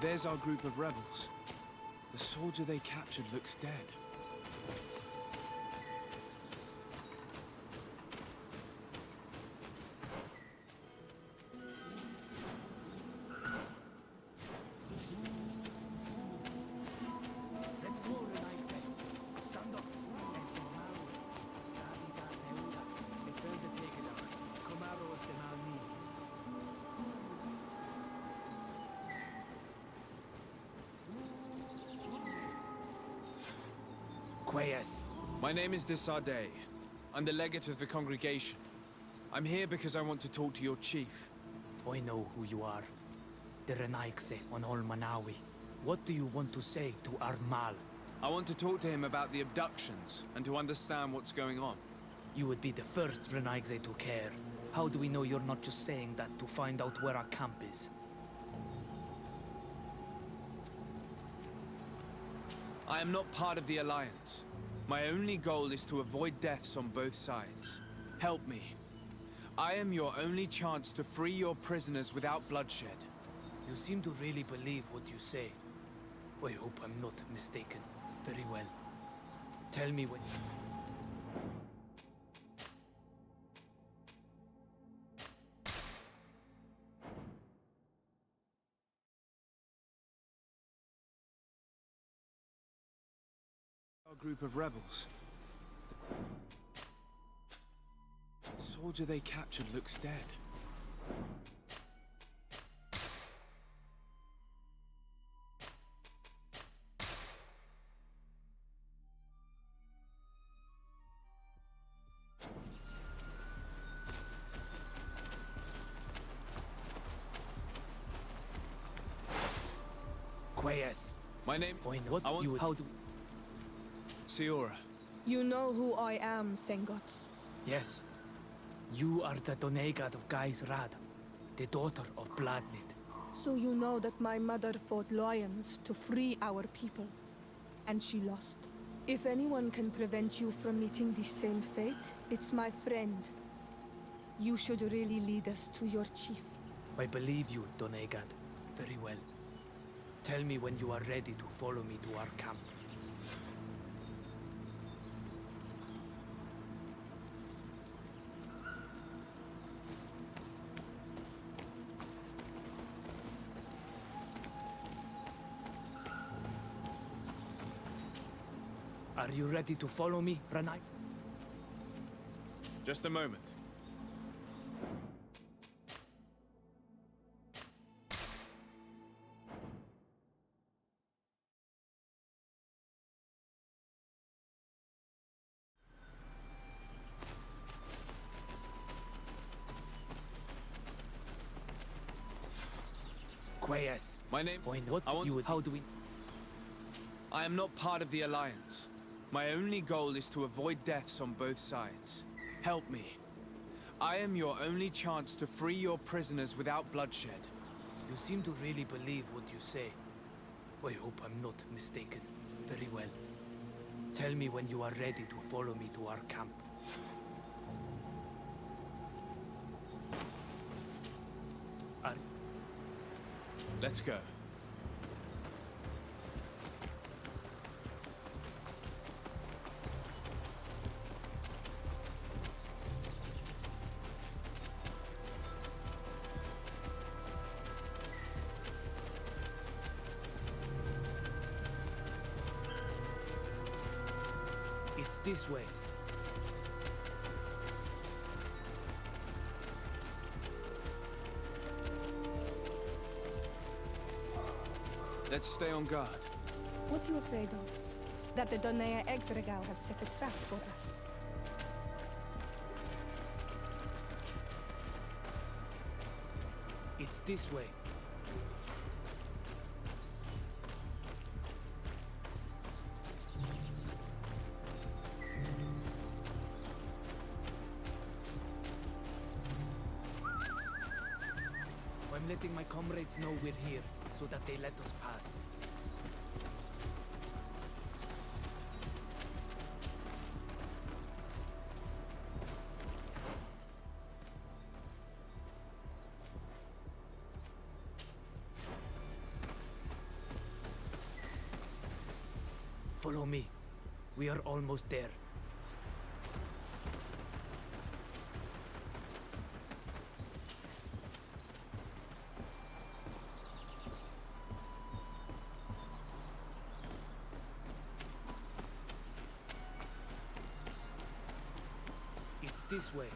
There's our group of rebels. The soldier they captured looks dead. Let's go, Renaigse. Stand up. Es väl det pekar. Kom här oss den här ni. Quayes. My name is Desade. I'm the legate of the congregation. I'm here because I want to talk to your chief. I know who you are. The Renaigse on Ol Manawi. What do you want to say to Armal? I want to talk to him about the abductions and to understand what's going on. You would be the first Renaigse to care. How do we know you're not just saying that to find out where our camp is? I am not part of the Alliance. My only goal is to avoid deaths on both sides. Help me. I am your only chance to free your prisoners without bloodshed. You seem to really believe what you say. I hope I'm not mistaken. Very well. Tell me when... Our group of rebels. The soldier they captured looks dead. Quayes. My name... What you... How do... Siora. You know who I am, Sengots. Yes. You are the Donegat of Gai's Rad, the daughter of Blagnit. So you know that my mother fought lions to free our people, and she lost. If anyone can prevent you from meeting the same fate, it's my friend. You should really lead us to your chief. I believe you, Donegat. Very well. Tell me when you are ready to follow me to our camp. Are you ready to follow me, Ranai? Just a moment. Quayes. My name... What you would... How do we... I am not part of the Alliance. My only goal is to avoid deaths on both sides. Help me. I am your only chance to free your prisoners without bloodshed. You seem to really believe what you say. I hope I'm not mistaken. Very well. Tell me when you are ready to follow me to our camp. Let's go. It's this way. Let's stay on guard. What are you afraid of? That the Donea Exregao have set a trap for us. It's this way. I'm letting my comrades know we're here, so that they let us pass. Follow me. We are almost there. It's this way.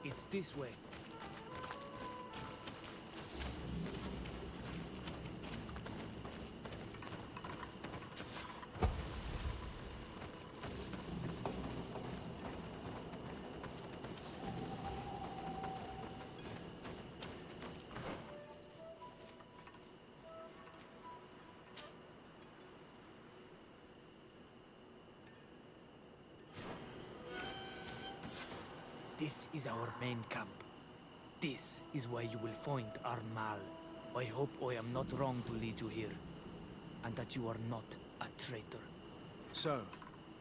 It's this way. This is our main camp. This is where you will find our Mal. I hope I am not wrong to lead you here, and that you are not a traitor. So,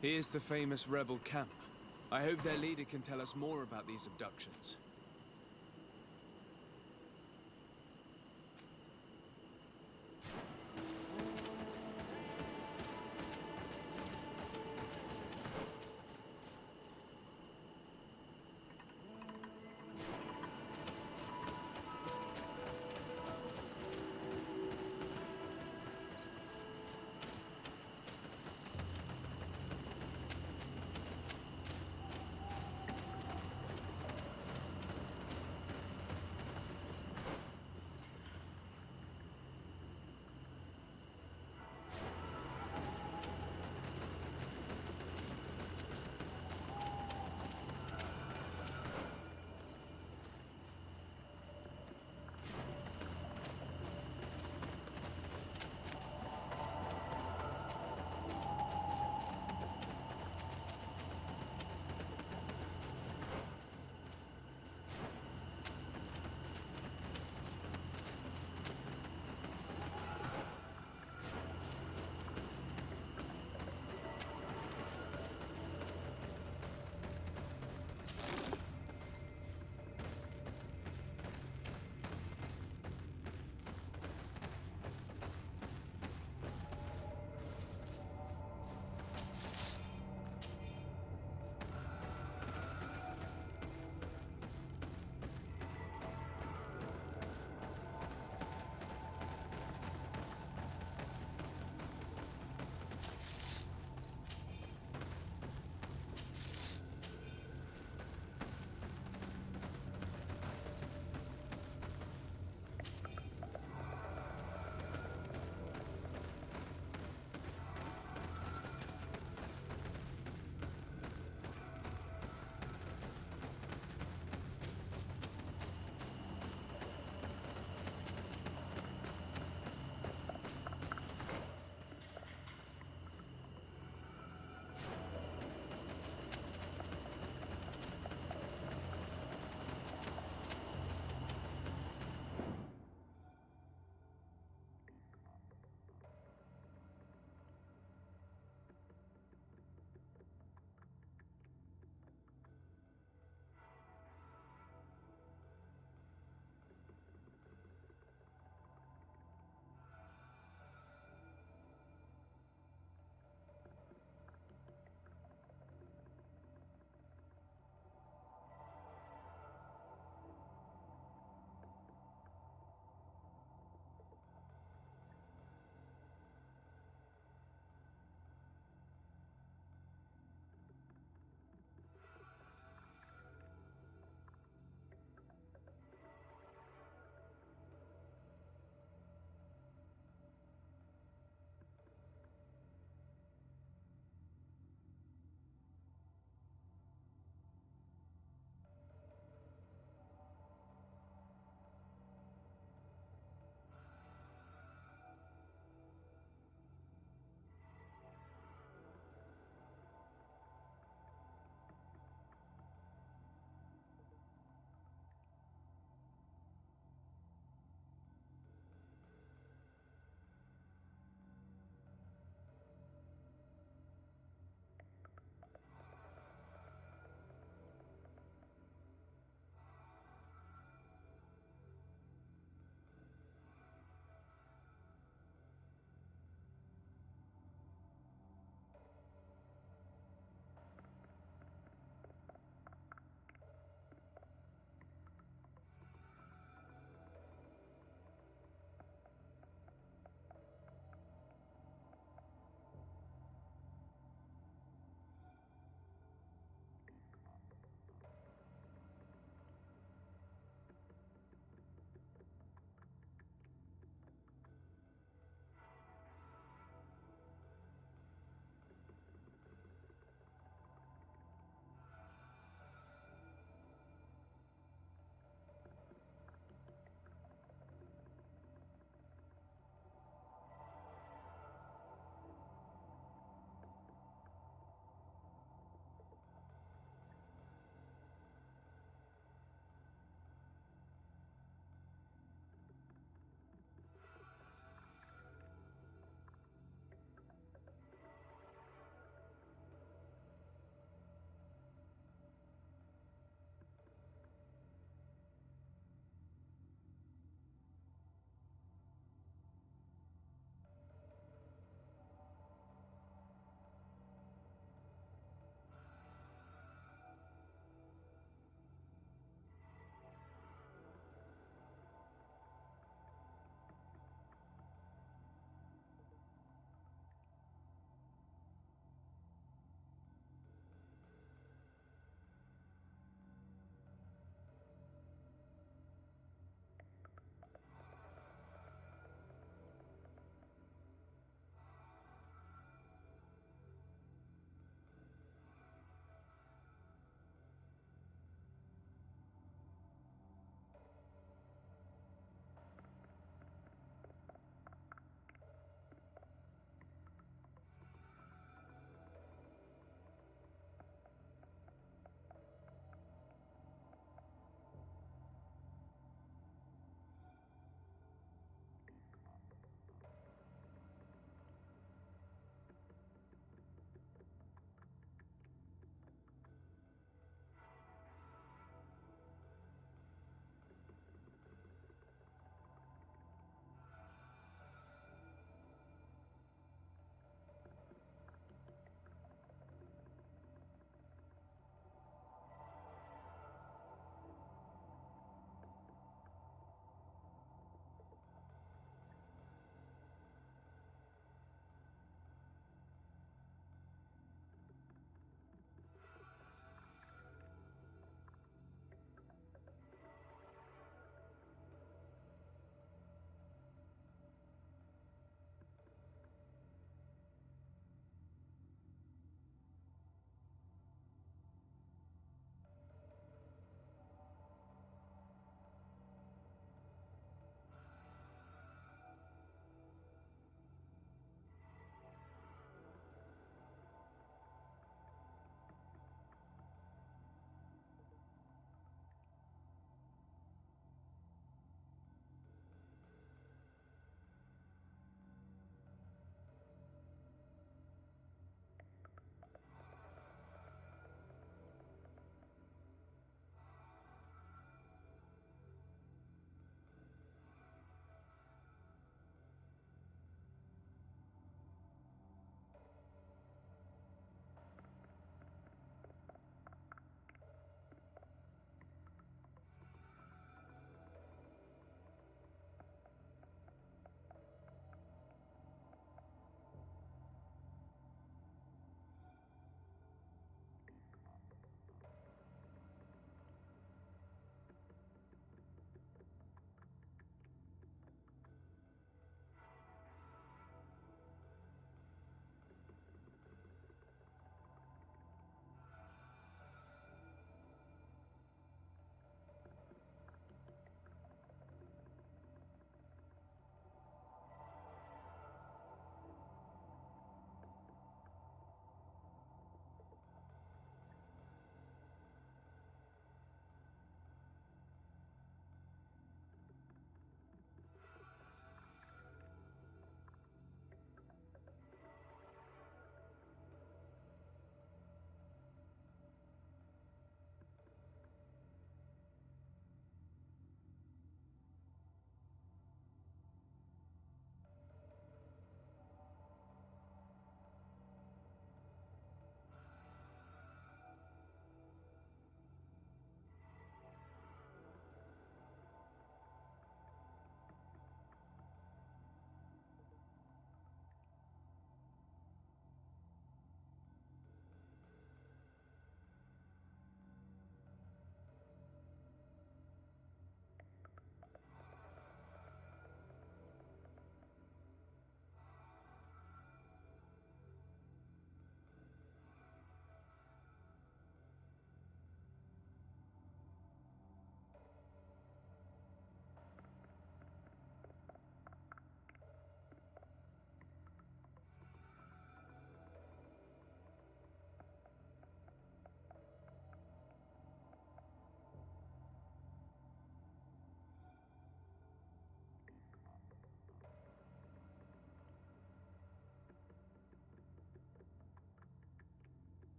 here's the famous rebel camp. I hope their leader can tell us more about these abductions.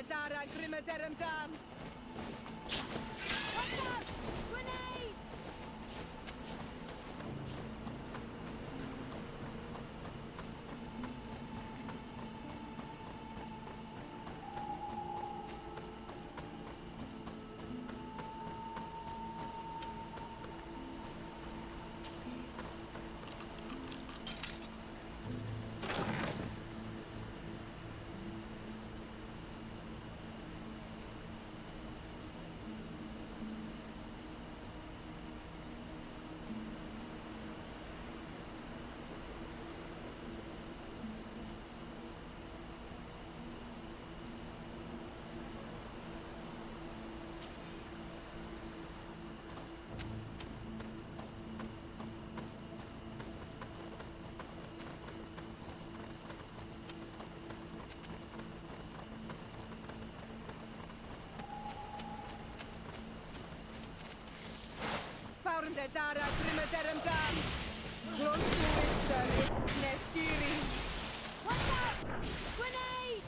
Dara Grimaderum Dam! Watch out! Grenade! Found the Dara Grimaderum Dam! Close to Mr. Nestiri! Watch out! Grenade!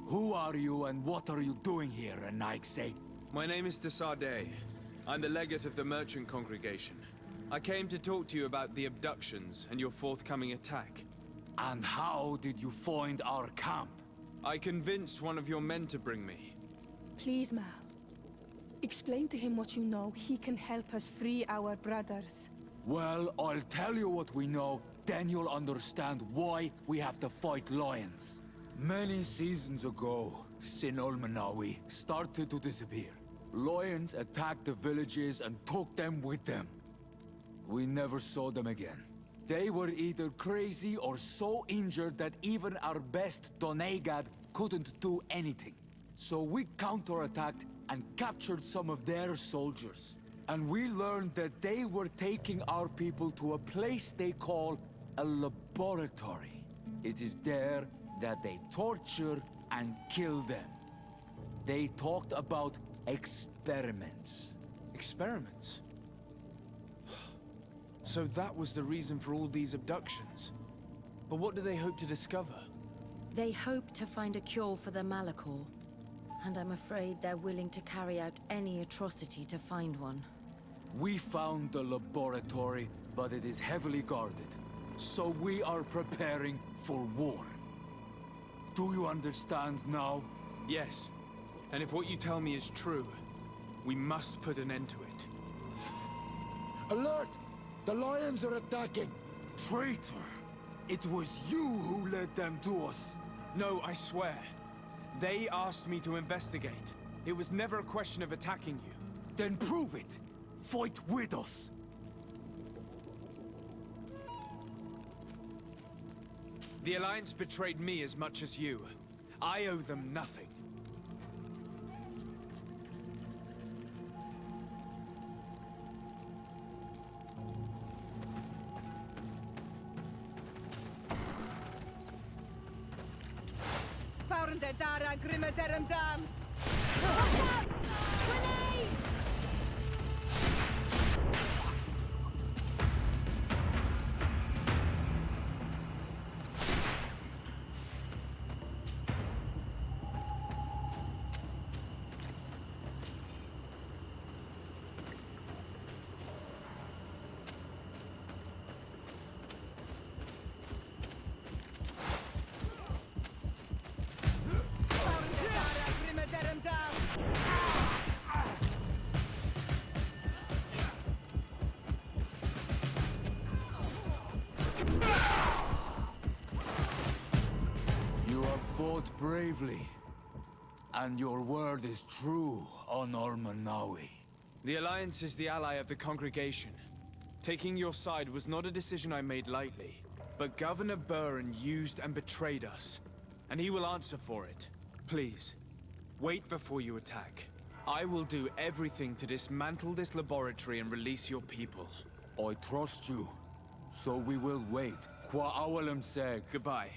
Who are you and what are you doing here, Anaigse? My name is Desade. I'm the legate of the merchant congregation. I came to talk to you about the abductions and your forthcoming attack. And how did you find our camp? I convinced one of your men to bring me. Please, Mal. Explain to him what you know. He can help us free our brothers. Well, I'll tell you what we know, then you'll understand why we have to fight lions. Many seasons ago, Sinolmanawi started to disappear. Lions attacked the villages and took them with them. We never saw them again. They were either crazy or so injured that even our best Donegad couldn't do anything. So we counterattacked and captured some of their soldiers. And we learned that they were taking our people to a place they call a laboratory. It is there that they torture and kill them. They talked about experiments. Experiments? So that was the reason for all these abductions. But what do they hope to discover? They hope to find a cure for the Malachor. And I'm afraid they're willing to carry out any atrocity to find one. We found the laboratory, but it is heavily guarded. So we are preparing for war. Do you understand now? Yes. And if what you tell me is true, we must put an end to it. Alert! The lions are attacking! Traitor! It was you who led them to us! No, I swear. They asked me to investigate. It was never a question of attacking you. Then prove it! Fight with us! The Alliance betrayed me as much as you. I owe them nothing. Found the Dara Grimmederum Dam! Watch out! Grenade! You have fought bravely. And your word is true on Ormanawi. The Alliance is the ally of the congregation. Taking your side was not a decision I made lightly. But Governor Burren used and betrayed us. And he will answer for it. Please, wait before you attack. I will do everything to dismantle this laboratory and release your people. I trust you. So we will wait. Qua awalem seg. Goodbye.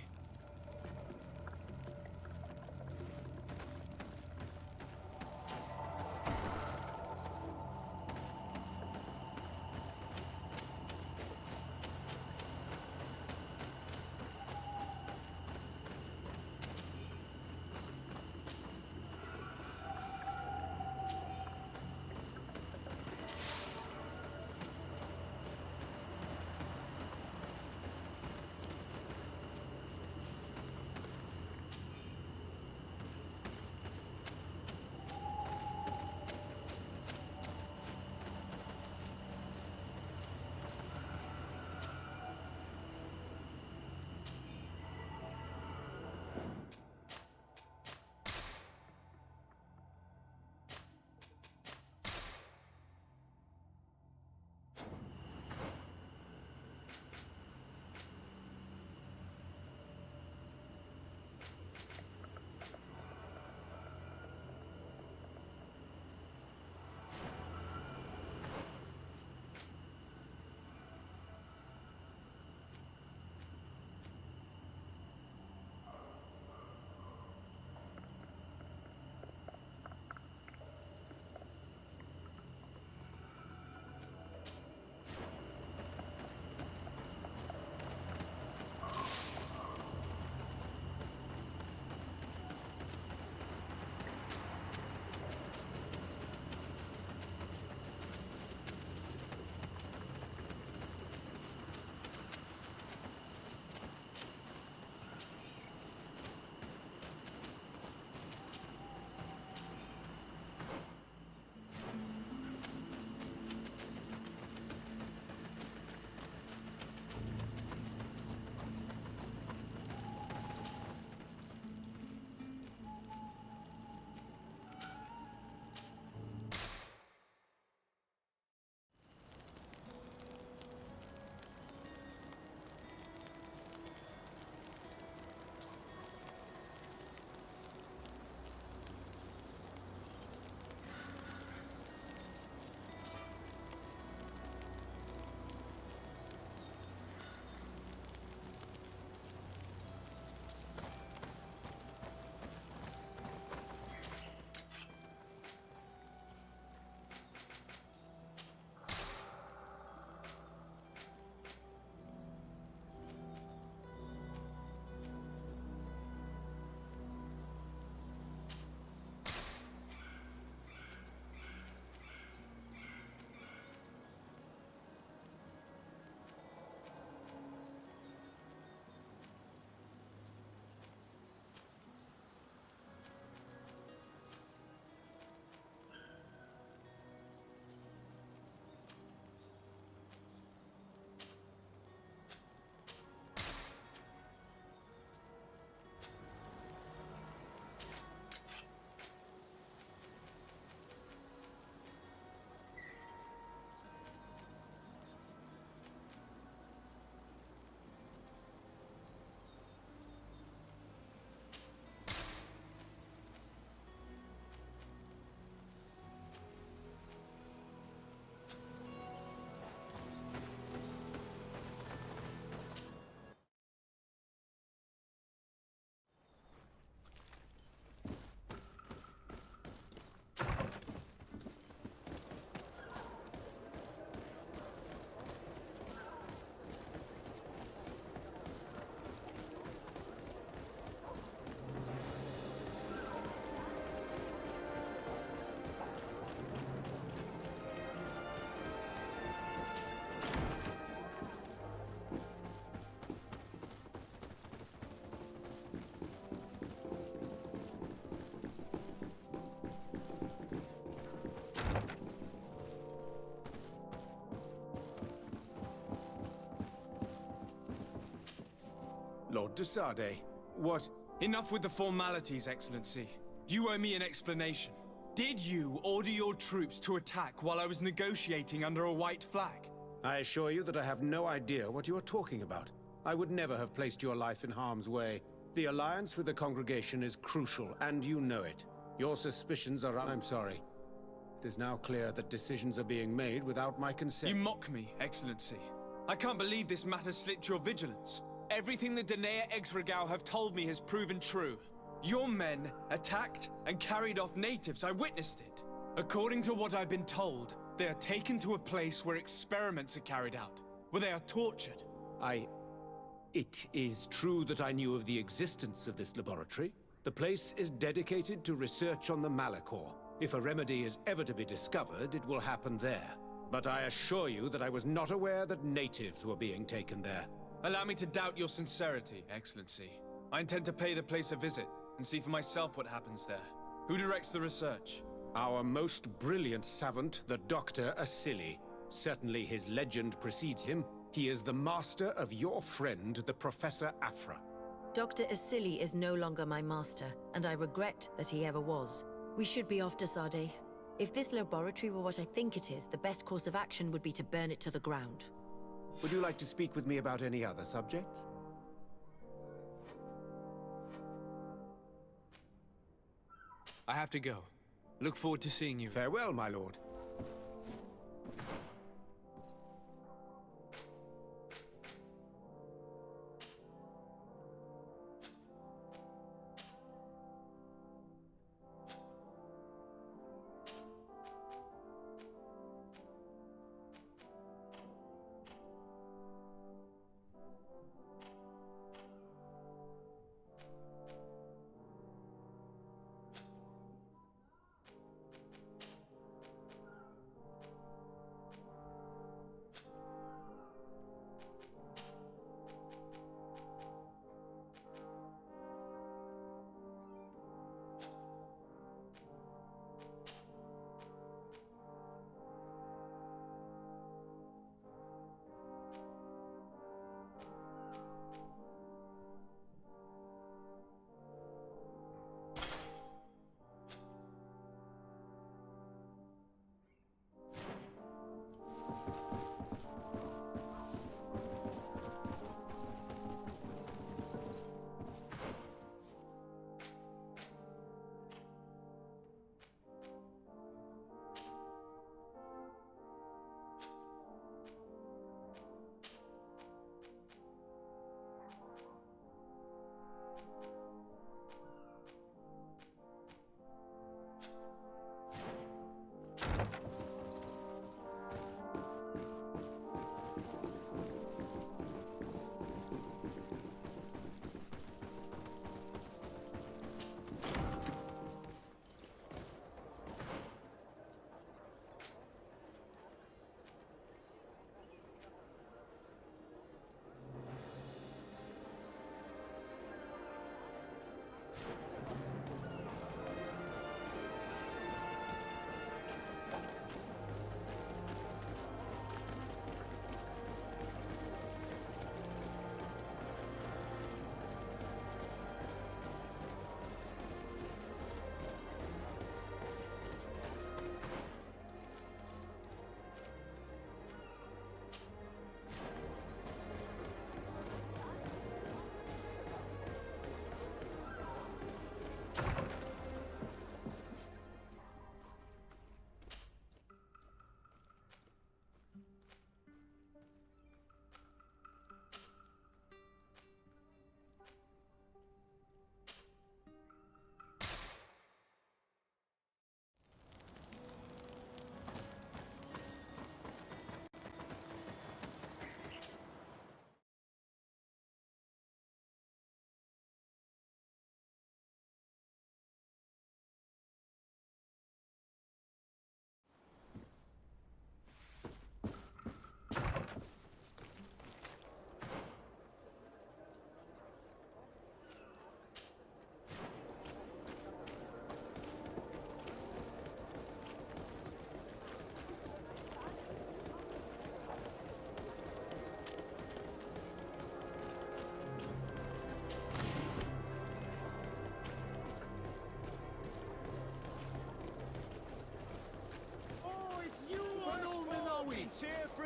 Lord de Sade, what... Enough with the formalities, Excellency. You owe me an explanation. Did you order your troops to attack while I was negotiating under a white flag? I assure you that I have no idea what you are talking about. I would never have placed your life in harm's way. The alliance with the congregation is crucial, and you know it. Your suspicions are... I'm sorry. It is now clear that decisions are being made without my consent. You mock me, Excellency. I can't believe this matter slipped your vigilance. Everything the Danea Exregao have told me has proven true. Your men attacked and carried off natives. I witnessed it. According to what I've been told, they are taken to a place where experiments are carried out, where they are tortured. It is true that I knew of the existence of this laboratory. The place is dedicated to research on the Malachor. If a remedy is ever to be discovered, it will happen there. But I assure you that I was not aware that natives were being taken there. Allow me to doubt your sincerity, Excellency. I intend to pay the place a visit and see for myself what happens there. Who directs the research? Our most brilliant savant, the Dr. Asili. Certainly his legend precedes him. He is the master of your friend, the Professor Afra. Dr. Asili is no longer my master, and I regret that he ever was. We should be off to Sade. If this laboratory were what I think it is, the best course of action would be to burn it to the ground. Would you like to speak with me about any other subjects? I have to go. Look forward to seeing you. Farewell, my lord.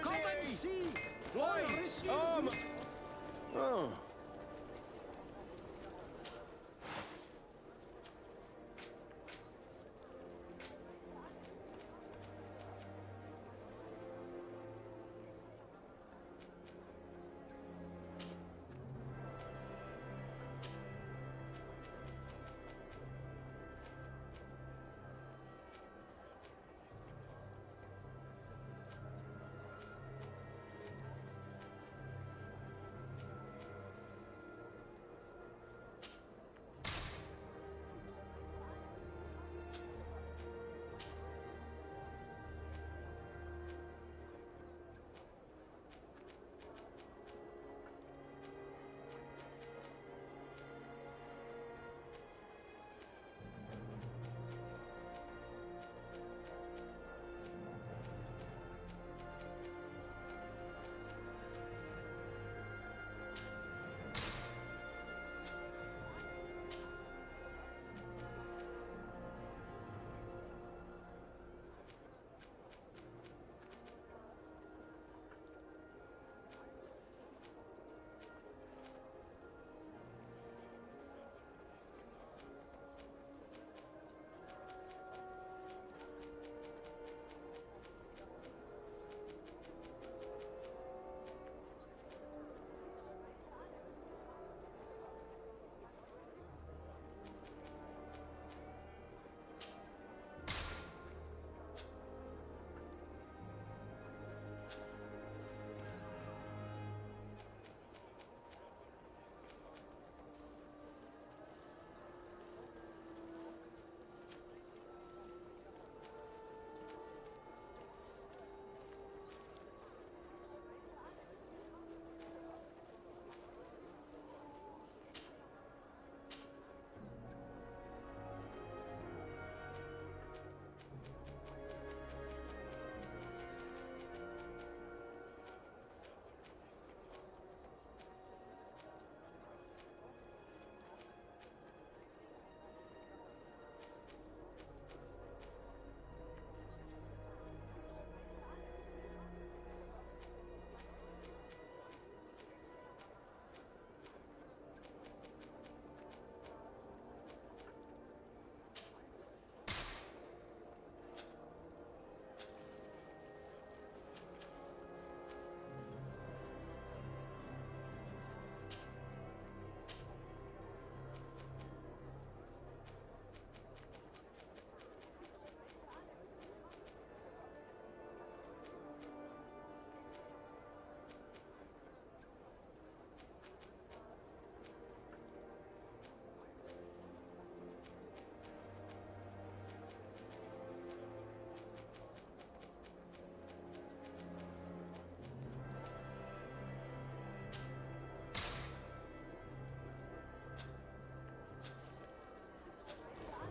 Come and see! Blades! Oh.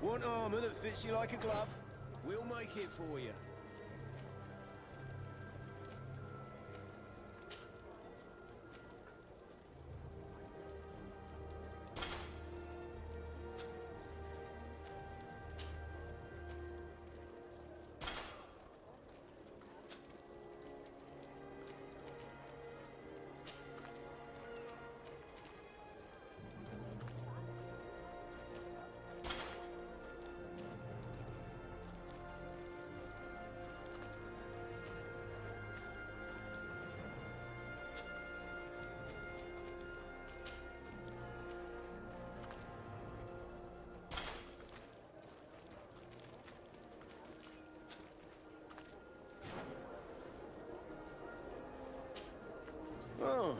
Want armour that fits you like a glove? We'll make it for you. Oh.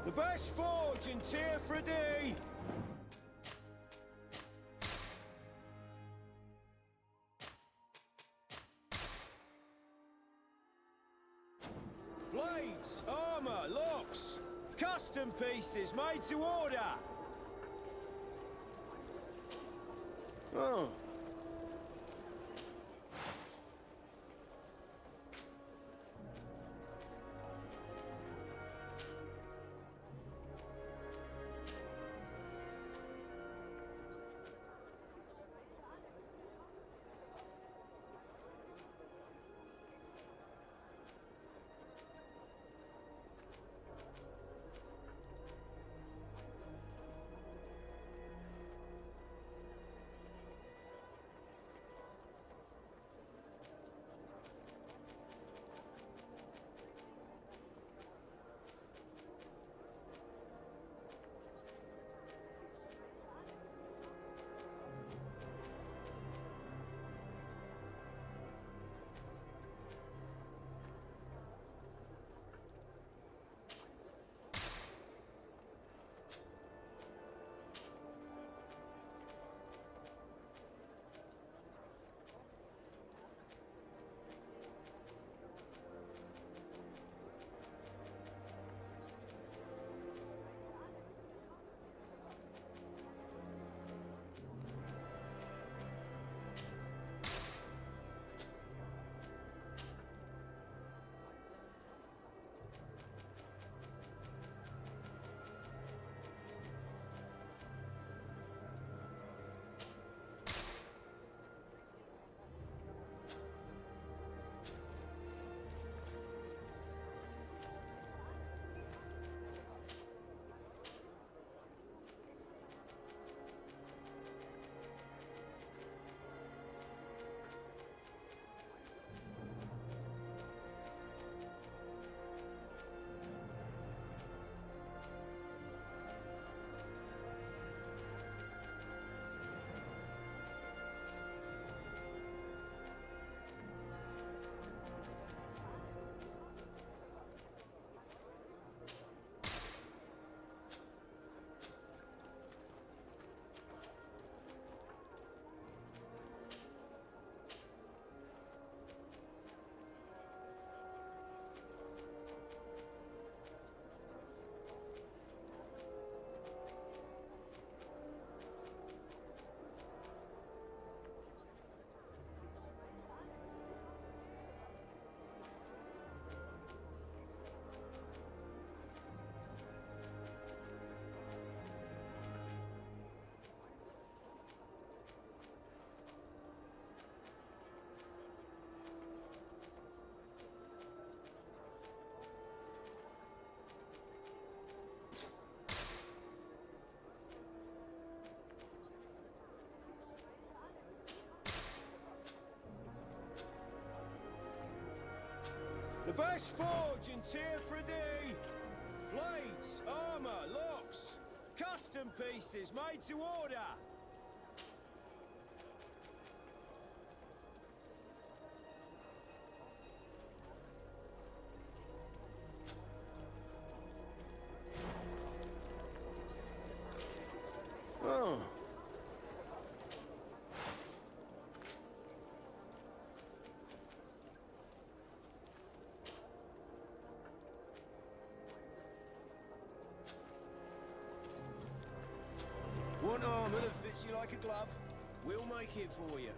The best forge in Tier 3D! Blades, armour, locks, custom pieces made to order! Oh. The best forge in Tier 3D! Blades, armor, locks, custom pieces made to order! Oh. Want armor that fits you like a glove? We'll make it for you.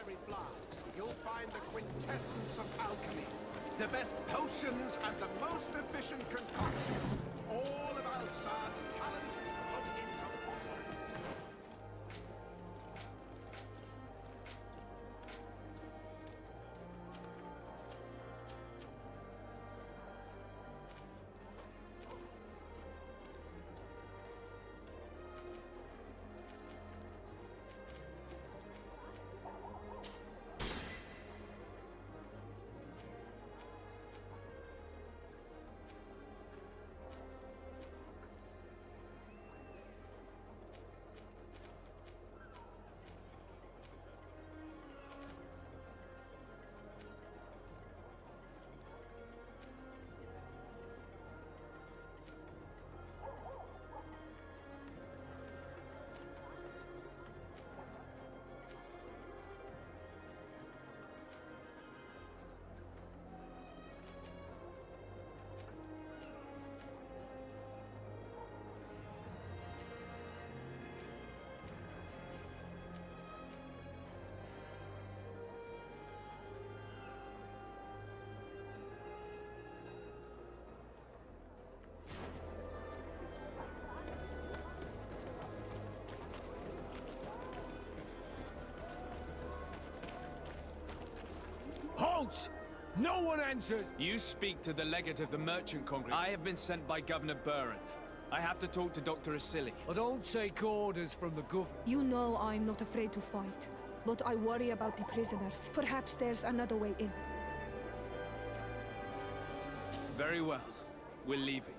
legendary flasks, you'll find the quintessence of alchemy. The best potions and the most efficient concoctions. All of Alsad's talent put into bottles. Halt! No one enters! You speak to the legate of the merchant congregation. I have been sent by Governor Buren. I have to talk to Dr. Asili. I don't take orders from the government. You know I'm not afraid to fight, but I worry about the prisoners. Perhaps there's another way in. Very well. We're leaving.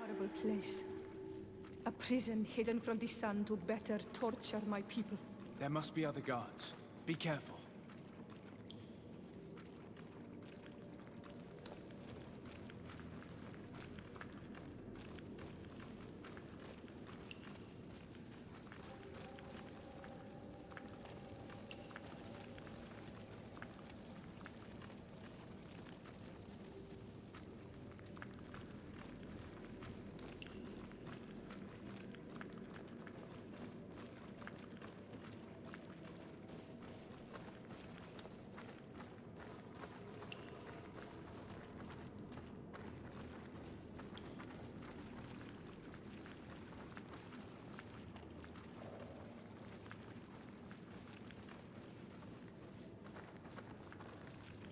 Horrible place. A prison hidden from the sun to better torture my people. There must be other guards. Be careful.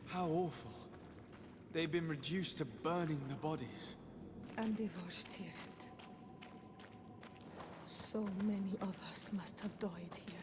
How awful. They've been reduced to burning the bodies. And devastated. So many of us must have died here.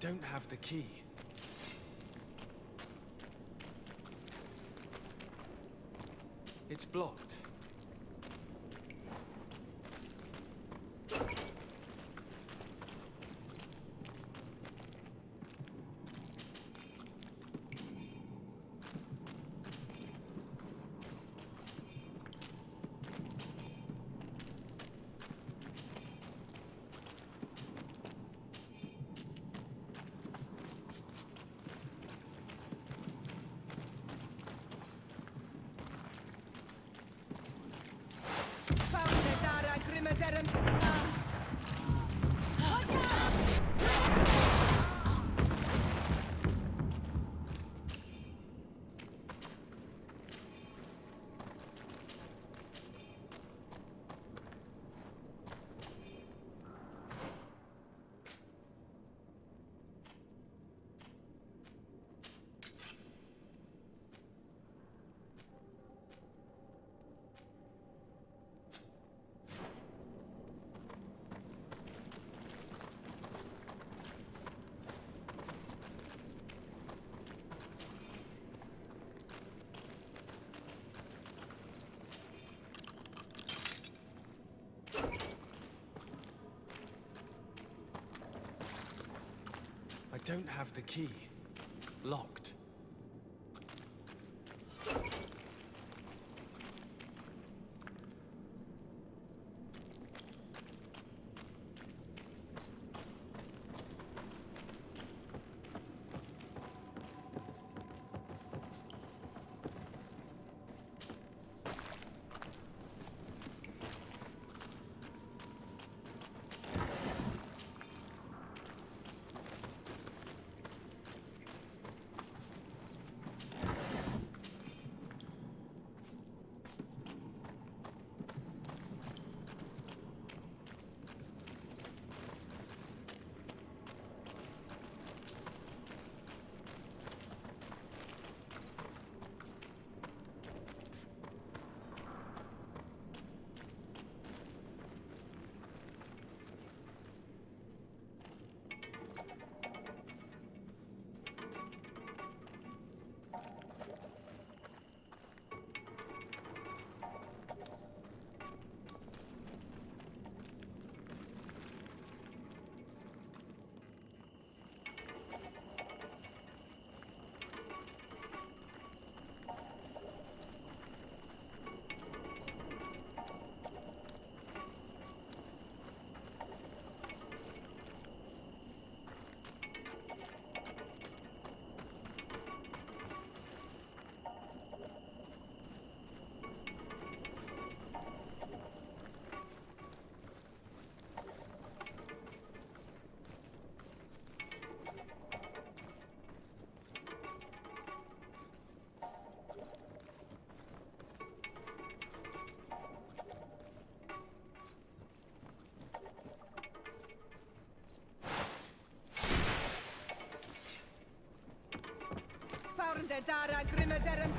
don't have the key. It's blocked. I don't have the key. Locked. Farnde dara grimme derem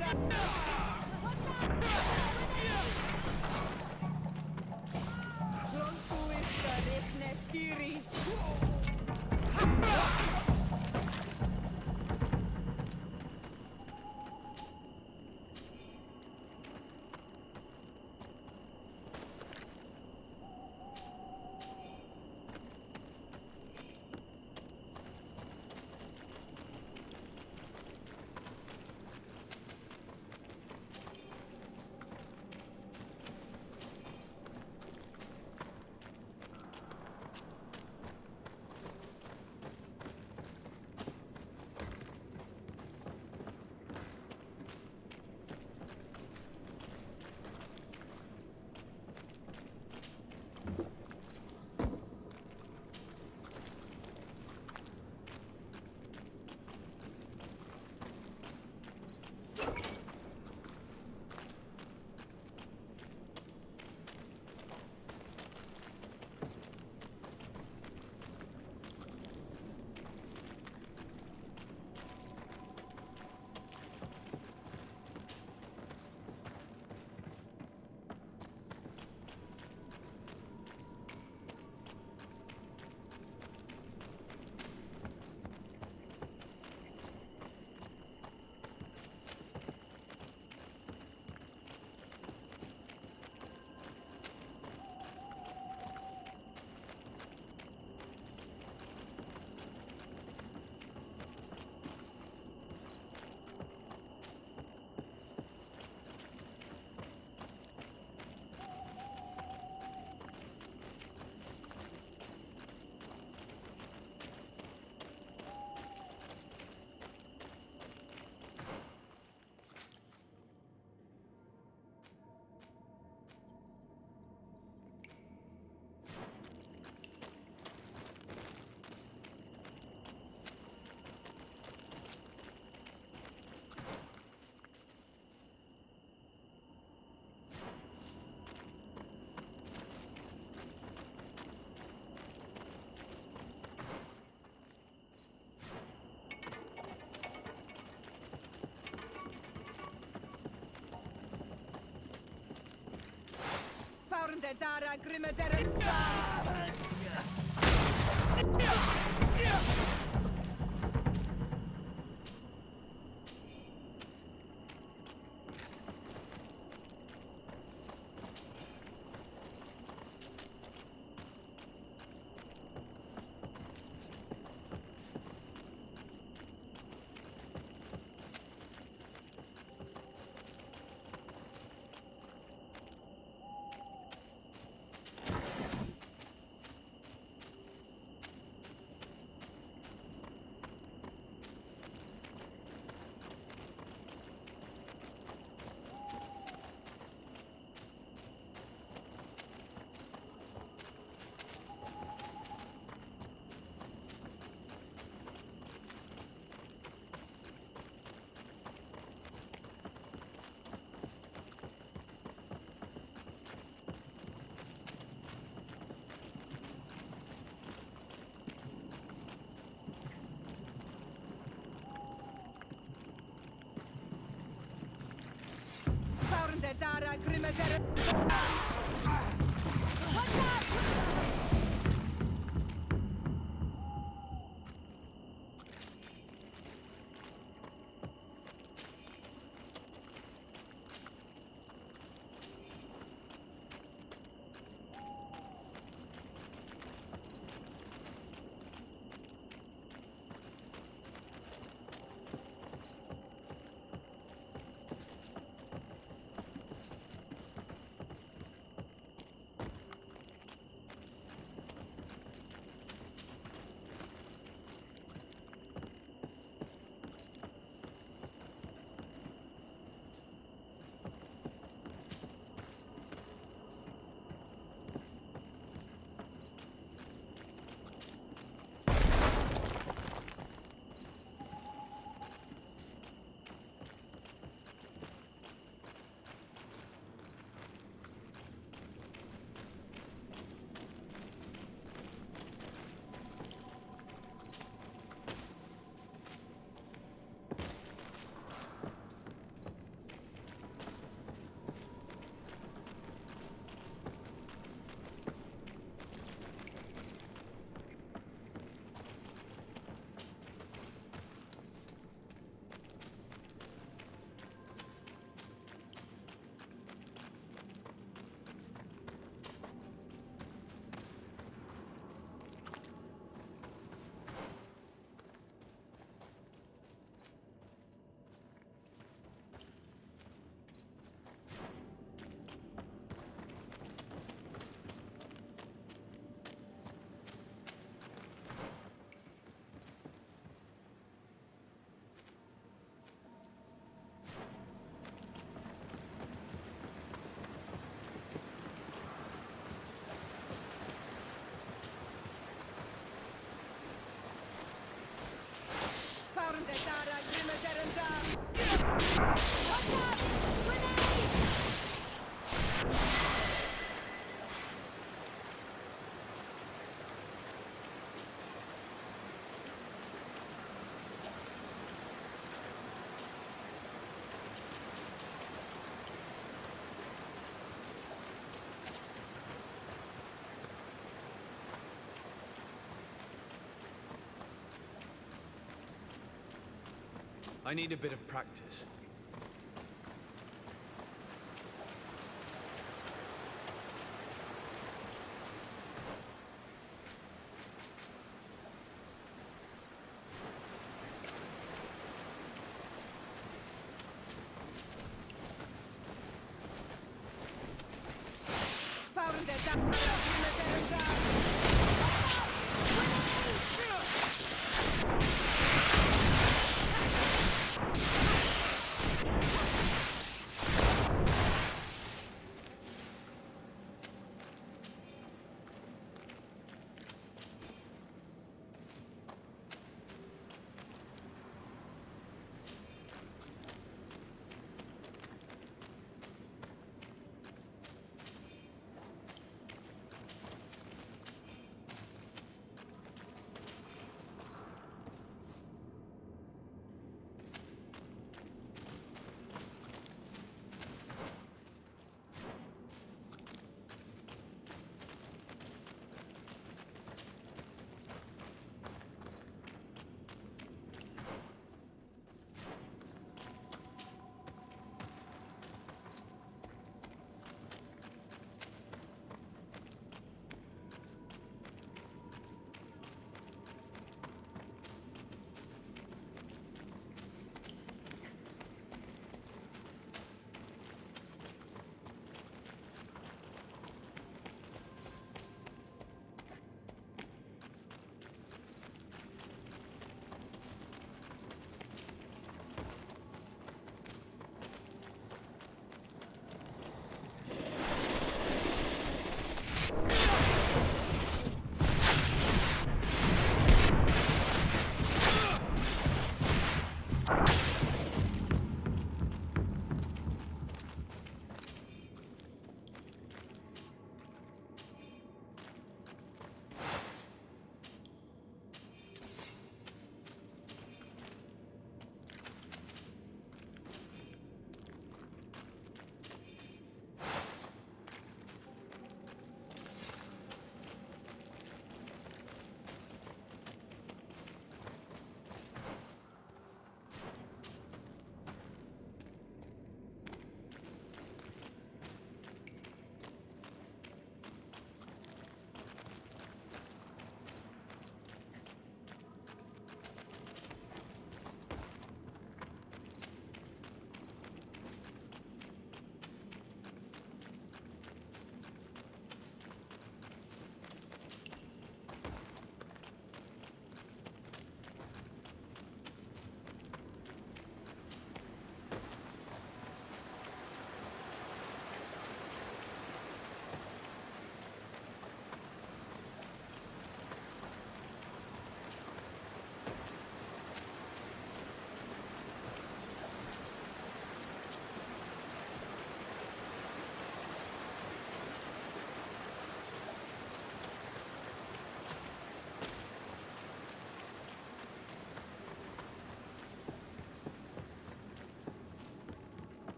Close to is rechne stiri. Farnde dara grimedere. Farnde dara grimedere. Watch out! Farnde dara grimedere. Watch out! Grenade! I need a bit of practice. Farnde dara grimedere.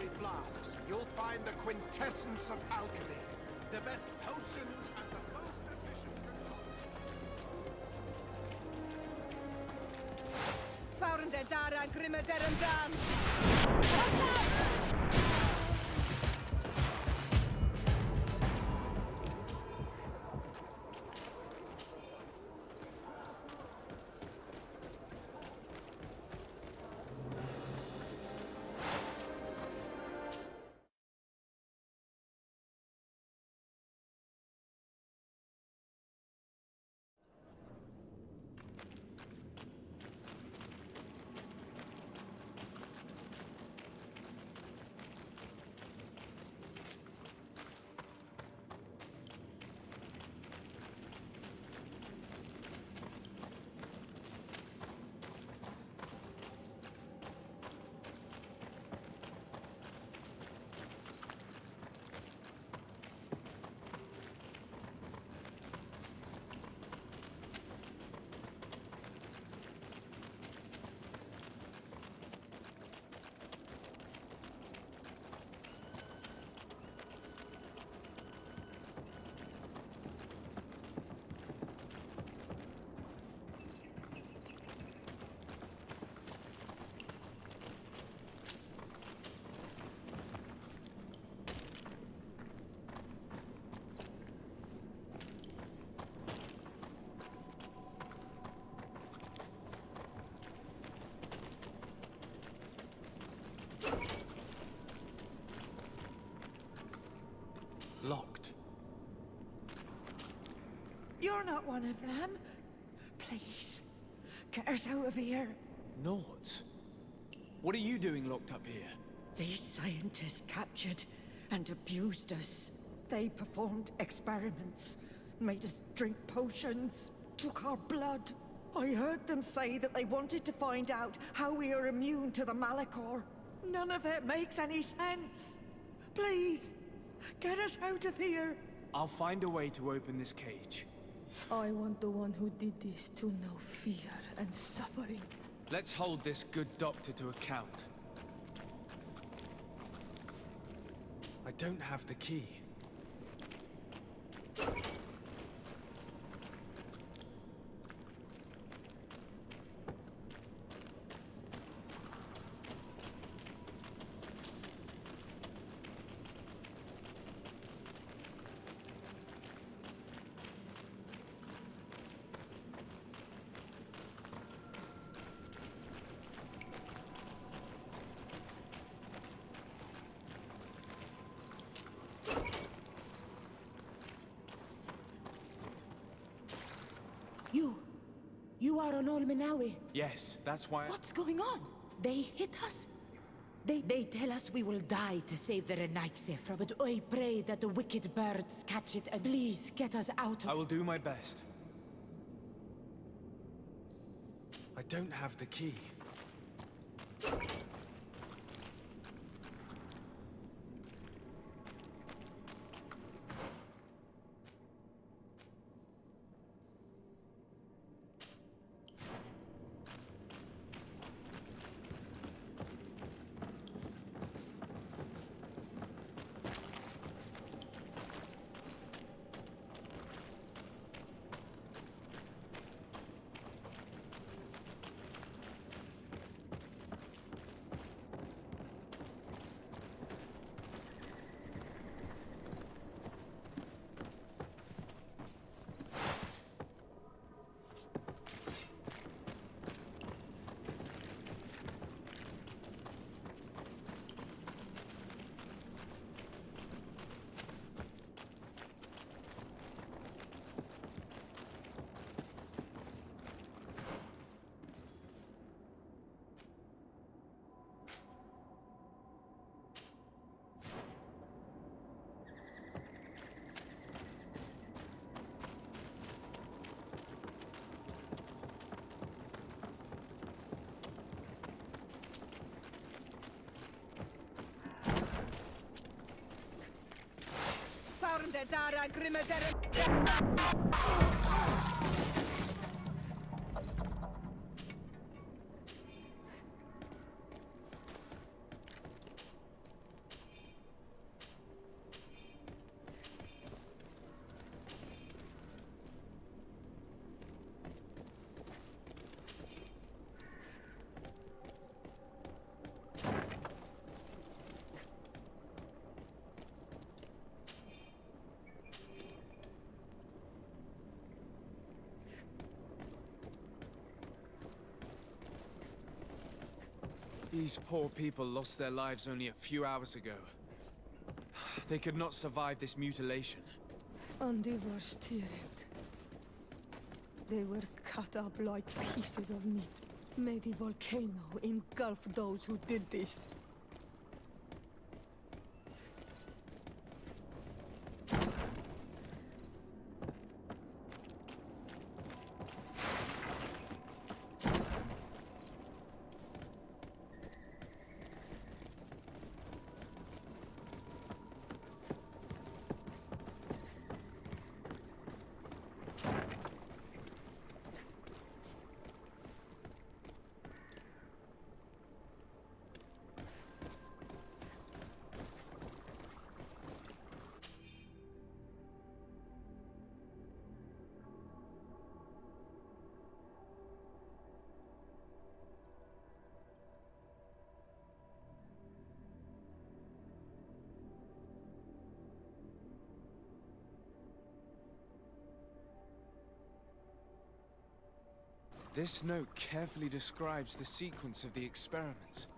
legendary flasks, you'll find the quintessence of alchemy. The best potions and the most efficient concoctions. Found the Dara Grimadarandan! Locked. You're not one of them. Please, get us out of here. Naught. What are you doing locked up here? These scientists captured and abused us. They performed experiments, made us drink potions, took our blood. I heard them say that they wanted to find out how we are immune to the Malachor. None of it makes any sense. Please, get us out of here. I'll find a way to open this cage. I want the one who did this to know fear and suffering. Let's hold this good doctor to account. I don't have the key. You are on Olmenawi. Yes, that's why What's going on? They hit us? They tell us we will die to save the Renaigse from it. I pray that the wicked birds catch it and please get us out of... I will do my best. I don't have the key. Found the Dara Grimadaran... These poor people lost their lives only a few hours ago. They could not survive this mutilation. And they were steered. They were cut up like pieces of meat. May the volcano engulf those who did this. This note carefully describes the sequence of the experiments.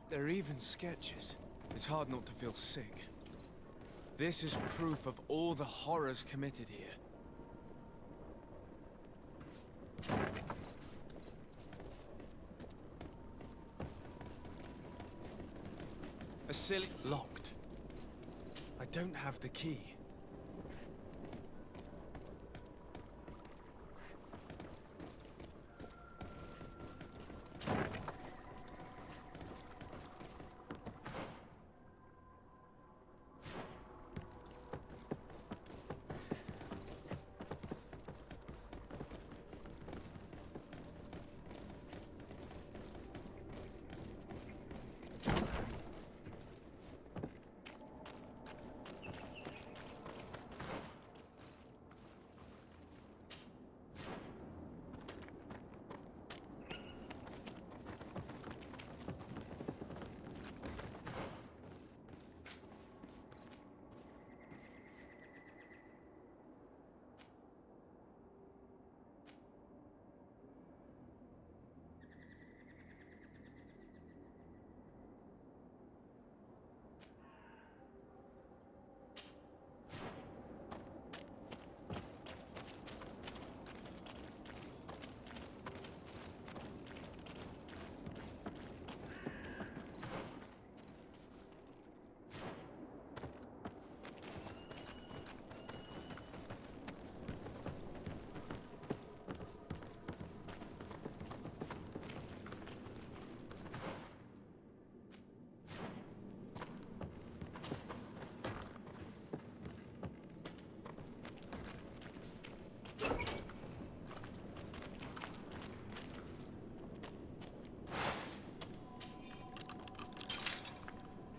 There are even sketches. It's hard not to feel sick. This is proof of all the horrors committed here. A silly... locked. I don't have the key.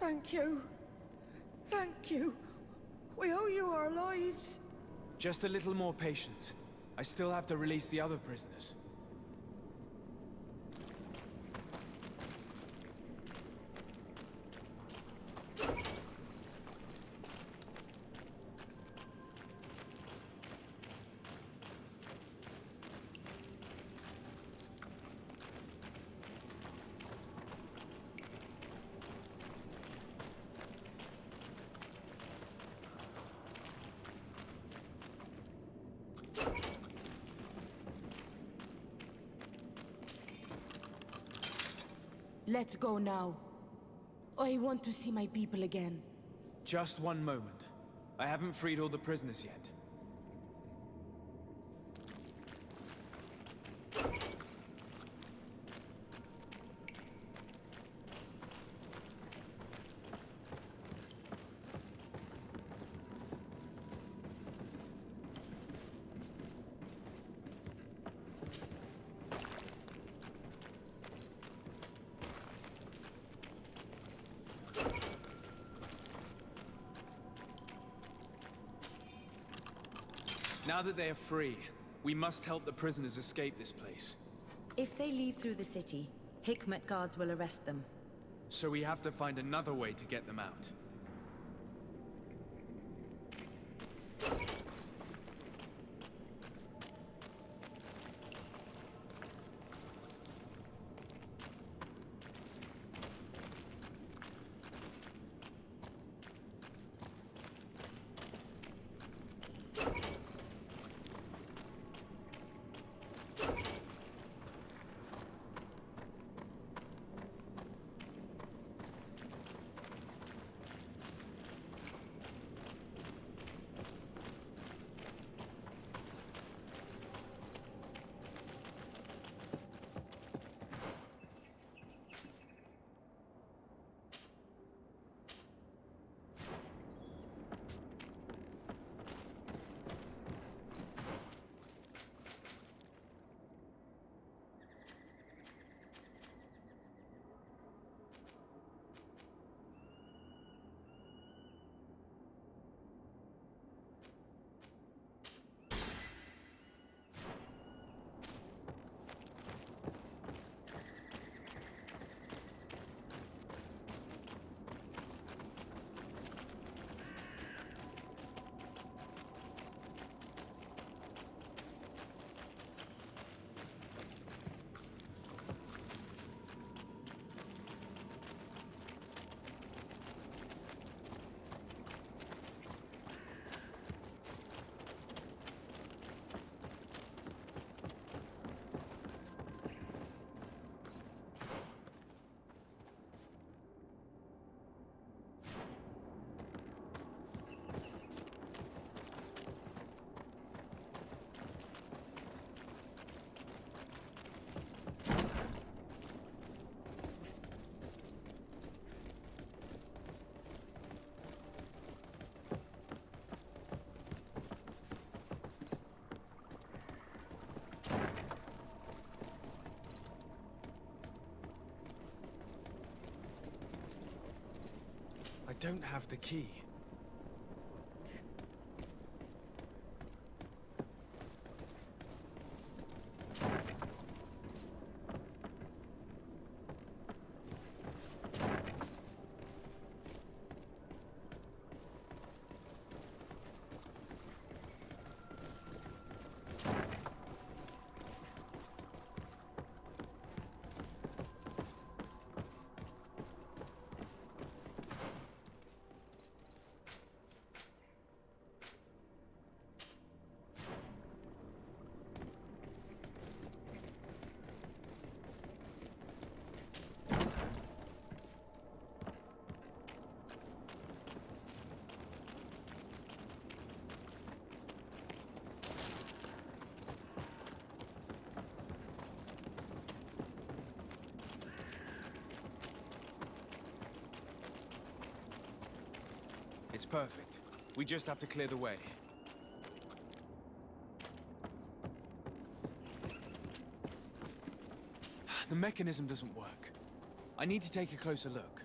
Thank you. Thank you. We owe you our lives. Just a little more patience. I still have to release the other prisoners. Let's go now. I want to see my people again. Just one moment. I haven't freed all the prisoners yet. Now that they are free, we must help the prisoners escape this place. If they leave through the city, Hikmet guards will arrest them. So we have to find another way to get them out. don't have the key. It's perfect. We just have to clear the way. The mechanism doesn't work. I need to take a closer look.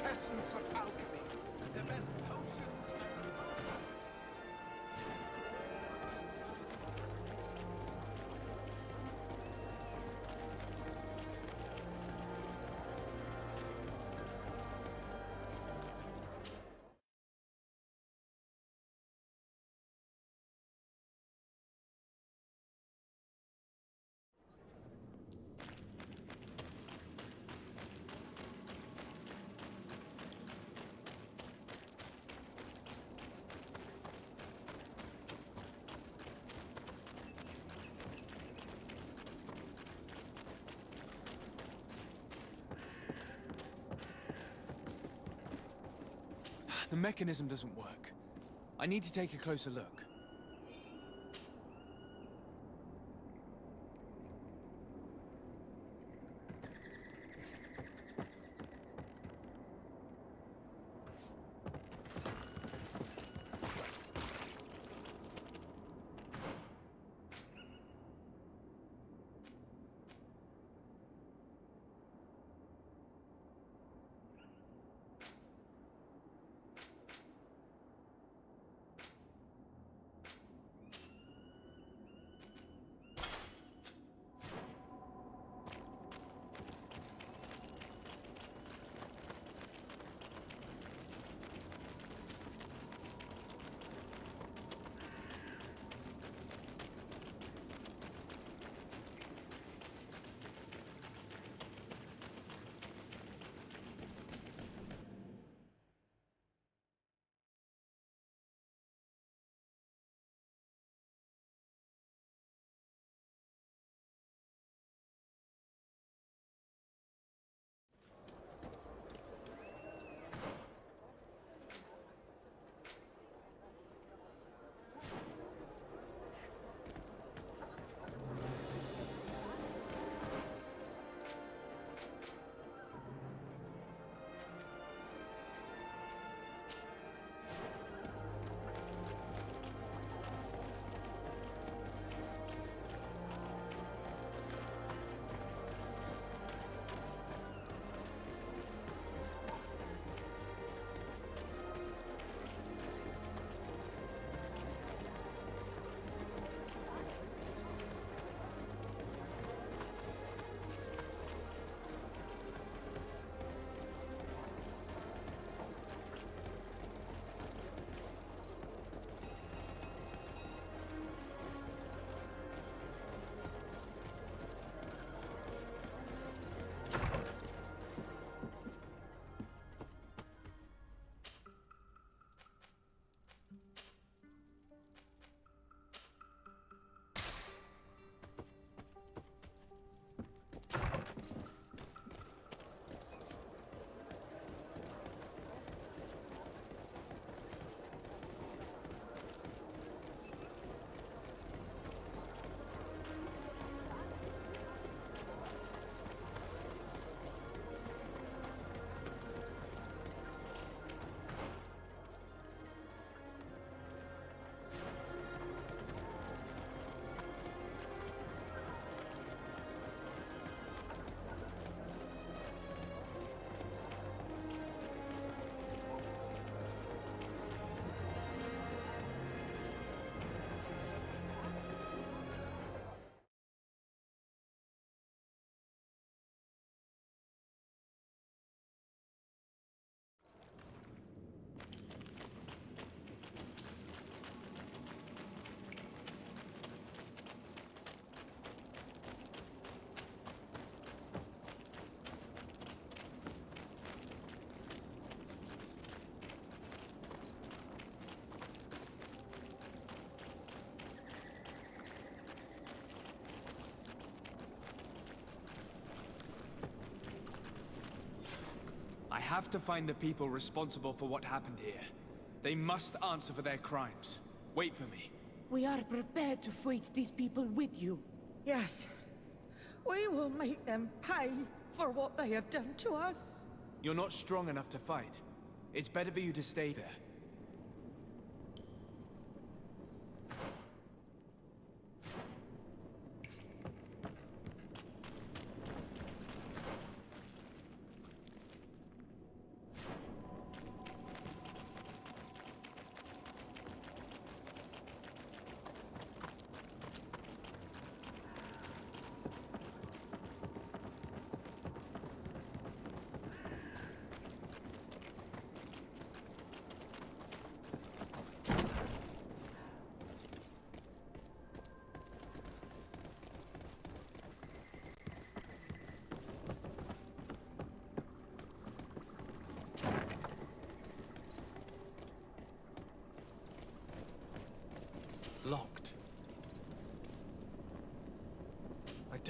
quintessence of alchemy. The best potions and the most... The mechanism doesn't work. I need to take a closer look. I have to find the people responsible for what happened here. They must answer for their crimes. Wait for me. We are prepared to fight these people with you. Yes. We will make them pay for what they have done to us. You're not strong enough to fight. It's better for you to stay there.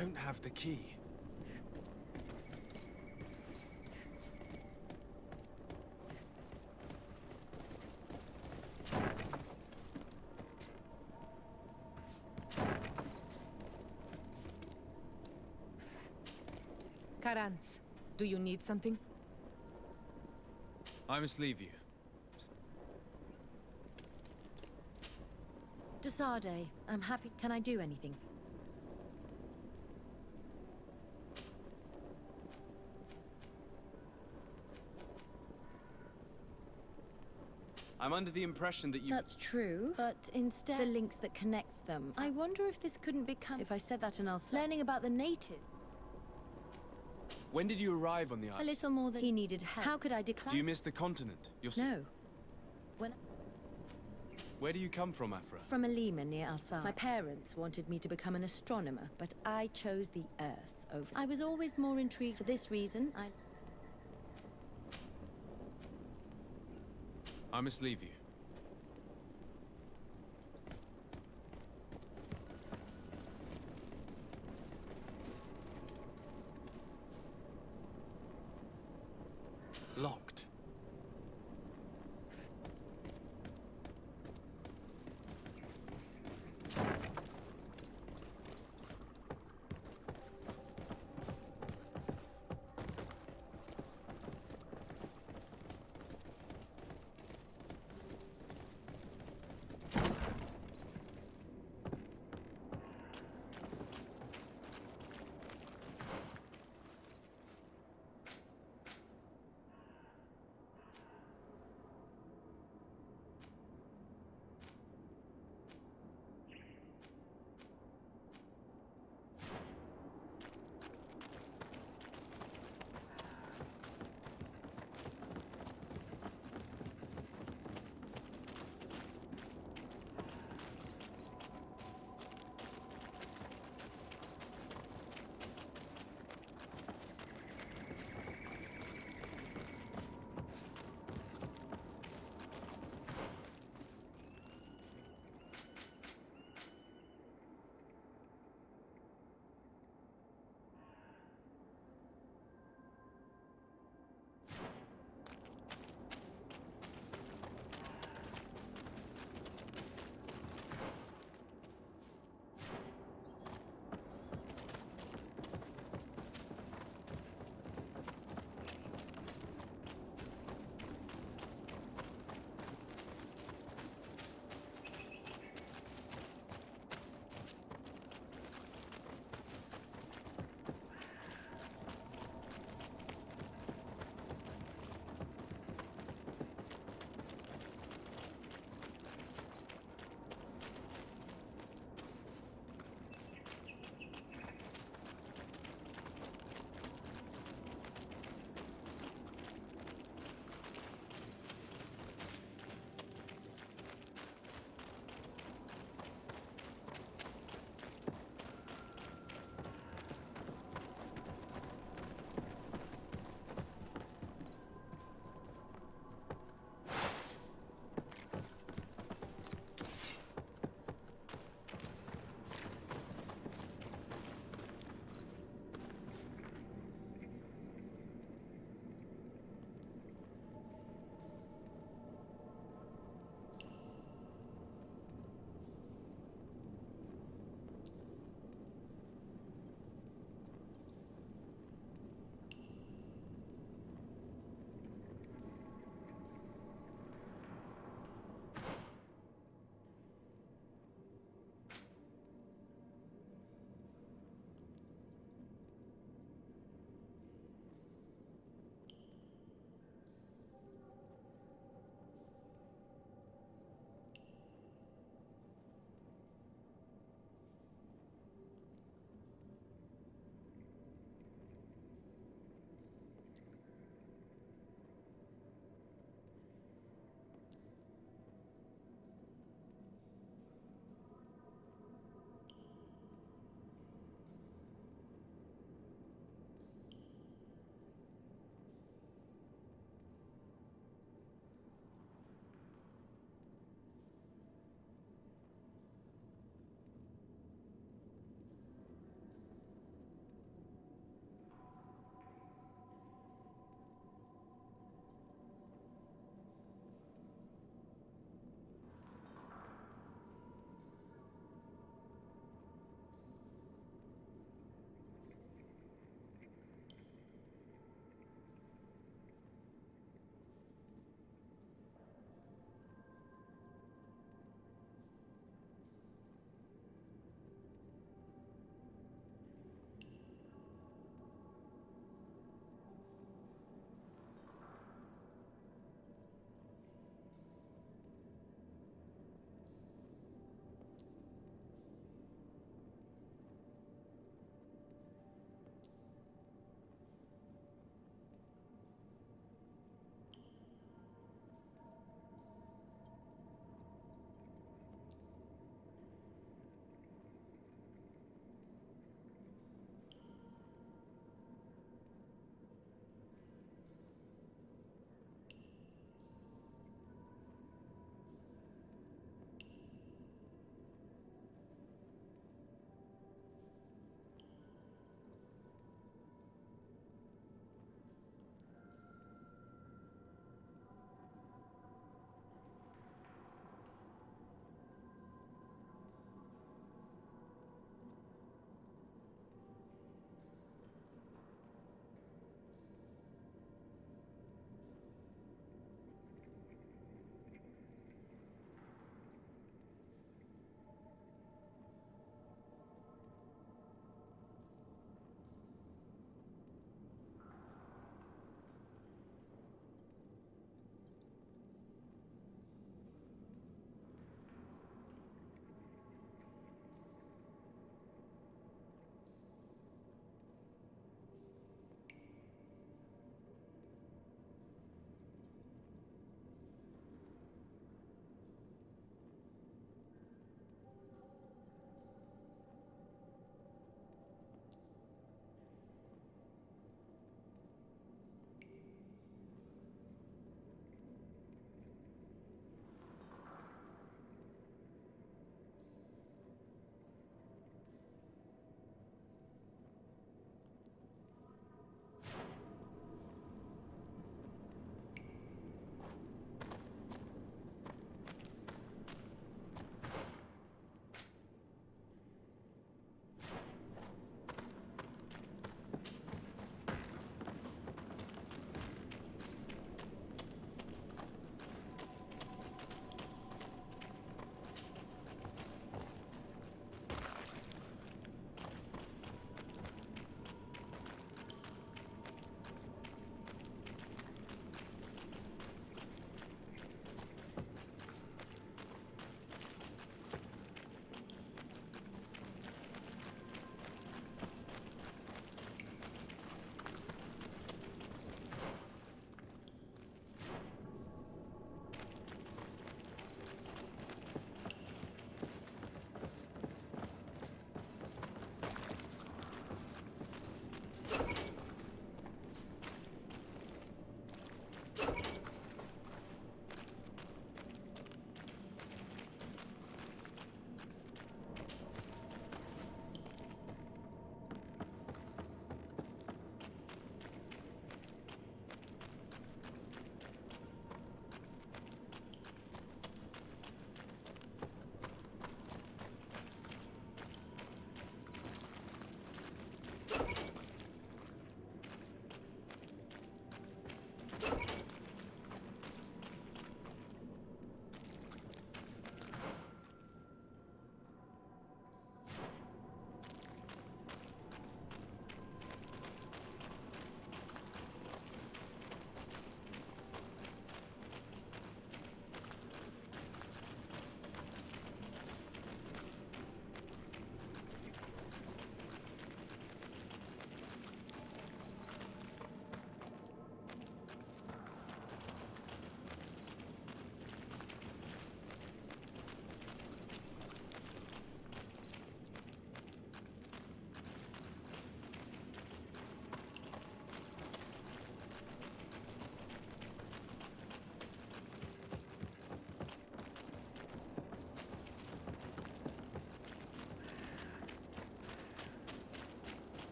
don't have the key. Karans, do you need something? I must leave you. Desade, I'm happy. Can I do anything? I'm under the impression that you... That's true, but instead the links that connects them. I wonder if this couldn't become... If I said that and I'll say... Learning about the native. When did you arrive on the A island? little more than he needed help. How could I decline? Do you miss the continent? No. When... Where do you come from, Afra? From a Lima near Alsar. My parents wanted me to become an astronomer, but I chose the Earth over... I was always more intrigued for this reason. I must leave you. Locked.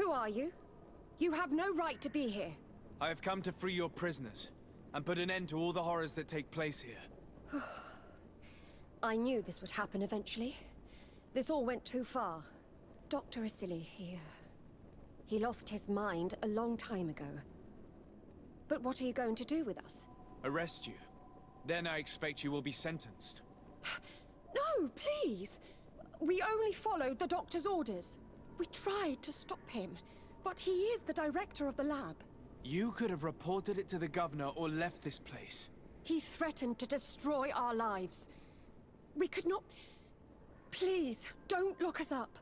Who are you? You have no right to be here. I have come to free your prisoners, and put an end to all the horrors that take place here. I knew this would happen eventually. This all went too far. Dr. Asili, he lost his mind a long time ago. But what are you going to do with us? Arrest you. Then I expect you will be sentenced. No, please! We only followed the doctor's orders. We tried to stop him, but he is the director of the lab. You could have reported it to the governor or left this place. He threatened to destroy our lives. We could not... Please, don't lock us up.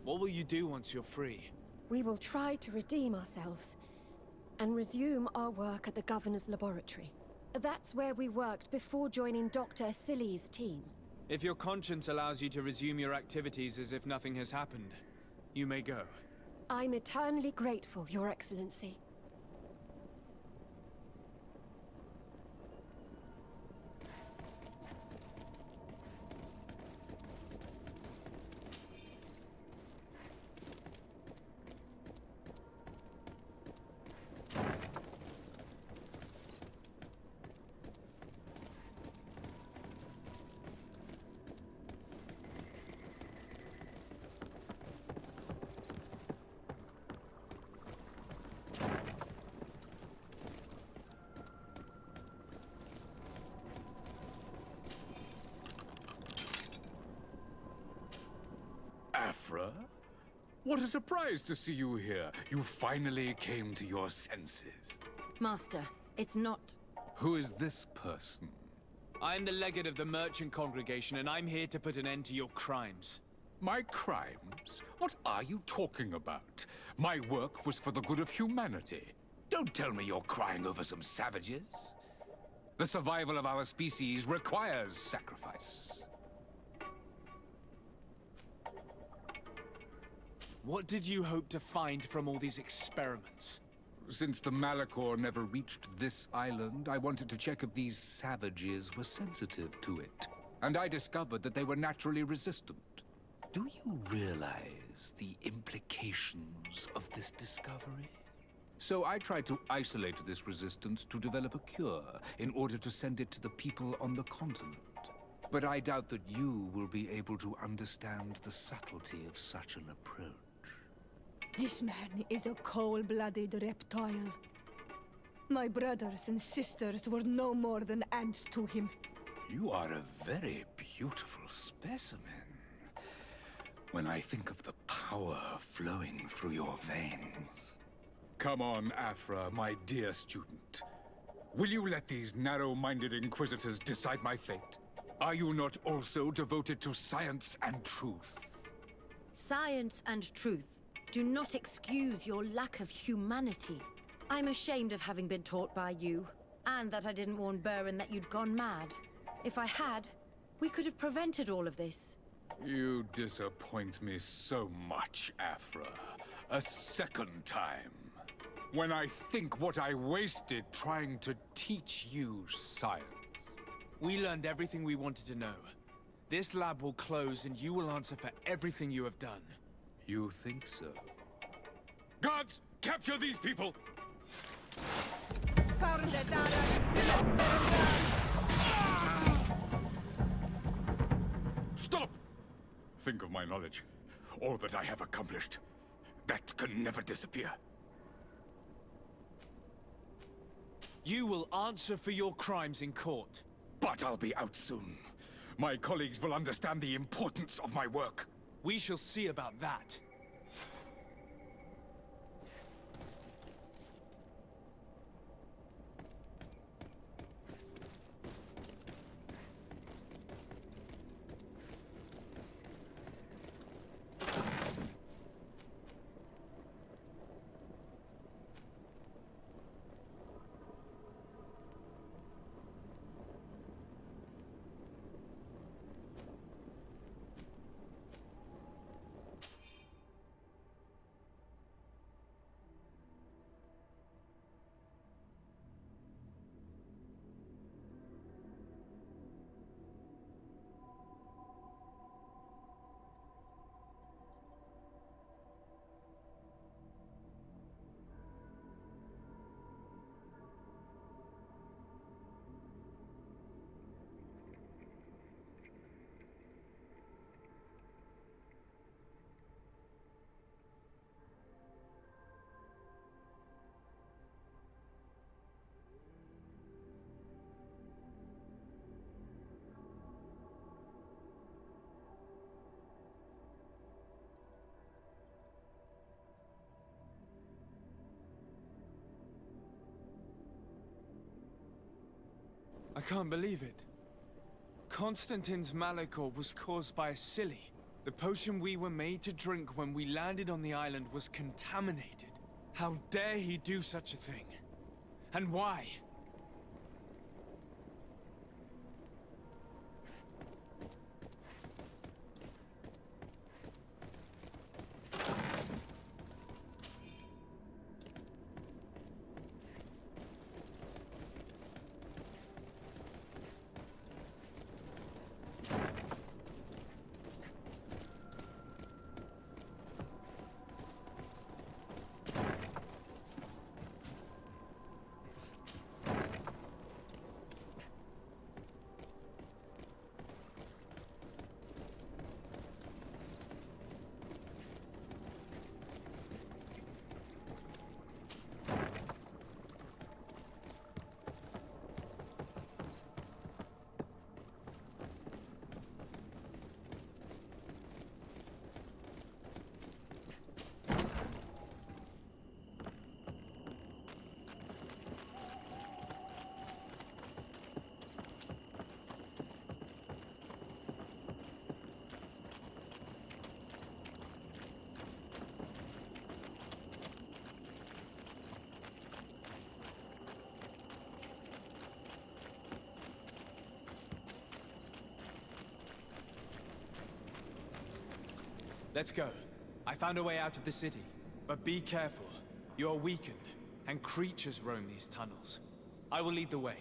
What will you do once you're free? We will try to redeem ourselves and resume our work at the governor's laboratory. That's where we worked before joining Dr. Asili's team. If your conscience allows you to resume your activities as if nothing has happened, you may go. I'm eternally grateful, Your Excellency. Afra? What a surprise to see you here. You finally came to your senses. Master, it's not... Who is this person? I'm the legate of the merchant congregation, and I'm here to put an end to your crimes. My crimes? What are you talking about? My work was for the good of humanity. Don't tell me you're crying over some savages. The survival of our species requires sacrifice. What did you hope to find from all these experiments? Since the Malachor never reached this island, I wanted to check if these savages were sensitive to it. And I discovered that they were naturally resistant. Do you realize the implications of this discovery? So I tried to isolate this resistance to develop a cure in order to send it to the people on the continent. But I doubt that you will be able to understand the subtlety of such an approach. This man is a cold-blooded reptile. My brothers and sisters were no more than ants to him. You are a very beautiful specimen. When I think of the power flowing through your veins. Come on, Afra, my dear student. Will you let these narrow-minded inquisitors decide my fate? Are you not also devoted to science and truth? Science and truth do not excuse your lack of humanity. I'm ashamed of having been taught by you, and that I didn't warn Burin that you'd gone mad. If I had, we could have prevented all of this. You disappoint me so much, Afra. A second time. When I think what I wasted trying to teach you science. We learned everything we wanted to know. This lab will close and you will answer for everything you have done. You think so? Guards, capture these people! Stop! Think of my knowledge. All that I have accomplished. That can never disappear. You will answer for your crimes in court. But I'll be out soon. My colleagues will understand the importance of my work. We shall see about that. can't believe it. Constantine's malachor was caused by a silly. The potion we were made to drink when we landed on the island was contaminated. How dare he do such a thing? And why? Let's go. I found a way out of the city. But be careful. You are weakened, and creatures roam these tunnels. I will lead the way.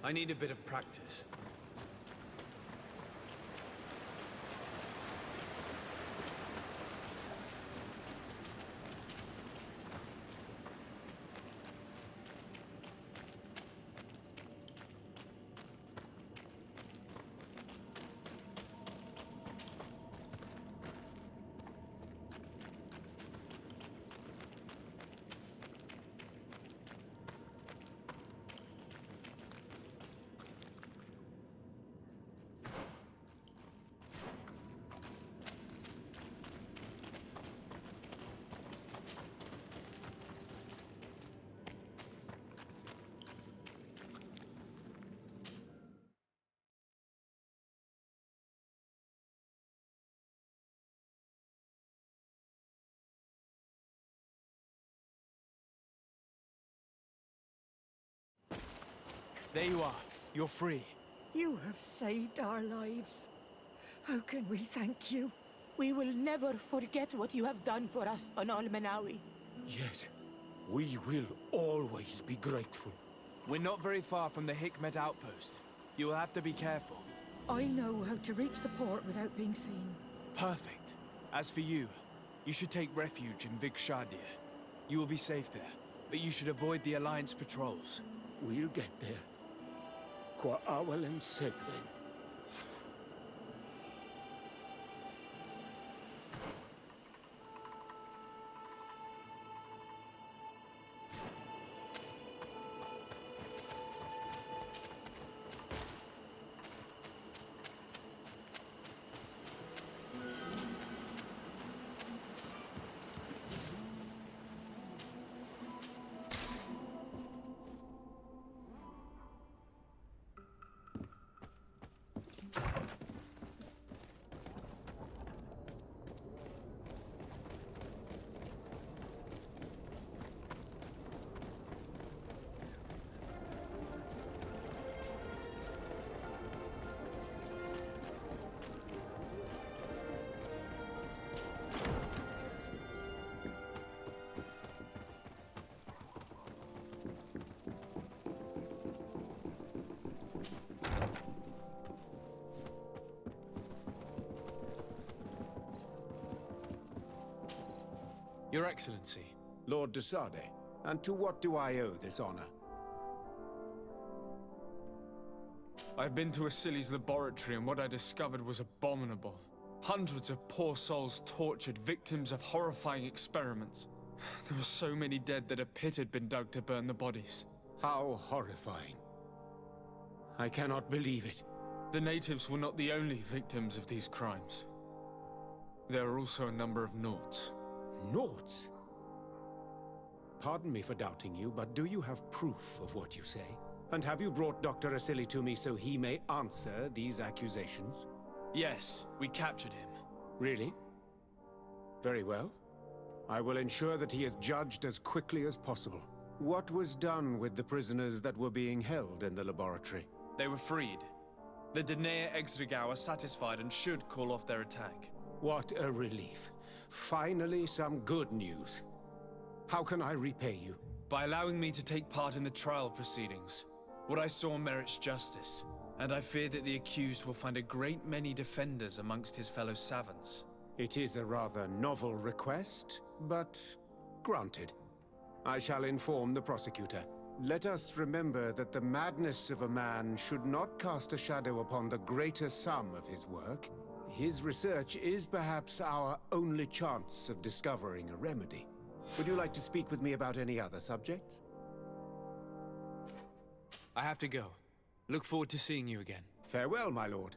I need a bit of practice. There you are. You're free. You have saved our lives. How can we thank you? We will never forget what you have done for us on Almenawi. Yes, we will always be grateful. We're not very far from the Hikmet outpost. You'll have to be careful. I know how to reach the port without being seen. Perfect. As for you, you should take refuge in Vikshadir. You will be safe there, but you should avoid the Alliance patrols. We'll get there. Qua awalem seg then. Your Excellency. Lord de Sade, and to what do I owe this honor? I've been to Asili's laboratory and what I discovered was abominable. Hundreds of poor souls tortured, victims of horrifying experiments. There were so many dead that a pit had been dug to burn the bodies. How horrifying. I cannot believe it. The natives were not the only victims of these crimes. There are also a number of Naughts. Naughts? Pardon me for doubting you, but do you have proof of what you say? And have you brought Dr. Asili to me so he may answer these accusations? Yes, we captured him. Really? Very well. I will ensure that he is judged as quickly as possible. What was done with the prisoners that were being held in the laboratory? They were freed. The Danae Exregau are satisfied and should call off their attack. What a relief. Finally, some good news. How can I repay you? By allowing me to take part in the trial proceedings. What I saw merits justice, and I fear that the accused will find a great many defenders amongst his fellow savants. It is a rather novel request, but granted. I shall inform the prosecutor. Let us remember that the madness of a man should not cast a shadow upon the greater sum of his work. His research is perhaps our only chance of discovering a remedy. Would you like to speak with me about any other subjects? I have to go. Look forward to seeing you again. Farewell, my lord.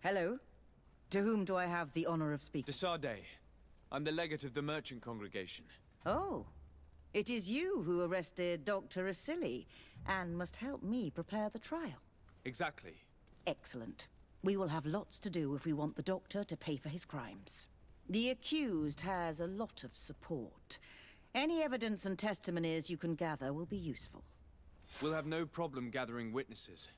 Hello. To whom do I have the honor of speaking? Desade. I'm the legate of the merchant congregation. Oh. It is you who arrested Dr. Asili and must help me prepare the trial. Exactly. Excellent. We will have lots to do if we want the Doctor to pay for his crimes. The accused has a lot of support. Any evidence and testimonies you can gather will be useful. We'll have no problem gathering witnesses.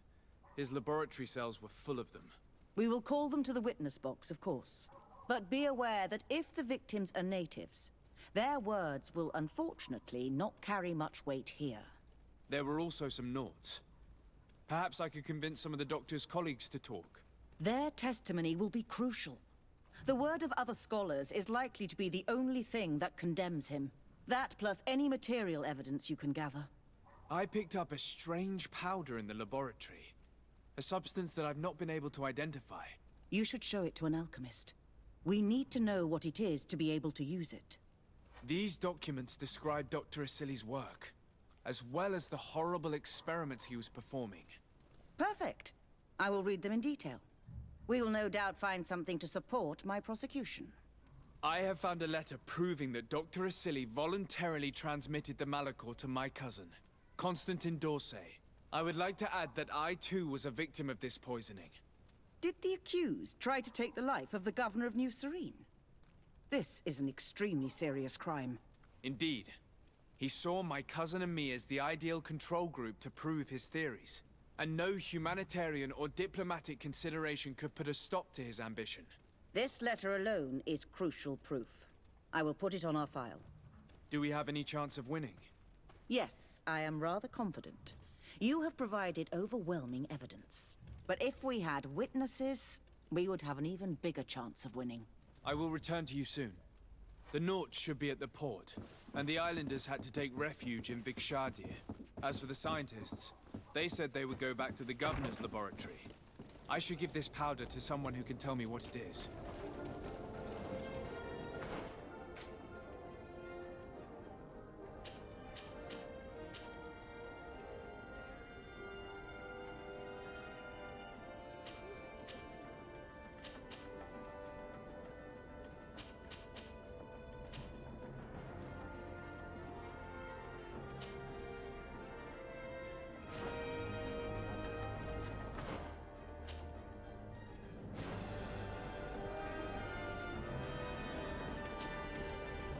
His laboratory cells were full of them. We will call them to the witness box, of course. But be aware that if the victims are natives, their words will unfortunately not carry much weight here. There were also some Nauts. Perhaps I could convince some of the Doctor's colleagues to talk. Their testimony will be crucial. The word of other scholars is likely to be the only thing that condemns him. That plus any material evidence you can gather. I picked up a strange powder in the laboratory. A substance that I've not been able to identify. You should show it to an alchemist. We need to know what it is to be able to use it. These documents describe Dr. Asili's work, as well as the horrible experiments he was performing. Perfect. I will read them in detail. We will no doubt find something to support my prosecution. I have found a letter proving that Dr. Asili voluntarily transmitted the Malachor to my cousin, Constantin d'Orsay. I would like to add that I too was a victim of this poisoning. Did the accused try to take the life of the governor of New Serene? This is an extremely serious crime. Indeed. He saw my cousin and me as the ideal control group to prove his theories. And no humanitarian or diplomatic consideration could put a stop to his ambition. This letter alone is crucial proof. I will put it on our file. Do we have any chance of winning? Yes, I am rather confident. You have provided overwhelming evidence. But if we had witnesses, we would have an even bigger chance of winning. I will return to you soon. The Nauts should be at the port, and the islanders had to take refuge in Vikshadir. As for the scientists, they said they would go back to the governor's laboratory. I should give this powder to someone who can tell me what it is.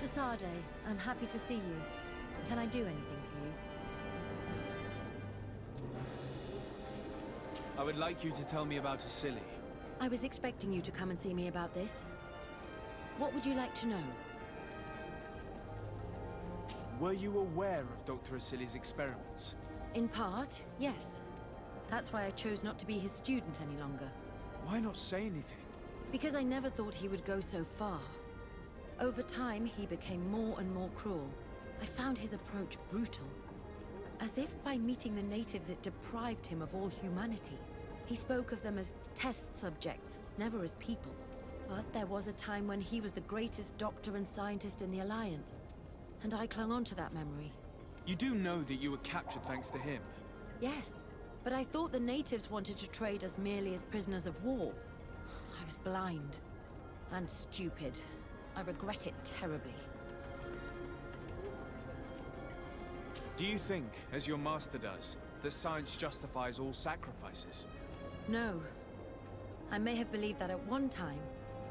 Desade, I'm happy to see you. Can I do anything for you? I would like you to tell me about Asili. I was expecting you to come and see me about this. What would you like to know? Were you aware of Dr. Asili's experiments? In part, yes. That's why I chose not to be his student any longer. Why not say anything? Because I never thought he would go so far. Over time, he became more and more cruel. I found his approach brutal. As if by meeting the natives it deprived him of all humanity. He spoke of them as test subjects, never as people. But there was a time when he was the greatest doctor and scientist in the Alliance. And I clung on to that memory. You do know that you were captured thanks to him? Yes, but I thought the natives wanted to trade us merely as prisoners of war. I was blind. And stupid. I regret it terribly. Do you think, as your master does, that science justifies all sacrifices? No. I may have believed that at one time,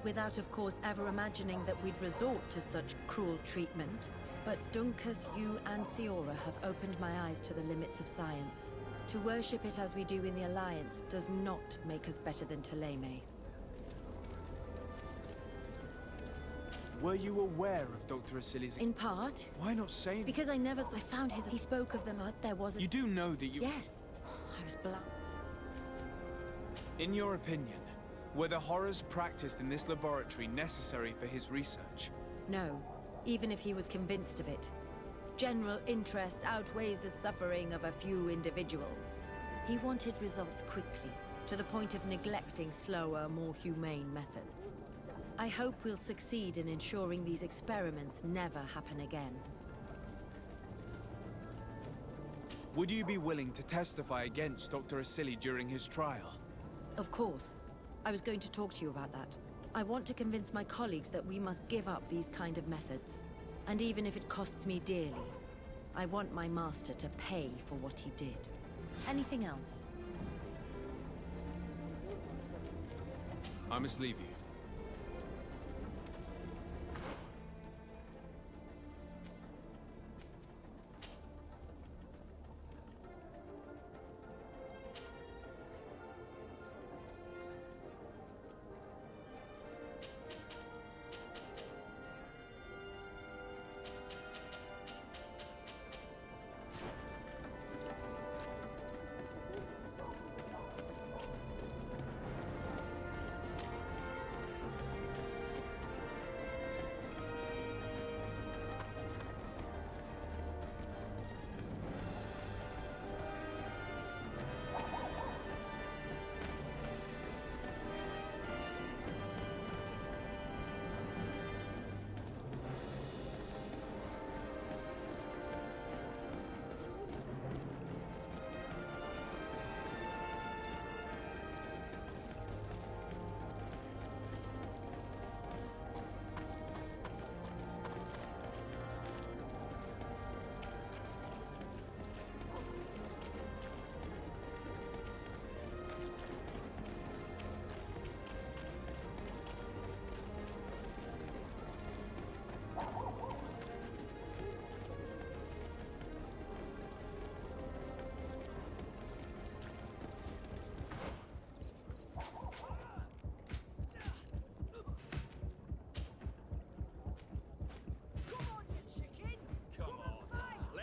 without of course ever imagining that we'd resort to such cruel treatment. But Dunkus, you and Siora have opened my eyes to the limits of science. To worship it as we do in the Alliance does not make us better than Thélème. Were you aware of Dr. Asili's... In part. Why not say anything? Because I found his... He spoke of them, but there was a... You do know that you... Yes. I was blind. In your opinion, were the horrors practiced in this laboratory necessary for his research? No. Even if he was convinced of it. General interest outweighs the suffering of a few individuals. He wanted results quickly, to the point of neglecting slower, more humane methods. I hope we'll succeed in ensuring these experiments never happen again. Would you be willing to testify against Dr. Asili during his trial? Of course. I was going to talk to you about that. I want to convince my colleagues that we must give up these kind of methods. And even if it costs me dearly, I want my master to pay for what he did. Anything else? I must leave you.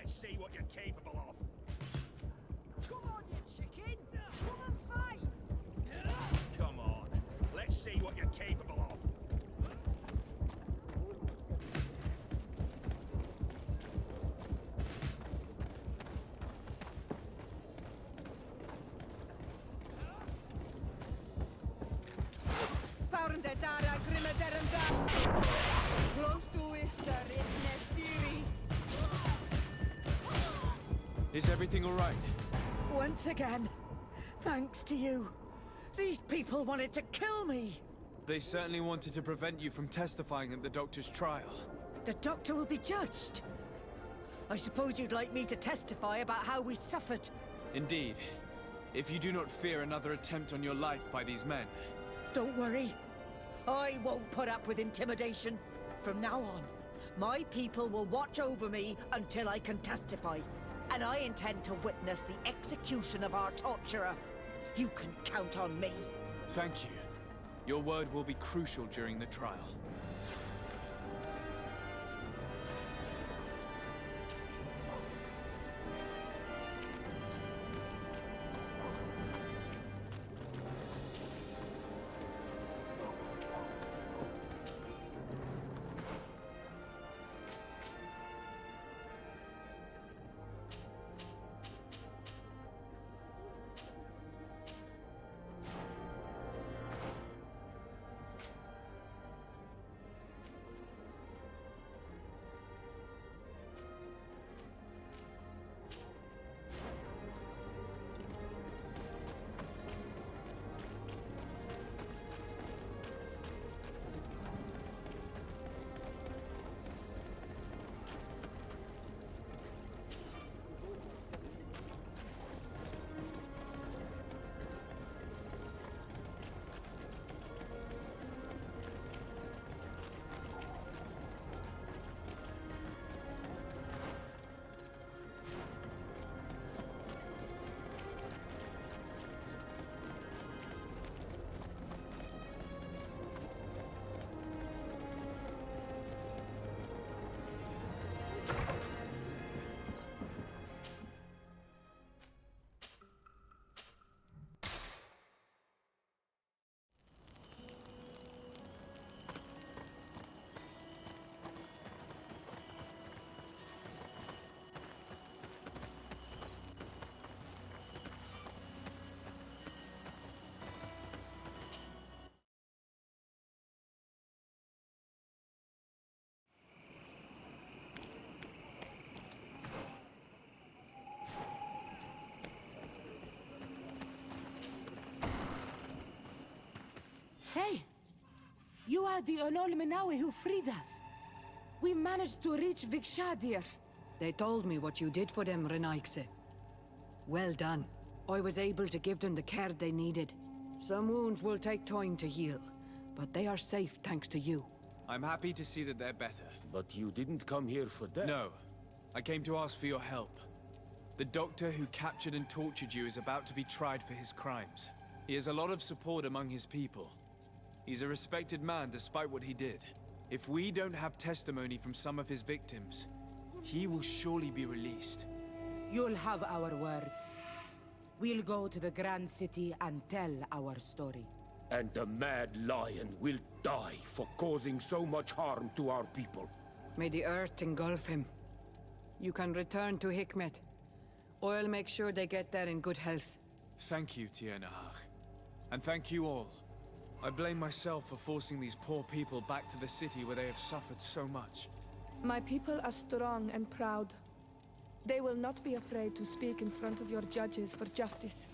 See what you're capable of. Come on, you chicken! Come and fight! Come on, let's see what you're capable of. Faurndetara Grimaderanda. Close to Issa, Nestiri. Is everything all right? Once again, thanks to you. These people wanted to kill me. They certainly wanted to prevent you from testifying at the Doctor's trial. The Doctor will be judged. I suppose you'd like me to testify about how we suffered. Indeed. If you do not fear another attempt on your life by these men. Don't worry. I won't put up with intimidation. From now on, my people will watch over me until I can testify. And I intend to witness the execution of our torturer. You can count on me. Thank you. Your word will be crucial during the trial. Hey! You are the Onol Menawi who freed us. We managed to reach Vikshadir. They told me what you did for them, Renaikse. Well done. I was able to give them the care they needed. Some wounds will take time to heal, but they are safe thanks to you. I'm happy to see that they're better. But you didn't come here for that. No. I came to ask for your help. The doctor who captured and tortured you is about to be tried for his crimes. He has a lot of support among his people. He's a respected man despite what he did. If we don't have testimony from some of his victims, he will surely be released. You'll have our words. We'll go to the Grand City and tell our story. And the Mad Lion will die for causing so much harm to our people. May the earth engulf him. You can return to Hikmet. I'll make sure they get there in good health. Thank you, Tiernahach. And thank you all. I blame myself for forcing these poor people back to the city where they have suffered so much. My people are strong and proud. They will not be afraid to speak in front of your judges for justice.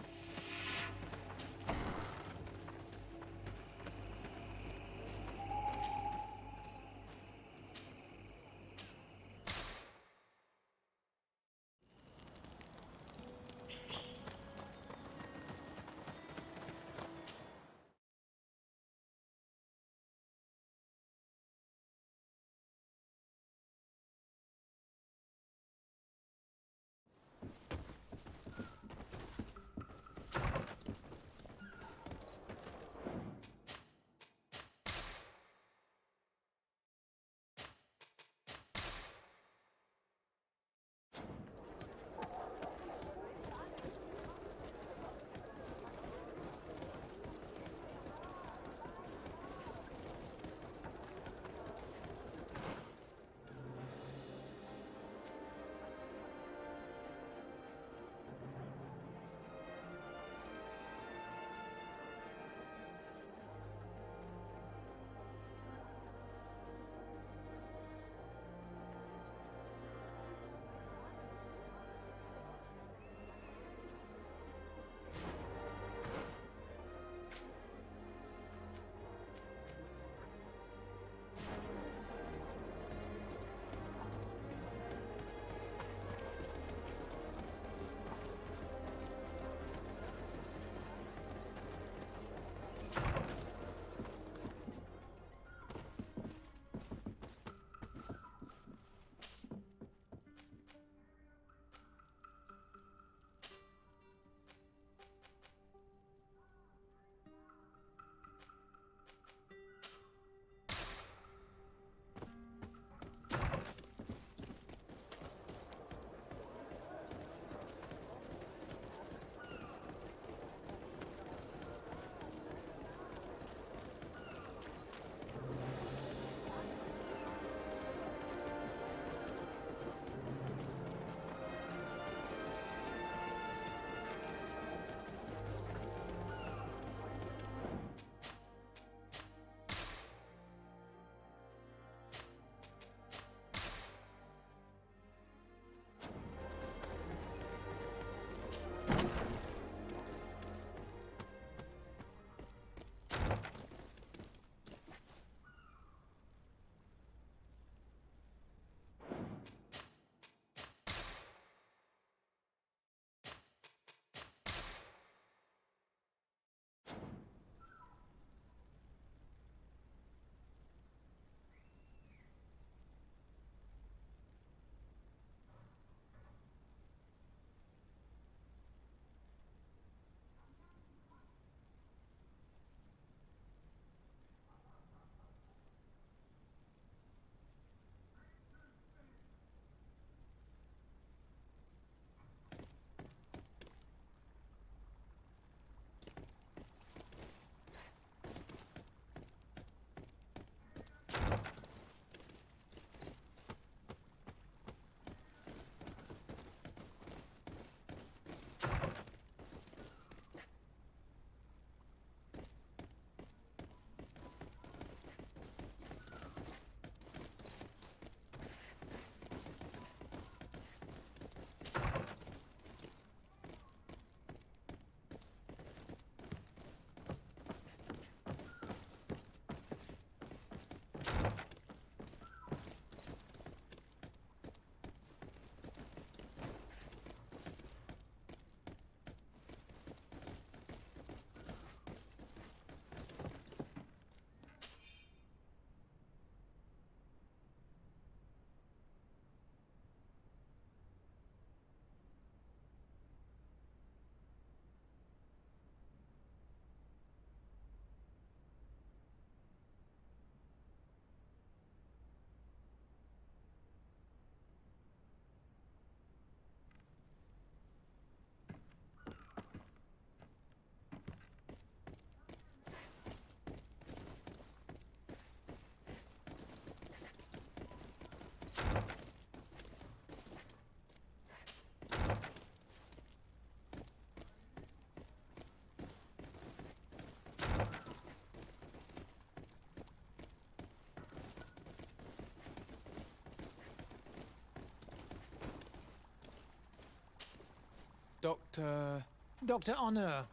Dr. Dr. Honor.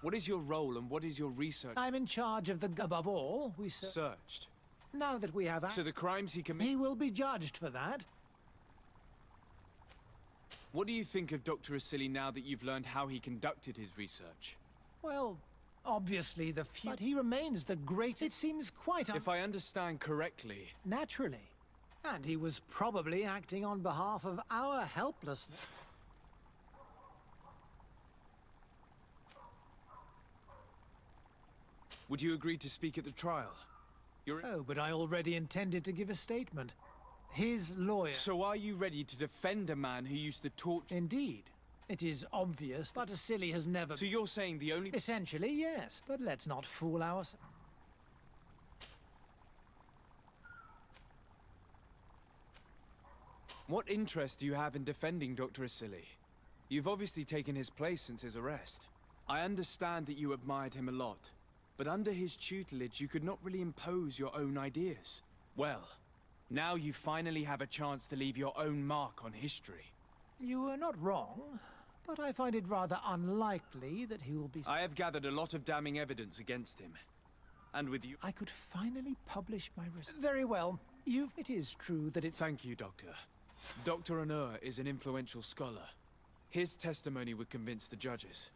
What is your role and what is your research? I'm in charge of the... Above all, we searched. Now that we have... So the crimes he committed... He will be judged for that. What do you think of Dr. Asili now that you've learned how he conducted his research? Well, obviously but he remains the great... It seems quite... If I understand correctly... Naturally. And he was probably acting on behalf of our helplessness. Would you agree to speak at the trial? Oh, but I already intended to give a statement. His lawyer... So are you ready to defend a man who used to torture... Indeed. It is obvious, but Asili has never... So you're saying the only... Essentially, yes. But let's not fool ourselves. What interest do you have in defending Dr. Asili? You've obviously taken his place since his arrest. I understand that you admired him a lot, but under his tutelage you could not really impose your own ideas. Well, now you finally have a chance to leave your own mark on history. You were not wrong, but I find it rather unlikely that he will be... I have gathered a lot of damning evidence against him. And with you... I could finally publish my research. Very well. It is true that it's... Thank you, Doctor. Dr. Anur is an influential scholar. His testimony would convince the judges.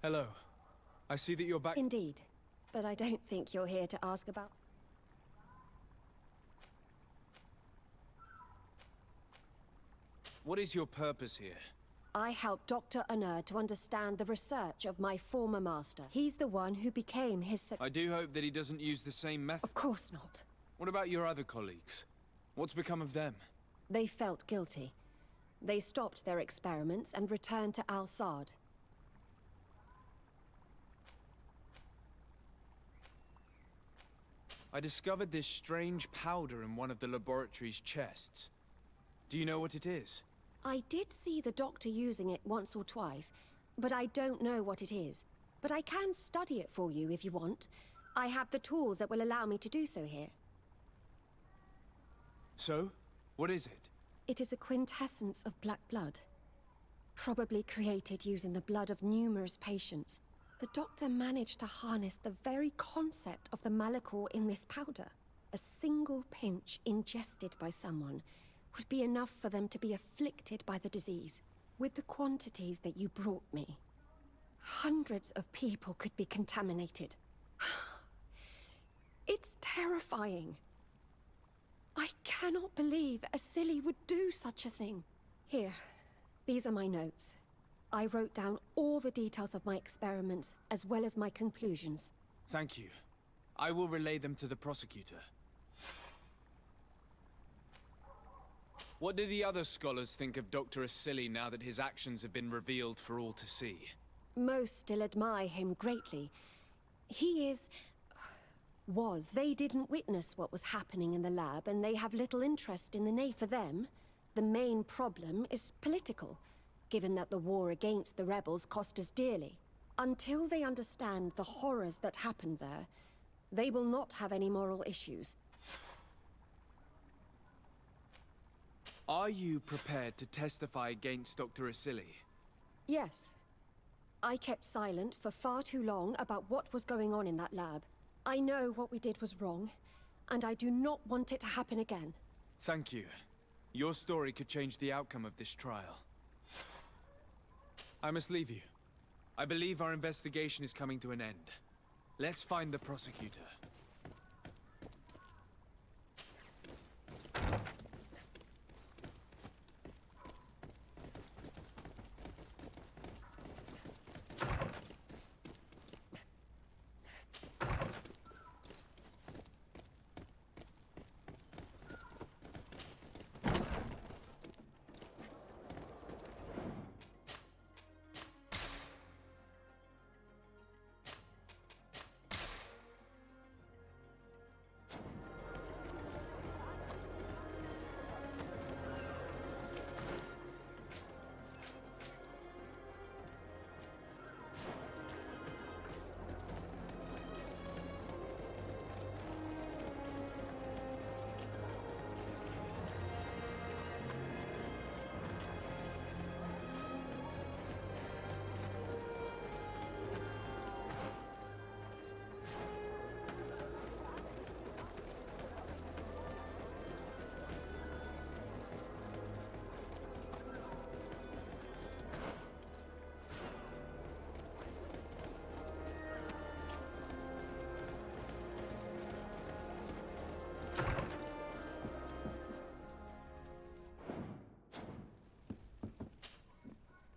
Hello. I see that you're back... Indeed. But I don't think you're here to ask about... What is your purpose here? I helped Dr. Anur to understand the research of my former master. He's the one who became his... I do hope that he doesn't use the same method. Of course not. What about your other colleagues? What's become of them? They felt guilty. They stopped their experiments and returned to Al-Sad. I discovered this strange powder in one of the laboratory's chests. Do you know what it is? I did see the doctor using it once or twice, but I don't know what it is. But I can study it for you if you want. I have the tools that will allow me to do so here. So? What is it? It is a quintessence of black blood. Probably created using the blood of numerous patients. The doctor managed to harness the very concept of the Malachor in this powder. A single pinch ingested by someone would be enough for them to be afflicted by the disease. With the quantities that you brought me, hundreds of people could be contaminated. It's terrifying. I cannot believe Asili would do such a thing. Here, these are my notes. I wrote down all the details of my experiments, as well as my conclusions. Thank you. I will relay them to the prosecutor. What do the other scholars think of Dr. Asili now that his actions have been revealed for all to see? Most still admire him greatly. He is... was. They didn't witness what was happening in the lab, and they have little interest in the Nate. For them, the main problem is political, given that the war against the rebels cost us dearly. Until they understand the horrors that happened there, they will not have any moral issues. Are you prepared to testify against Dr. Asili? Yes. I kept silent for far too long about what was going on in that lab. I know what we did was wrong, and I do not want it to happen again. Thank you. Your story could change the outcome of this trial. I must leave you. I believe our investigation is coming to an end. Let's find the prosecutor.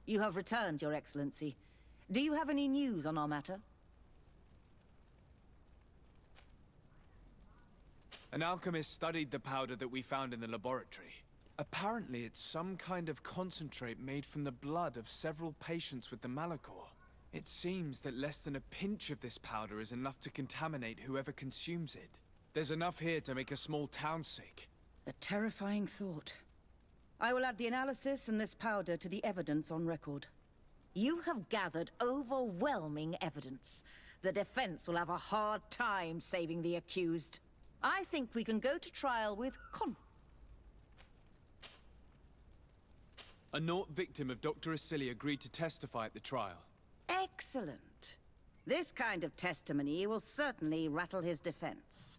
You have returned, Your Excellency. Do you have any news on our matter? An alchemist studied the powder that we found in the laboratory. Apparently, it's some kind of concentrate made from the blood of several patients with the Malachor. It seems that less than a pinch of this powder is enough to contaminate whoever consumes it. There's enough here to make a small town sick. A terrifying thought. I will add the analysis and this powder to the evidence on record. You have gathered overwhelming evidence. The defense will have a hard time saving the accused. I think we can go to trial with A Naut victim of Dr. Asili agreed to testify at the trial. Excellent. This kind of testimony will certainly rattle his defense.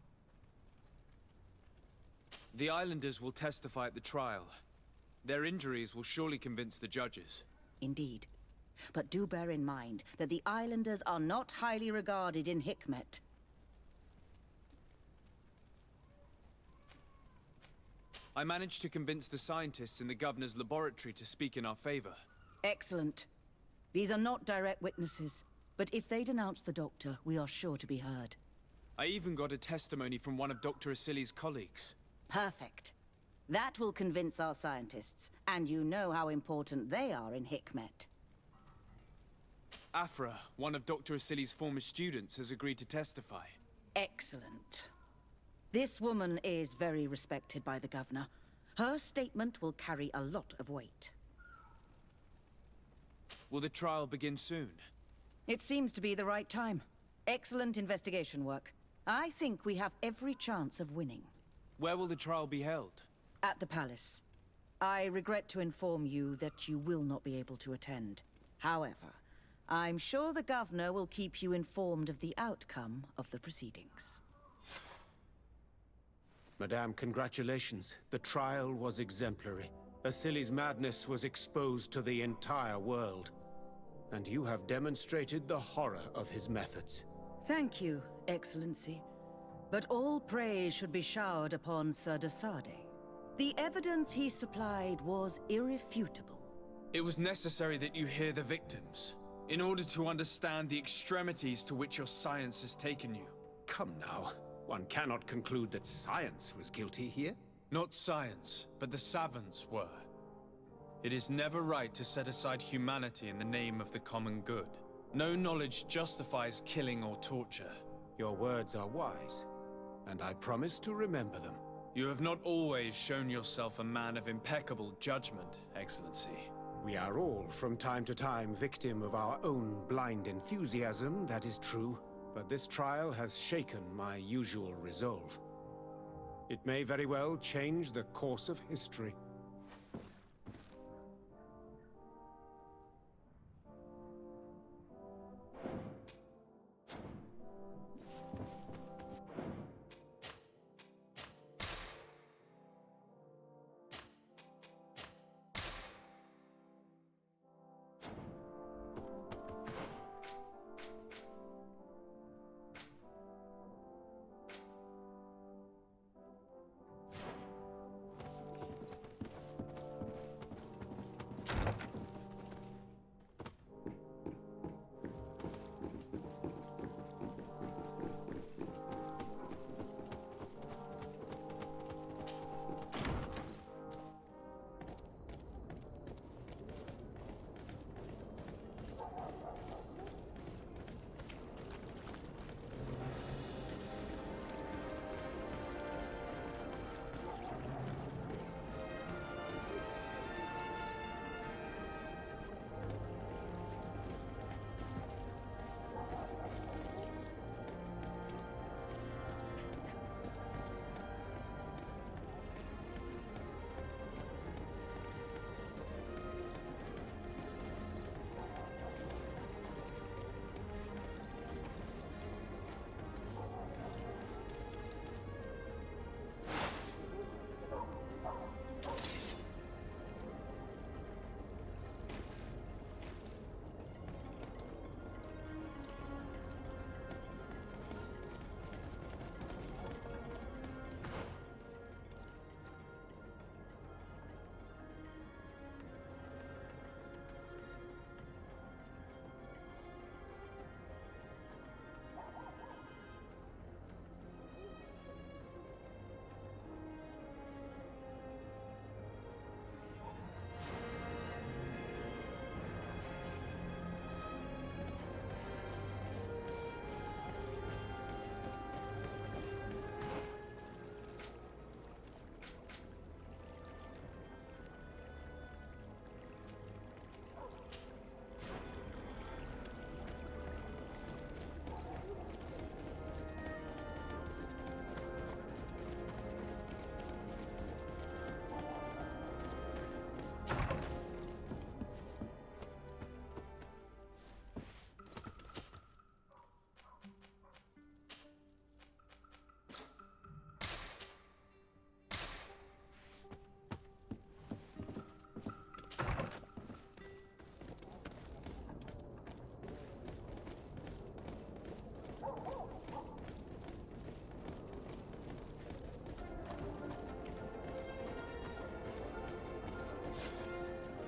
The Islanders will testify at the trial. Their injuries will surely convince the judges. Indeed. But do bear in mind that the Islanders are not highly regarded in Hikmet. I managed to convince the scientists in the Governor's laboratory to speak in our favor. Excellent. These are not direct witnesses, but if they denounce the Doctor, we are sure to be heard. I even got a testimony from one of Dr. Asili's colleagues. Perfect. That will convince our scientists, and you know how important they are in Hikmet. Afra, one of Dr. Asili's former students, has agreed to testify. Excellent. This woman is very respected by the Governor. Her statement will carry a lot of weight. Will the trial begin soon? It seems to be the right time. Excellent investigation work. I think we have every chance of winning. Where will the trial be held? At the palace. I regret to inform you that you will not be able to attend. However, I'm sure the Governor will keep you informed of the outcome of the proceedings. Madame, congratulations. The trial was exemplary. Asili's madness was exposed to the entire world. And you have demonstrated the horror of his methods. Thank you, Excellency. But all praise should be showered upon Sir de Sade. The evidence he supplied was irrefutable. It was necessary that you hear the victims, in order to understand the extremities to which your science has taken you. Come now. One cannot conclude that science was guilty here. Not science, but the savants were. It is never right to set aside humanity in the name of the common good. No knowledge justifies killing or torture. Your words are wise, and I promise to remember them. You have not always shown yourself a man of impeccable judgment, Excellency. We are all, from time to time, victim of our own blind enthusiasm, that is true. But this trial has shaken my usual resolve. It may very well change the course of history.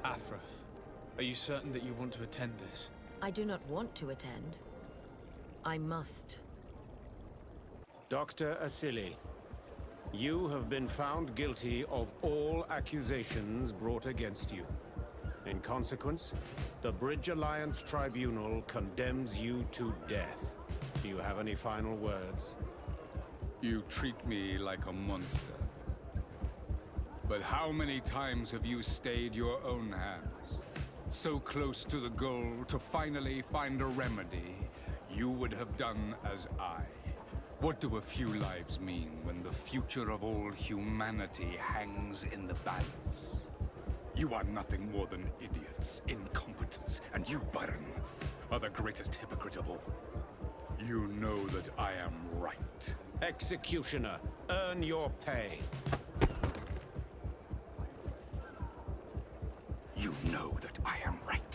Afra, are you certain that you want to attend this? I do not want to attend. I must. Dr. Asili, you have been found guilty of all accusations brought against you. In consequence, the Bridge Alliance Tribunal condemns you to death. Do you have any final words? You treat me like a monster. But how many times have you stayed your own hand? So close to the goal to finally find a remedy, you would have done as I. What do a few lives mean when the future of all humanity hangs in the balance? You are nothing more than idiots, incompetents, and you, Byron, are the greatest hypocrite of all. You know that I am right. Executioner, earn your pay. You know that I am right.